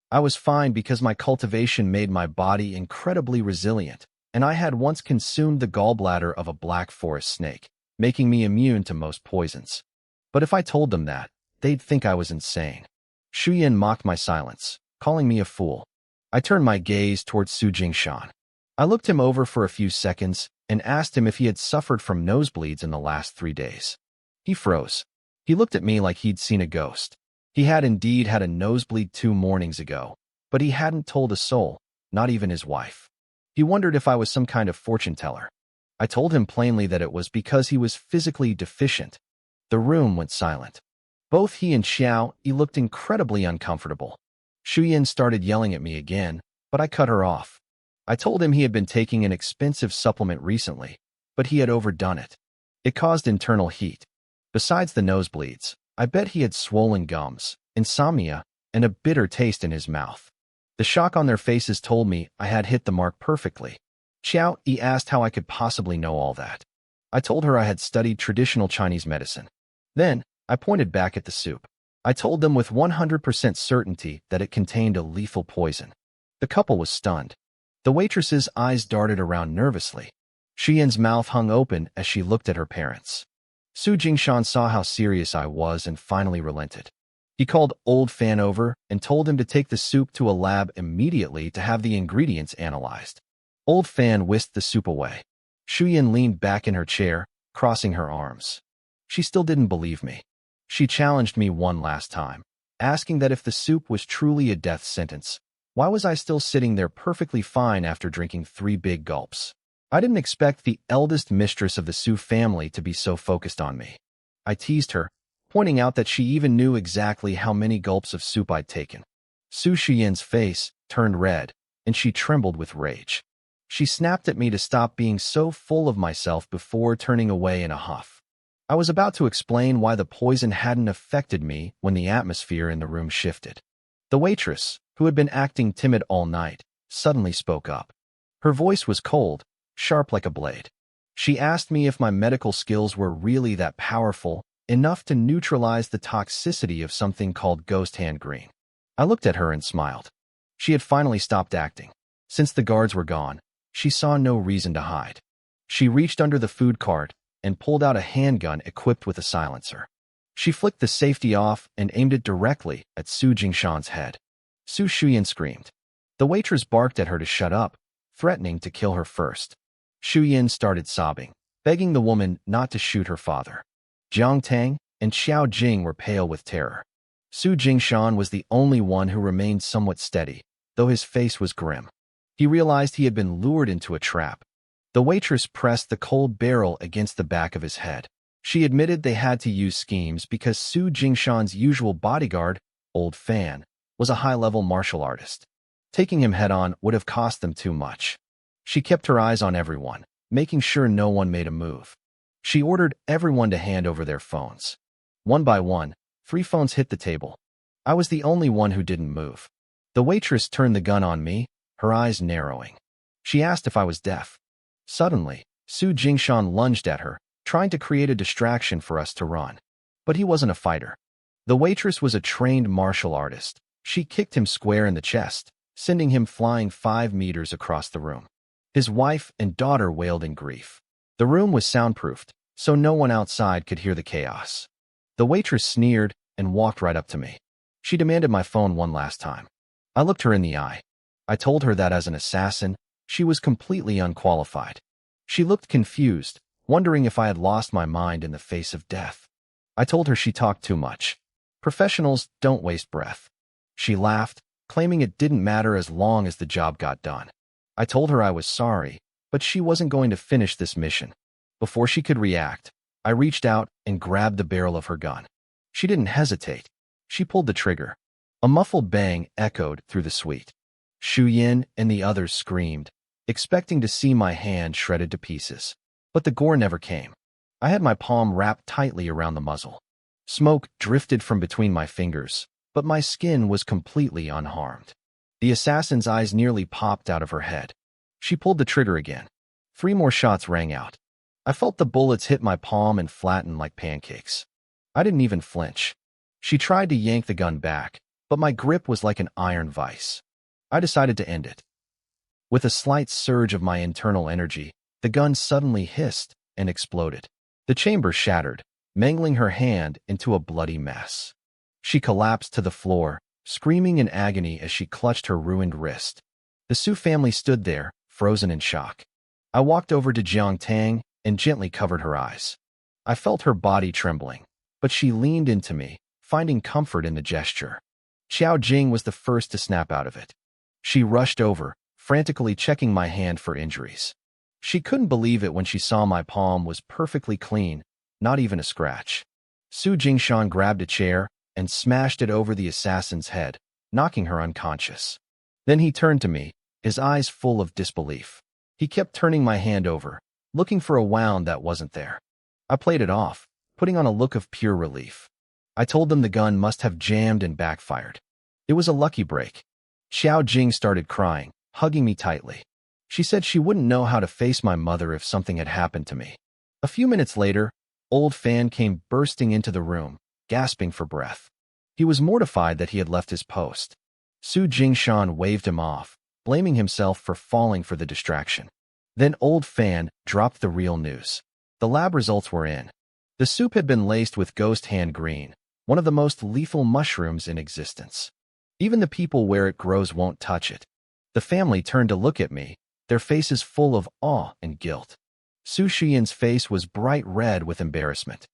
I was fine because my cultivation made my body incredibly resilient, and I had once consumed the gallbladder of a black forest snake, making me immune to most poisons. But if I told them that, they'd think I was insane. Shuyan mocked my silence, calling me a fool. I turned my gaze towards Su Jingshan. I looked him over for a few seconds and asked him if he had suffered from nosebleeds in the last 3 days. He froze. He looked at me like he'd seen a ghost. He had indeed had a nosebleed 2 mornings ago, but he hadn't told a soul, not even his wife. He wondered if I was some kind of fortune teller. I told him plainly that it was because he was physically deficient. The room went silent. Both he and Xiao Yi looked incredibly uncomfortable. Shuyin started yelling at me again, but I cut her off. I told him he had been taking an expensive supplement recently, but he had overdone it. It caused internal heat. Besides the nosebleeds, I bet he had swollen gums, insomnia, and a bitter taste in his mouth. The shock on their faces told me I had hit the mark perfectly. Xiao Yi asked how I could possibly know all that. I told her I had studied traditional Chinese medicine. Then, I pointed back at the soup. I told them with 100% certainty that it contained a lethal poison. The couple was stunned. The waitress's eyes darted around nervously. Shiyin's mouth hung open as she looked at her parents. Su Jingshan saw how serious I was and finally relented. He called Old Fan over and told him to take the soup to a lab immediately to have the ingredients analyzed. Old Fan whisked the soup away. Shuyin leaned back in her chair, crossing her arms. She still didn't believe me. She challenged me one last time, asking that if the soup was truly a death sentence, why was I still sitting there perfectly fine after drinking 3 big gulps? I didn't expect the eldest mistress of the Su family to be so focused on me. I teased her, pointing out that she even knew exactly how many gulps of soup I'd taken. Su Shiyin's face turned red, and she trembled with rage. She snapped at me to stop being so full of myself before turning away in a huff. I was about to explain why the poison hadn't affected me when the atmosphere in the room shifted. The waitress, who had been acting timid all night, suddenly spoke up. Her voice was cold, sharp like a blade. She asked me if my medical skills were really that powerful, enough to neutralize the toxicity of something called ghost hand green. I looked at her and smiled. She had finally stopped acting. Since the guards were gone, she saw no reason to hide. She reached under the food cart and pulled out a handgun equipped with a silencer. She flicked the safety off and aimed it directly at Su Jingshan's head. Su Shuyin screamed. The waitress barked at her to shut up, threatening to kill her first. Shuyin started sobbing, begging the woman not to shoot her father. Jiang Tang and Xiao Jing were pale with terror. Su Jingshan was the only one who remained somewhat steady, though his face was grim. He realized he had been lured into a trap. The waitress pressed the cold barrel against the back of his head. She admitted they had to use schemes because Su Jingshan's usual bodyguard, Old Fan, was a high-level martial artist. Taking him head-on would have cost them too much. She kept her eyes on everyone, making sure no one made a move. She ordered everyone to hand over their phones. One by one, 3 phones hit the table. I was the only one who didn't move. The waitress turned the gun on me, her eyes narrowing. She asked if I was deaf. Suddenly, Su Jingshan lunged at her, trying to create a distraction for us to run. But he wasn't a fighter. The waitress was a trained martial artist. She kicked him square in the chest, sending him flying 5 meters across the room. His wife and daughter wailed in grief. The room was soundproofed, so no one outside could hear the chaos. The waitress sneered and walked right up to me. She demanded my phone one last time. I looked her in the eye. I told her that as an assassin, she was completely unqualified. She looked confused, wondering if I had lost my mind in the face of death. I told her she talked too much. Professionals don't waste breath. She laughed, claiming it didn't matter as long as the job got done. I told her I was sorry, but she wasn't going to finish this mission. Before she could react, I reached out and grabbed the barrel of her gun. She didn't hesitate. She pulled the trigger. A muffled bang echoed through the suite. Shu Yin and the others screamed, expecting to see my hand shredded to pieces. But the gore never came. I had my palm wrapped tightly around the muzzle. Smoke drifted from between my fingers, but my skin was completely unharmed. The assassin's eyes nearly popped out of her head. She pulled the trigger again. 3 more shots rang out. I felt the bullets hit my palm and flatten like pancakes. I didn't even flinch. She tried to yank the gun back, but my grip was like an iron vice. I decided to end it. With a slight surge of my internal energy, the gun suddenly hissed and exploded. The chamber shattered, mangling her hand into a bloody mess. She collapsed to the floor, screaming in agony as she clutched her ruined wrist. The Su family stood there, frozen in shock. I walked over to Jiang Tang and gently covered her eyes. I felt her body trembling, but she leaned into me, finding comfort in the gesture. Xiao Jing was the first to snap out of it. She rushed over, frantically checking my hand for injuries. She couldn't believe it when she saw my palm was perfectly clean, not even a scratch. Su Jingshan grabbed a chair and smashed it over the assassin's head, knocking her unconscious. Then he turned to me, his eyes full of disbelief. He kept turning my hand over, looking for a wound that wasn't there. I played it off, putting on a look of pure relief. I told them the gun must have jammed and backfired. It was a lucky break. Xiao Jing started crying, hugging me tightly. She said she wouldn't know how to face my mother if something had happened to me. A few minutes later, Old Fan came bursting into the room, gasping for breath. He was mortified that he had left his post. Su Jingshan waved him off, blaming himself for falling for the distraction. Then Old Fan dropped the real news. The lab results were in. The soup had been laced with ghost hand green, one of the most lethal mushrooms in existence. Even the people where it grows won't touch it. The family turned to look at me, their faces full of awe and guilt. Su Xian's face was bright red with embarrassment.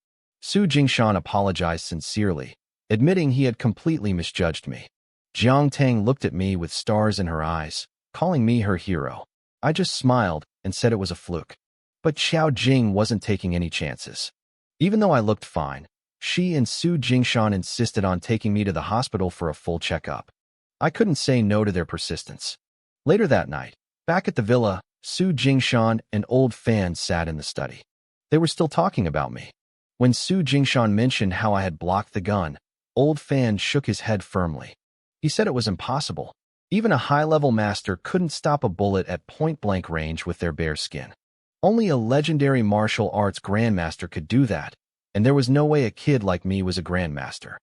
Su Jingshan apologized sincerely, admitting he had completely misjudged me. Jiang Tang looked at me with stars in her eyes, calling me her hero. I just smiled and said it was a fluke. But Xiao Jing wasn't taking any chances. Even though I looked fine, she and Su Jingshan insisted on taking me to the hospital for a full checkup. I couldn't say no to their persistence. Later that night, back at the villa, Su Jingshan and Old Fan sat in the study. They were still talking about me. When Su Jingshan mentioned how I had blocked the gun, Old Fan shook his head firmly. He said it was impossible. Even a high-level master couldn't stop a bullet at point-blank range with their bare skin. Only a legendary martial arts grandmaster could do that, and there was no way a kid like me was a grandmaster.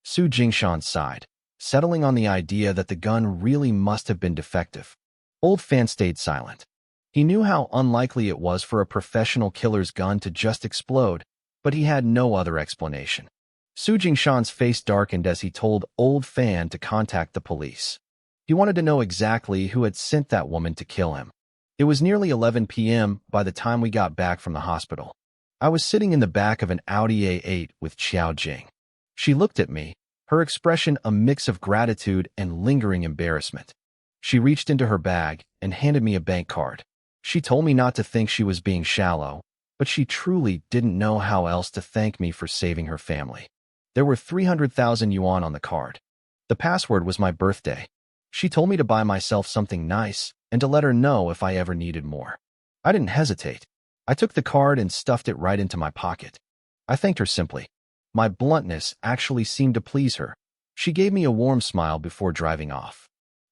Su Jingshan sighed, settling on the idea that the gun really must have been defective. Old Fan stayed silent. He knew how unlikely it was for a professional killer's gun to just explode, but he had no other explanation. Su Jingshan's face darkened as he told Old Fan to contact the police. He wanted to know exactly who had sent that woman to kill him. It was nearly 11 p.m. by the time we got back from the hospital. I was sitting in the back of an Audi A8 with Xiao Jing. She looked at me, her expression a mix of gratitude and lingering embarrassment. She reached into her bag and handed me a bank card. She told me not to think she was being shallow, but she truly didn't know how else to thank me for saving her family. There were 300,000 yuan on the card. The password was my birthday. She told me to buy myself something nice and to let her know if I ever needed more. I didn't hesitate. I took the card and stuffed it right into my pocket. I thanked her simply. My bluntness actually seemed to please her. She gave me a warm smile before driving off.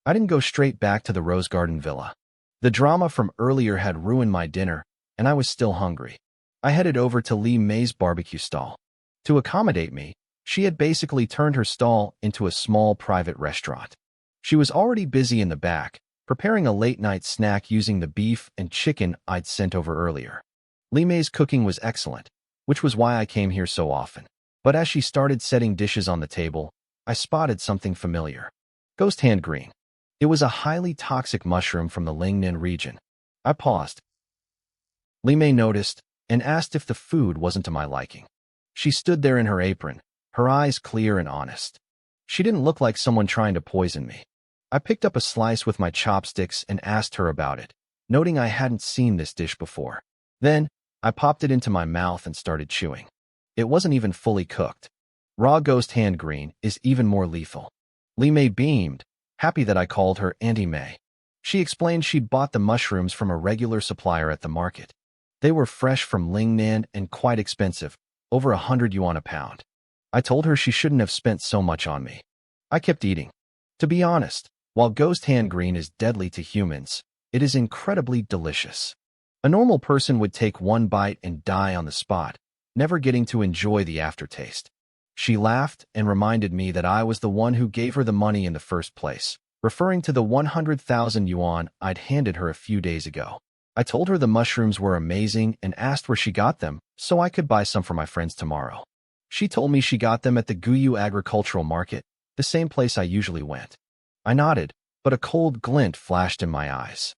I didn't go straight back to the Rose Garden Villa. The drama from earlier had ruined my dinner, and I was still hungry. I headed over to Li Mei's barbecue stall. To accommodate me, she had basically turned her stall into a small private restaurant. She was already busy in the back, preparing a late-night snack using the beef and chicken I'd sent over earlier. Li Mei's cooking was excellent, which was why I came here so often. But as she started setting dishes on the table, I spotted something familiar. Ghost hand green. It was a highly toxic mushroom from the Lingnan region. I paused. Li Mei noticed and asked if the food wasn't to my liking. She stood there in her apron, her eyes clear and honest. She didn't look like someone trying to poison me. I picked up a slice with my chopsticks and asked her about it, noting I hadn't seen this dish before. Then, I popped it into my mouth and started chewing. It wasn't even fully cooked. Raw ghost hand green is even more lethal. Li Mei beamed, happy that I called her Auntie Mei. She explained she'd bought the mushrooms from a regular supplier at the market. They were fresh from Lingnan and quite expensive, over 100 yuan a pound. I told her she shouldn't have spent so much on me. I kept eating. To be honest, while ghost hand green is deadly to humans, it is incredibly delicious. A normal person would take one bite and die on the spot, never getting to enjoy the aftertaste. She laughed and reminded me that I was the one who gave her the money in the first place, referring to the 100,000 yuan I'd handed her a few days ago. I told her the mushrooms were amazing and asked where she got them so I could buy some for my friends tomorrow. She told me she got them at the Guyu Agricultural Market, the same place I usually went. I nodded, but a cold glint flashed in my eyes.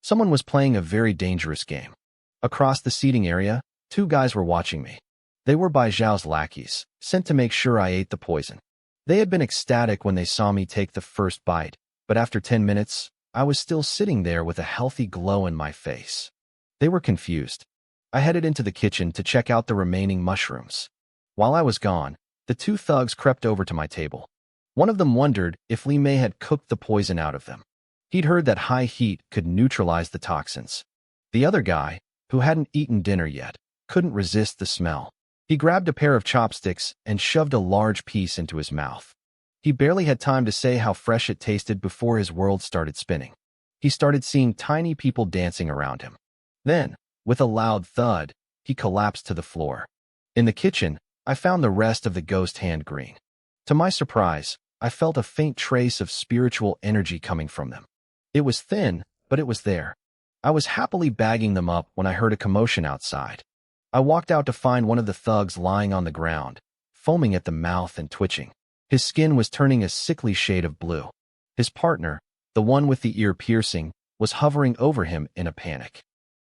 Someone was playing a very dangerous game. Across the seating area, two guys were watching me. They were Bai Zhao's lackeys, sent to make sure I ate the poison. They had been ecstatic when they saw me take the first bite, but after 10 minutes, I was still sitting there with a healthy glow in my face. They were confused. I headed into the kitchen to check out the remaining mushrooms. While I was gone, the two thugs crept over to my table. One of them wondered if Li Mei had cooked the poison out of them. He'd heard that high heat could neutralize the toxins. The other guy, who hadn't eaten dinner yet, couldn't resist the smell. He grabbed a pair of chopsticks and shoved a large piece into his mouth. He barely had time to say how fresh it tasted before his world started spinning. He started seeing tiny people dancing around him. Then, with a loud thud, he collapsed to the floor. In the kitchen, I found the rest of the ghost hand green. To my surprise, I felt a faint trace of spiritual energy coming from them. It was thin, but it was there. I was happily bagging them up when I heard a commotion outside. I walked out to find one of the thugs lying on the ground, foaming at the mouth and twitching. His skin was turning a sickly shade of blue. His partner, the one with the ear piercing, was hovering over him in a panic.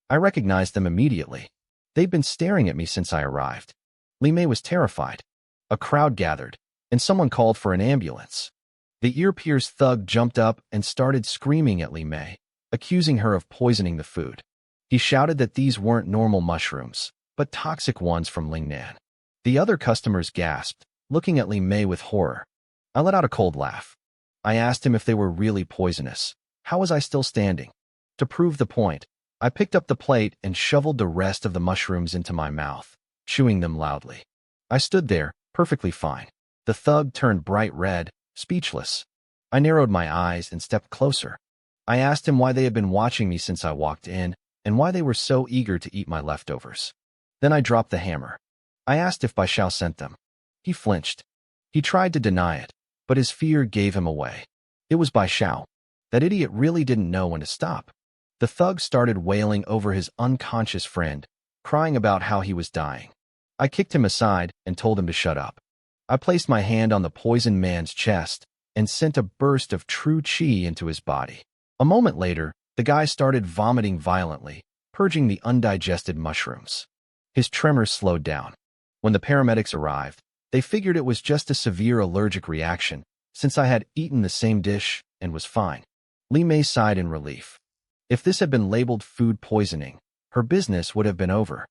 I recognized them immediately. They'd been staring at me since I arrived. Li Mei was terrified. A crowd gathered, and someone called for an ambulance. The ear-pierced thug jumped up and started screaming at Li Mei, accusing her of poisoning the food. He shouted that these weren't normal mushrooms, but toxic ones from Lingnan. The other customers gasped, looking at Li Mei with horror. I let out a cold laugh. I asked him if they were really poisonous. How was I still standing? To prove the point, I picked up the plate and shoveled the rest of the mushrooms into my mouth, chewing them loudly. I stood there, perfectly fine. The thug turned bright red, speechless. I narrowed my eyes and stepped closer. I asked him why they had been watching me since I walked in, and why they were so eager to eat my leftovers. Then I dropped the hammer. I asked if Bai Xiao sent them. He flinched. He tried to deny it, but his fear gave him away. It was Bai Xiao. That idiot really didn't know when to stop. The thug started wailing over his unconscious friend, crying about how he was dying. I kicked him aside and told him to shut up. I placed my hand on the poisoned man's chest and sent a burst of true qi into his body. A moment later, the guy started vomiting violently, purging the undigested mushrooms. His tremors slowed down. When the paramedics arrived, they figured it was just a severe allergic reaction, since I had eaten the same dish and was fine. Li Mei sighed in relief. If this had been labeled food poisoning, her business would have been over.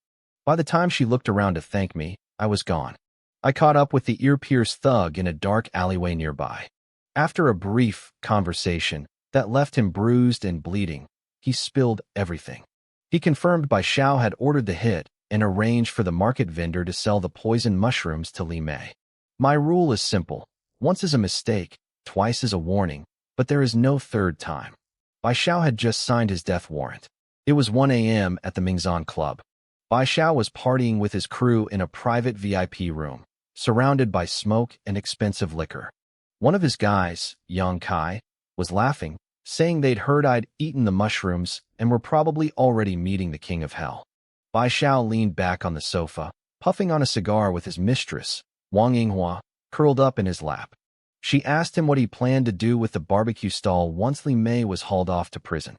By the time she looked around to thank me, I was gone. I caught up with the ear-pierced thug in a dark alleyway nearby. After a brief conversation that left him bruised and bleeding, he spilled everything. He confirmed Bai Xiao had ordered the hit and arranged for the market vendor to sell the poisoned mushrooms to Li Mei. My rule is simple. Once is a mistake, twice is a warning, but there is no third time. Bai Xiao had just signed his death warrant. It was 1 a.m. at the Mingzan Club. Bai Xiao was partying with his crew in a private VIP room, surrounded by smoke and expensive liquor. One of his guys, Yang Kai, was laughing, saying they'd heard I'd eaten the mushrooms and were probably already meeting the king of hell. Bai Xiao leaned back on the sofa, puffing on a cigar with his mistress, Wang Yinghua, curled up in his lap. She asked him what he planned to do with the barbecue stall once Li Mei was hauled off to prison.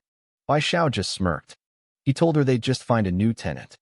Bai Xiao just smirked. He told her they'd just find a new tenant.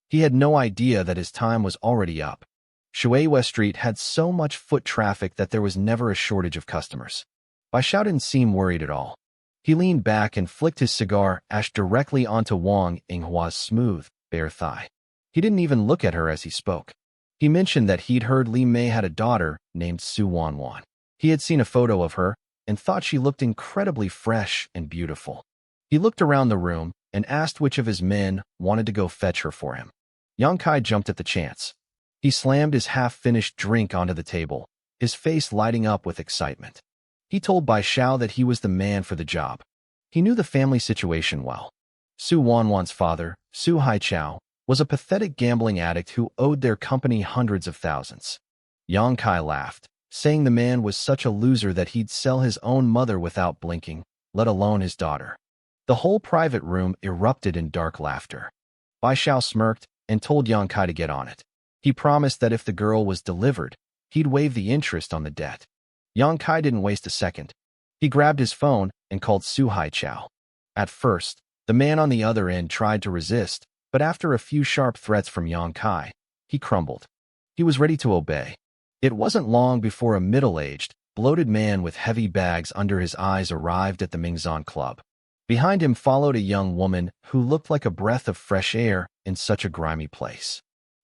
He had no idea that his time was already up. Shuiwei Street had so much foot traffic that there was never a shortage of customers. Bai Xiao didn't seem worried at all. He leaned back and flicked his cigar ash directly onto Wang Yinghua's smooth, bare thigh. He didn't even look at her as he spoke. He mentioned that he'd heard Li Mei had a daughter named Su Wanwan. He had seen a photo of her and thought she looked incredibly fresh and beautiful. He looked around the room and asked which of his men wanted to go fetch her for him. Yang Kai jumped at the chance. He slammed his half-finished drink onto the table, his face lighting up with excitement. He told Bai Xiao that he was the man for the job. He knew the family situation well. Su Wanwan's father, Su Haichao, was a pathetic gambling addict who owed their company hundreds of thousands. Yang Kai laughed, saying the man was such a loser that he'd sell his own mother without blinking, let alone his daughter. The whole private room erupted in dark laughter. Bai Xiao smirked and told Yang Kai to get on it. He promised that if the girl was delivered, he'd waive the interest on the debt. Yang Kai didn't waste a second. He grabbed his phone and called Su Haichao. At first, the man on the other end tried to resist, but after a few sharp threats from Yang Kai, he crumbled. He was ready to obey. It wasn't long before a middle-aged, bloated man with heavy bags under his eyes arrived at the Mingzan Club. Behind him followed a young woman who looked like a breath of fresh air in such a grimy place.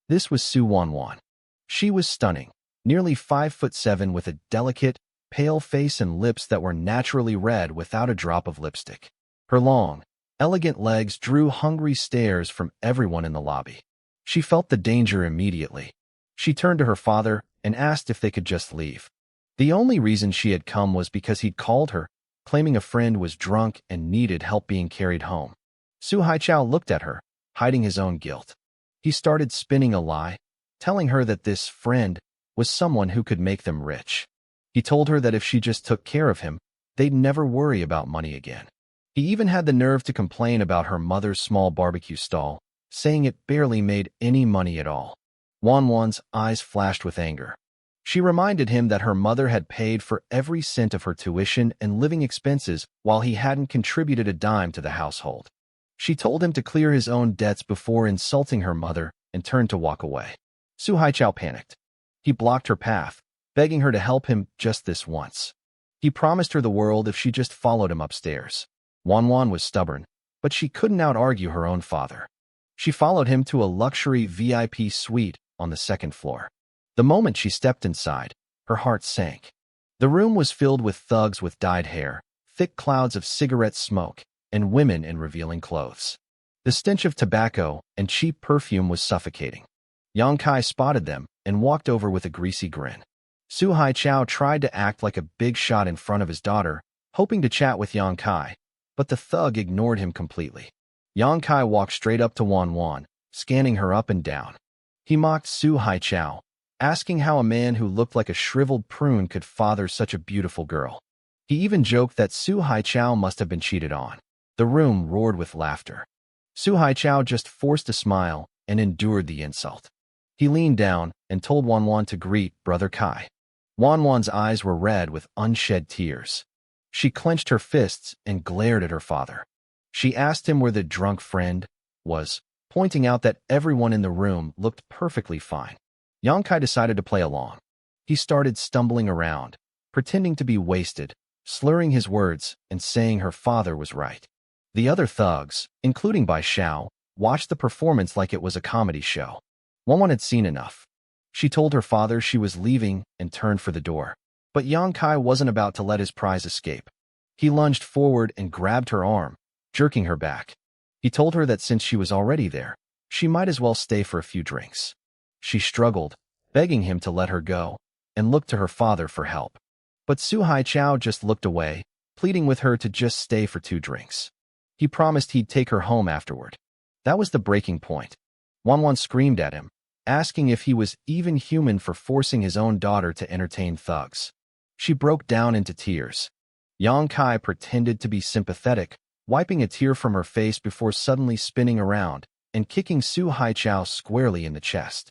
This was Su Wanwan. She was stunning, nearly 5'7" with a delicate, pale face and lips that were naturally red without a drop of lipstick. Her long, elegant legs drew hungry stares from everyone in the lobby. She felt the danger immediately. She turned to her father and asked if they could just leave. The only reason she had come was because he'd called her, claiming a friend was drunk and needed help being carried home. Su Haichao looked at her, hiding his own guilt. He started spinning a lie, telling her that this friend was someone who could make them rich. He told her that if she just took care of him, they'd never worry about money again. He even had the nerve to complain about her mother's small barbecue stall, saying it barely made any money at all. Wanwan's eyes flashed with anger. She reminded him that her mother had paid for every cent of her tuition and living expenses while he hadn't contributed a dime to the household. She told him to clear his own debts before insulting her mother and turned to walk away. Su Haichao panicked. He blocked her path, begging her to help him just this once. He promised her the world if she just followed him upstairs. Wanwan was stubborn, but she couldn't out-argue her own father. She followed him to a luxury VIP suite on the second floor. The moment she stepped inside, her heart sank. The room was filled with thugs with dyed hair, thick clouds of cigarette smoke, and women in revealing clothes. The stench of tobacco and cheap perfume was suffocating. Yang Kai spotted them and walked over with a greasy grin. Su Haichao tried to act like a big shot in front of his daughter, hoping to chat with Yang Kai, but the thug ignored him completely. Yang Kai walked straight up to Wanwan, scanning her up and down. He mocked Su Haichao, asking how a man who looked like a shriveled prune could father such a beautiful girl. He even joked that Su Haichao must have been cheated on. The room roared with laughter. Su Haichao just forced a smile and endured the insult. He leaned down and told Wanwan to greet Brother Kai. Wanwan's eyes were red with unshed tears. She clenched her fists and glared at her father. She asked him where the drunk friend was, pointing out that everyone in the room looked perfectly fine. Yang Kai decided to play along. He started stumbling around, pretending to be wasted, slurring his words and saying her father was right. The other thugs, including Bai Xiao, watched the performance like it was a comedy show. Wanwan had seen enough. She told her father she was leaving and turned for the door. But Yang Kai wasn't about to let his prize escape. He lunged forward and grabbed her arm, jerking her back. He told her that since she was already there, she might as well stay for a few drinks. She struggled, begging him to let her go, and looked to her father for help. But Su Haichao just looked away, pleading with her to just stay for 2 drinks. He promised he'd take her home afterward. That was the breaking point. Wanwan screamed at him, asking if he was even human for forcing his own daughter to entertain thugs. She broke down into tears. Yang Kai pretended to be sympathetic, wiping a tear from her face before suddenly spinning around and kicking Su Haichao squarely in the chest.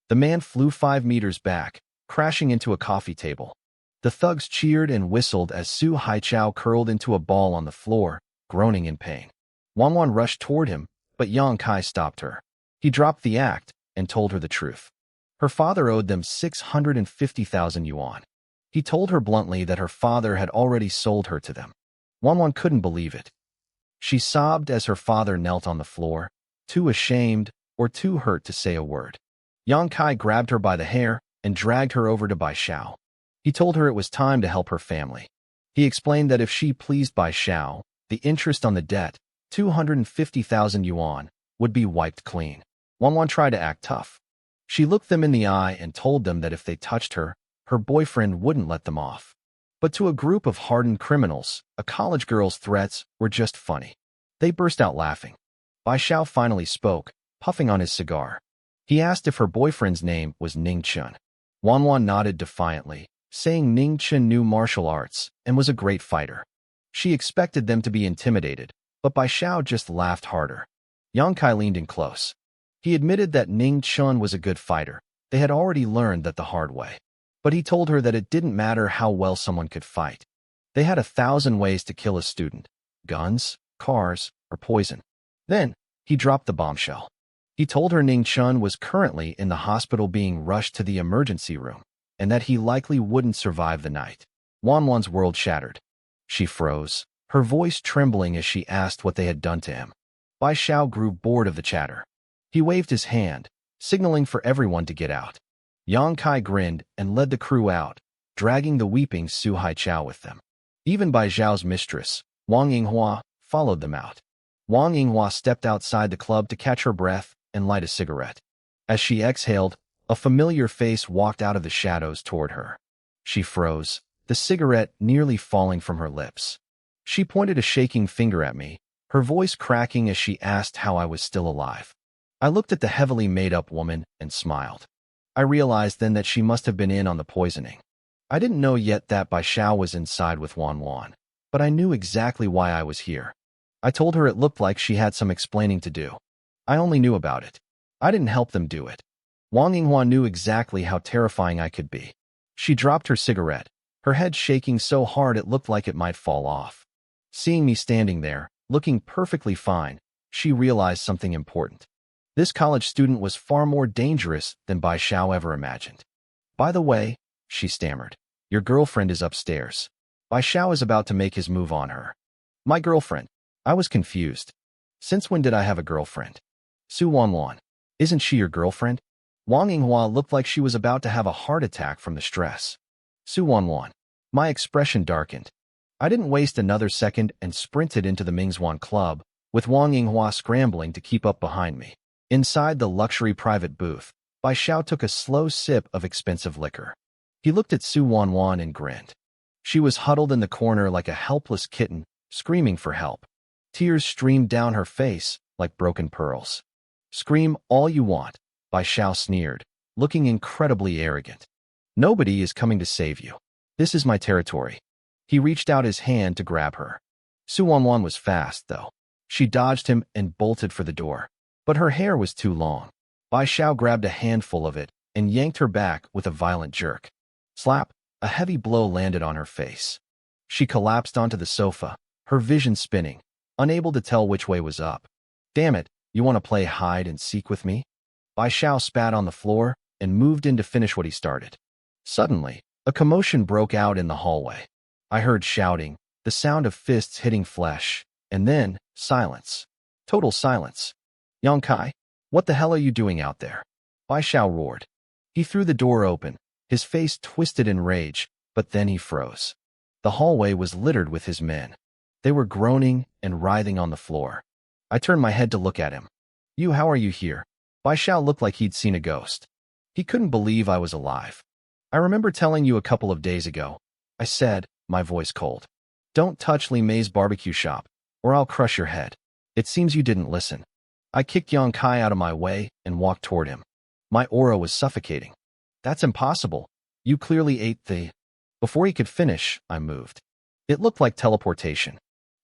The man flew 5 meters back, crashing into a coffee table. The thugs cheered and whistled as Su Haichao curled into a ball on the floor, groaning in pain. Wanwan rushed toward him, but Yang Kai stopped her. He dropped the act and told her the truth. Her father owed them 650,000 yuan. He told her bluntly that her father had already sold her to them. Wanwan couldn't believe it. She sobbed as her father knelt on the floor, too ashamed or too hurt to say a word. Yang Kai grabbed her by the hair and dragged her over to Bai Xiao. He told her it was time to help her family. He explained that if she pleased Bai Xiao, the interest on the debt, 250,000 yuan, would be wiped clean. Wanwan tried to act tough. She looked them in the eye and told them that if they touched her, her boyfriend wouldn't let them off. But to a group of hardened criminals, a college girl's threats were just funny. They burst out laughing. Bai Xiao finally spoke, puffing on his cigar. He asked if her boyfriend's name was Ning Chun. Wanwan nodded defiantly, saying Ning Chun knew martial arts and was a great fighter. She expected them to be intimidated, but Bai Xiao just laughed harder. Yang Kai leaned in close. He admitted that Ning Chun was a good fighter. They had already learned that the hard way. But he told her that it didn't matter how well someone could fight. They had 1,000 ways to kill a student: guns, cars, or poison. Then, he dropped the bombshell. He told her Ning Chun was currently in the hospital being rushed to the emergency room, and that he likely wouldn't survive the night. Wanwan's world shattered. She froze, her voice trembling as she asked what they had done to him. Bai Xiao grew bored of the chatter. He waved his hand, signaling for everyone to get out. Yang Kai grinned and led the crew out, dragging the weeping Su Haichao with them. Even Bai Zhao's mistress, Wang Yinghua, followed them out. Wang Yinghua stepped outside the club to catch her breath and light a cigarette. As she exhaled, a familiar face walked out of the shadows toward her. She froze, the cigarette nearly falling from her lips. She pointed a shaking finger at me, her voice cracking as she asked how I was still alive. I looked at the heavily made-up woman and smiled. I realized then that she must have been in on the poisoning. I didn't know yet that Bai Xiao was inside with Wan Wan, but I knew exactly why I was here. I told her it looked like she had some explaining to do. I only knew about it. I didn't help them do it. Wang Yinghua knew exactly how terrifying I could be. She dropped her cigarette, her head shaking so hard it looked like it might fall off. Seeing me standing there, looking perfectly fine, she realized something important. This college student was far more dangerous than Bai Xiao ever imagined. By the way, she stammered, your girlfriend is upstairs. Bai Xiao is about to make his move on her. My girlfriend? I was confused. Since when did I have a girlfriend? Su Wanwan. Isn't she your girlfriend? Wang Yinghua looked like she was about to have a heart attack from the stress. Su Wanwan. My expression darkened. I didn't waste another second and sprinted into the Mingzhuan club, with Wang Yinghua scrambling to keep up behind me. Inside the luxury private booth, Bai Xiao took a slow sip of expensive liquor. He looked at Su Wanwan and grinned. She was huddled in the corner like a helpless kitten, screaming for help. Tears streamed down her face like broken pearls. Scream all you want, Bai Xiao sneered, looking incredibly arrogant. Nobody is coming to save you. This is my territory. He reached out his hand to grab her. Su Wanwan was fast, though. She dodged him and bolted for the door. But her hair was too long. Bai Xiao grabbed a handful of it and yanked her back with a violent jerk. Slap! A heavy blow landed on her face. She collapsed onto the sofa, her vision spinning, unable to tell which way was up. Damn it, you want to play hide and seek with me? Bai Xiao spat on the floor and moved in to finish what he started. Suddenly, a commotion broke out in the hallway. I heard shouting, the sound of fists hitting flesh, and then silence. Total silence. Yang Kai, what the hell are you doing out there? Bai Xiao roared. He threw the door open, his face twisted in rage, but then he froze. The hallway was littered with his men. They were groaning and writhing on the floor. I turned my head to look at him. How are you here? Bai Xiao looked like he'd seen a ghost. He couldn't believe I was alive. I remember telling you a couple of days ago. I said, my voice cold. Don't touch Li Mei's barbecue shop, or I'll crush your head. It seems you didn't listen. I kicked Yang Kai out of my way and walked toward him. My aura was suffocating. That's impossible. You clearly ate the... Before he could finish, I moved. It looked like teleportation.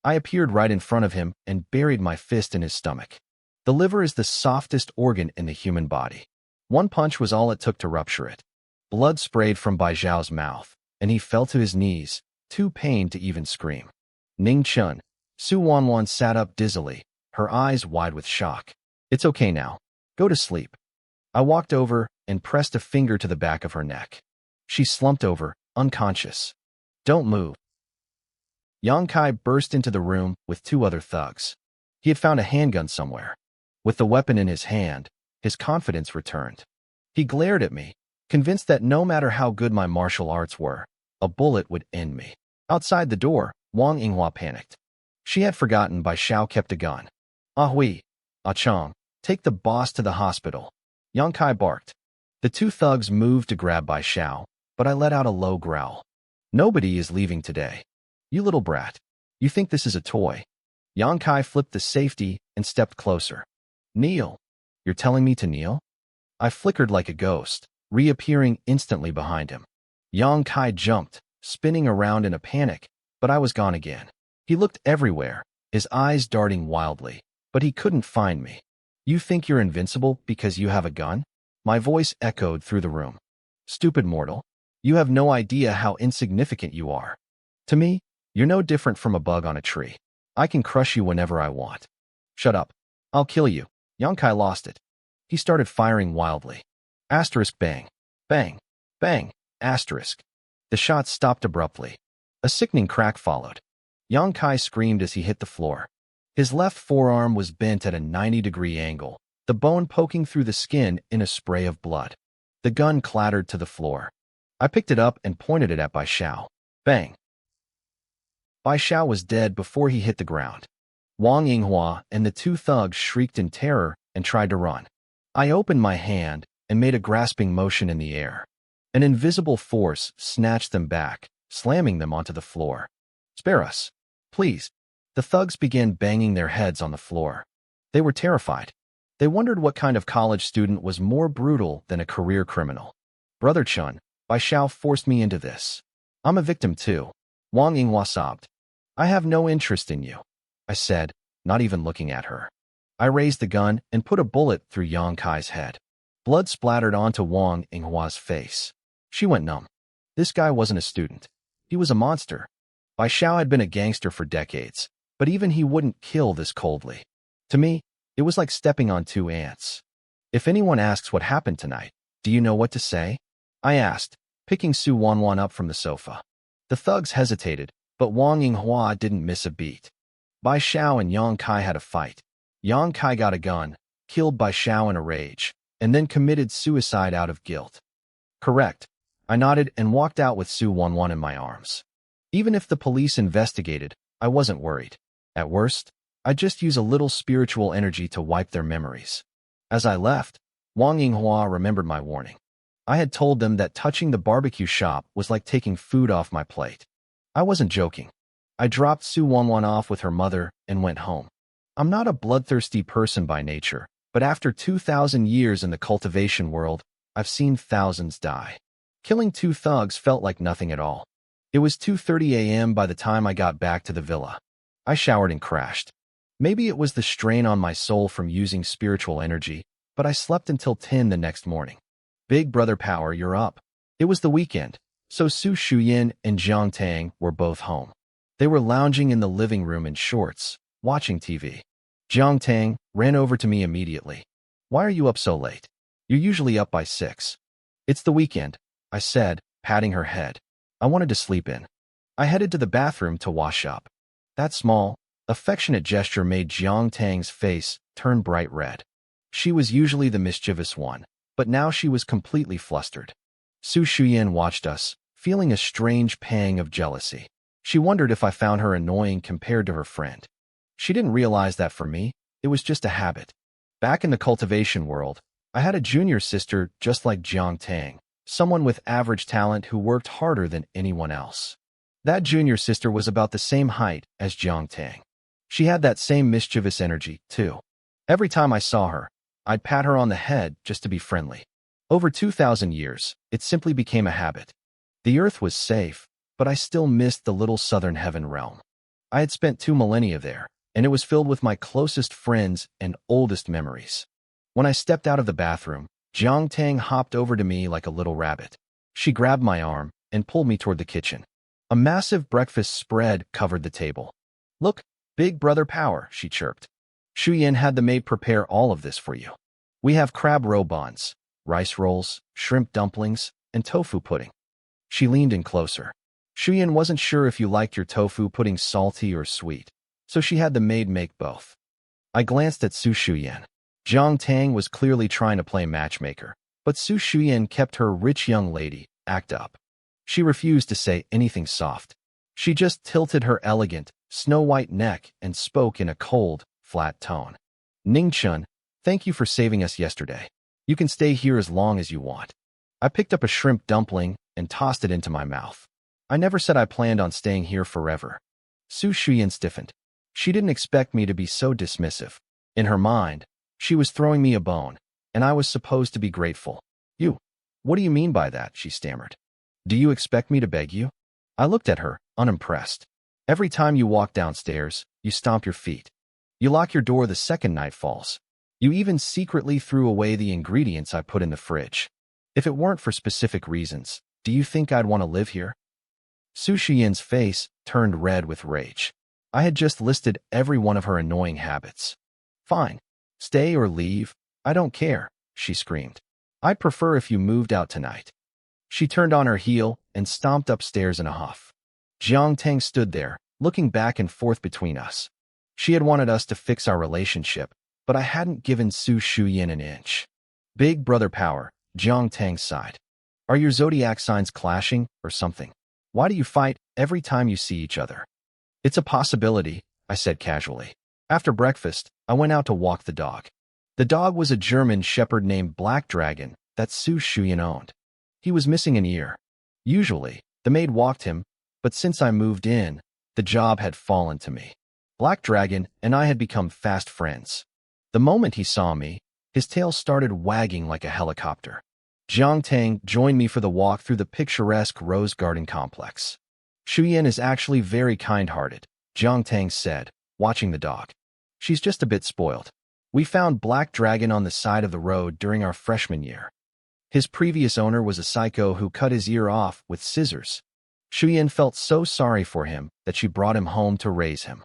I appeared right in front of him and buried my fist in his stomach. The liver is the softest organ in the human body. One punch was all it took to rupture it. Blood sprayed from Bai Zhao's mouth, and he fell to his knees, too pained to even scream. Ning Chun. Su Wanwan sat up dizzily, her eyes wide with shock. It's okay now. Go to sleep. I walked over and pressed a finger to the back of her neck. She slumped over, unconscious. Don't move. Yang Kai burst into the room with two other thugs. He had found a handgun somewhere. With the weapon in his hand, his confidence returned. He glared at me, convinced that no matter how good my martial arts were, a bullet would end me. Outside the door, Wang Yinghua panicked. She had forgotten Bai Xiao kept a gun. Ah Hui, Ah Chong, take the boss to the hospital. Yang Kai barked. The two thugs moved to grab Bai Xiao, but I let out a low growl. Nobody is leaving today. You little brat. You think this is a toy? Yang Kai flipped the safety and stepped closer. Kneel. You're telling me to kneel? I flickered like a ghost, reappearing instantly behind him. Yang Kai jumped, spinning around in a panic, but I was gone again. He looked everywhere, his eyes darting wildly, but he couldn't find me. You think you're invincible because you have a gun? My voice echoed through the room. Stupid mortal. You have no idea how insignificant you are. To me, you're no different from a bug on a tree. I can crush you whenever I want. Shut up. I'll kill you. Yang Kai lost it. He started firing wildly. Asterisk bang. Bang. Bang. Asterisk. The shots stopped abruptly. A sickening crack followed. Yang Kai screamed as he hit the floor. His left forearm was bent at a 90-degree angle, the bone poking through the skin in a spray of blood. The gun clattered to the floor. I picked it up and pointed it at Bai Xiao. Bang! Bai Xiao was dead before he hit the ground. Wang Yinghua and the two thugs shrieked in terror and tried to run. I opened my hand and made a grasping motion in the air. An invisible force snatched them back, slamming them onto the floor. "Spare us, please." The thugs began banging their heads on the floor. They were terrified. They wondered what kind of college student was more brutal than a career criminal. "Brother Chun, Bai Xiao forced me into this. I'm a victim too." Wang Yinghua sobbed. "I have no interest in you," I said, not even looking at her. I raised the gun and put a bullet through Yang Kai's head. Blood splattered onto Wang Yinghua's face. She went numb. This guy wasn't a student. He was a monster. Bai Xiao had been a gangster for decades, but even he wouldn't kill this coldly. To me, it was like stepping on two ants. "If anyone asks what happened tonight, do you know what to say?" I asked, picking Su Wanwan up from the sofa. The thugs hesitated, but Wang Yinghua didn't miss a beat. Bai Xiao and Yang Kai had a fight. Yang Kai got a gun, killed Bai Xiao in a rage, and then committed suicide out of guilt. "Correct." I nodded and walked out with Su Wanwan in my arms. Even if the police investigated, I wasn't worried. At worst, I'd just use a little spiritual energy to wipe their memories. As I left, Wang Yinghua remembered my warning. I had told them that touching the barbecue shop was like taking food off my plate. I wasn't joking. I dropped Su Wanwan off with her mother and went home. I'm not a bloodthirsty person by nature, but after 2,000 years in the cultivation world, I've seen thousands die. Killing two thugs felt like nothing at all. It was 2:30 a.m. by the time I got back to the villa. I showered and crashed. Maybe it was the strain on my soul from using spiritual energy, but I slept until 10 the next morning. Big brother power, you're up. It was the weekend, so Su Shuyin and Jiang Tang were both home. They were lounging in the living room in shorts, watching TV. Jiang Tang ran over to me immediately. "Why are you up so late? You're usually up by 6. "It's the weekend," I said, patting her head. "I wanted to sleep in." I headed to the bathroom to wash up. That small, affectionate gesture made Jiang Tang's face turn bright red. She was usually the mischievous one, but now she was completely flustered. Su Shuyin watched us, feeling a strange pang of jealousy. She wondered if I found her annoying compared to her friend. She didn't realize that for me, it was just a habit. Back in the cultivation world, I had a junior sister just like Jiang Tang, someone with average talent who worked harder than anyone else. That junior sister was about the same height as Jiang Tang. She had that same mischievous energy, too. Every time I saw her, I'd pat her on the head just to be friendly. Over 2,000 years, it simply became a habit. The earth was safe, but I still missed the little southern heaven realm. I had spent 2 millennia there, and it was filled with my closest friends and oldest memories. When I stepped out of the bathroom, Jiang Tang hopped over to me like a little rabbit. She grabbed my arm and pulled me toward the kitchen. A massive breakfast spread covered the table. "Look, big brother power," she chirped. "Shuyin had the maid prepare all of this for you. We have crab roe buns, rice rolls, shrimp dumplings, and tofu pudding." She leaned in closer. "Shuyin wasn't sure if you liked your tofu pudding salty or sweet, so she had the maid make both." I glanced at Su Shuyin. Jiang Tang was clearly trying to play matchmaker, but Su Shuyin kept her rich young lady act up. She refused to say anything soft. She just tilted her elegant, snow-white neck and spoke in a cold, flat tone. "Ningchun, thank you for saving us yesterday. You can stay here as long as you want." I picked up a shrimp dumpling and tossed it into my mouth. I never said I planned on staying here forever. Su Shuyin stiffened. She didn't expect me to be so dismissive. In her mind, she was throwing me a bone, and I was supposed to be grateful. "You? What do you mean by that?" she stammered. "Do you expect me to beg you?" I looked at her, unimpressed. "Every time you walk downstairs, you stomp your feet. You lock your door the second night falls. You even secretly threw away the ingredients I put in the fridge. If it weren't for specific reasons, do you think I'd want to live here?" Su Shiyin's face turned red with rage. I had just listed every one of her annoying habits. "Fine. Stay or leave. I don't care," she screamed. "I'd prefer if you moved out tonight." She turned on her heel and stomped upstairs in a huff. Jiang Tang stood there, looking back and forth between us. She had wanted us to fix our relationship, but I hadn't given Su Shuyin an inch. Big brother power, Jiang Tang sighed. Are your zodiac signs clashing or something? Why do you fight every time you see each other? It's a possibility, I said casually. After breakfast, I went out to walk the dog. The dog was a German shepherd named Black Dragon that Su Shuyin owned. He was missing an ear. Usually, the maid walked him, but since I moved in, the job had fallen to me. Black Dragon and I had become fast friends. The moment he saw me, his tail started wagging like a helicopter. Jiang Tang joined me for the walk through the picturesque rose garden complex. Shuyin is actually very kind-hearted, Jiang Tang said, watching the dog. She's just a bit spoiled. We found Black Dragon on the side of the road during our freshman year. His previous owner was a psycho who cut his ear off with scissors. Shuyin felt so sorry for him that she brought him home to raise him.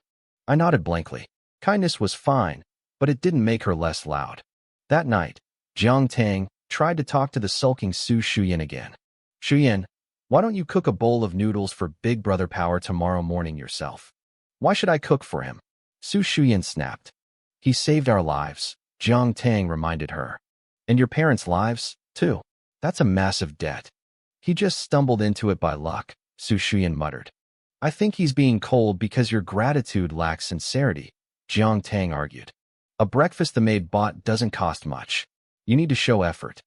I nodded blankly. Kindness was fine, but it didn't make her less loud. That night, Jiang Tang tried to talk to the sulking Su Shuyin again. Shuyin, why don't you cook a bowl of noodles for Big Brother Power tomorrow morning yourself? Why should I cook for him? Su Shuyin snapped. He saved our lives, Jiang Tang reminded her. And your parents' lives, too. That's a massive debt. He just stumbled into it by luck, Su Shuyin muttered. I think he's being cold because your gratitude lacks sincerity, Jiang Tang argued. A breakfast the maid bought doesn't cost much. You need to show effort.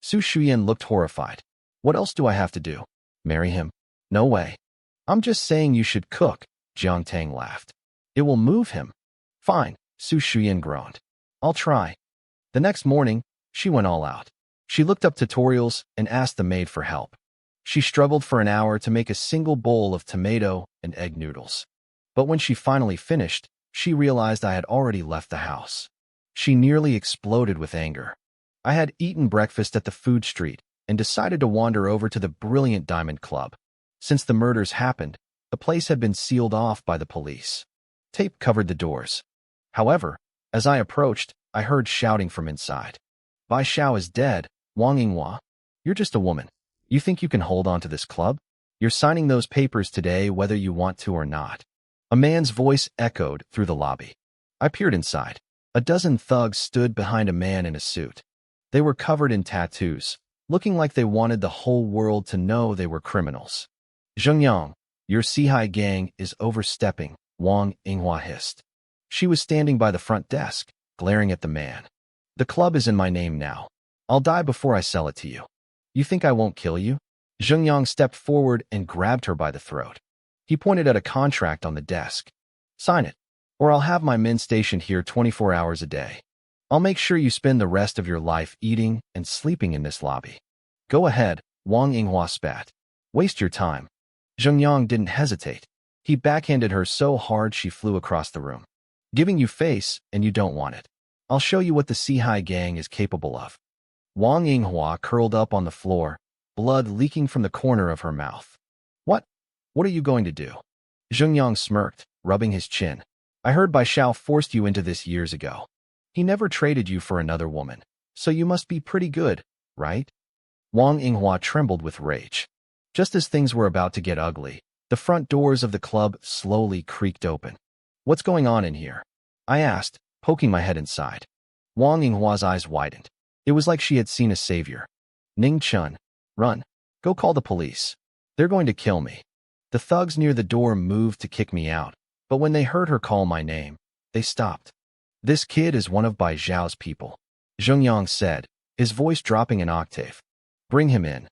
Su Shuyin looked horrified. What else do I have to do? Marry him? No way. I'm just saying you should cook, Jiang Tang laughed. It will move him. Fine, Su Shuyin groaned. I'll try. The next morning, she went all out. She looked up tutorials and asked the maid for help. She struggled for an hour to make a single bowl of tomato and egg noodles. But when she finally finished, she realized I had already left the house. She nearly exploded with anger. I had eaten breakfast at the food street and decided to wander over to the brilliant Diamond Club. Since the murders happened, the place had been sealed off by the police. Tape covered the doors. However, as I approached, I heard shouting from inside. Bai Xiao is dead, Wang Yinghua. You're just a woman. You think you can hold on to this club? You're signing those papers today whether you want to or not. A man's voice echoed through the lobby. I peered inside. A dozen thugs stood behind a man in a suit. They were covered in tattoos, looking like they wanted the whole world to know they were criminals. Zhengyang, your Sihai gang is overstepping, Wang Yinghua hissed. She was standing by the front desk, glaring at the man. The club is in my name now. I'll die before I sell it to you. You think I won't kill you? Zhengyang stepped forward and grabbed her by the throat. He pointed at a contract on the desk. Sign it, or I'll have my men stationed here 24 hours a day. I'll make sure you spend the rest of your life eating and sleeping in this lobby. Go ahead, Wang Yinghua spat. Waste your time. Zhengyang didn't hesitate. He backhanded her so hard she flew across the room. Giving you face, and you don't want it. I'll show you what the Sihai gang is capable of. Wang Yinghua curled up on the floor, blood leaking from the corner of her mouth. What? What are you going to do? Zhengyang smirked, rubbing his chin. I heard Bai Xiao forced you into this years ago. He never traded you for another woman, so you must be pretty good, right? Wang Yinghua trembled with rage. Just as things were about to get ugly, the front doors of the club slowly creaked open. What's going on in here? I asked, poking my head inside. Wang Yinghua's eyes widened. It was like she had seen a savior. Ning Chun, run. Go call the police. They're going to kill me. The thugs near the door moved to kick me out, but when they heard her call my name, they stopped. This kid is one of Bai Zhao's people, Zhengyang said, his voice dropping an octave. Bring him in.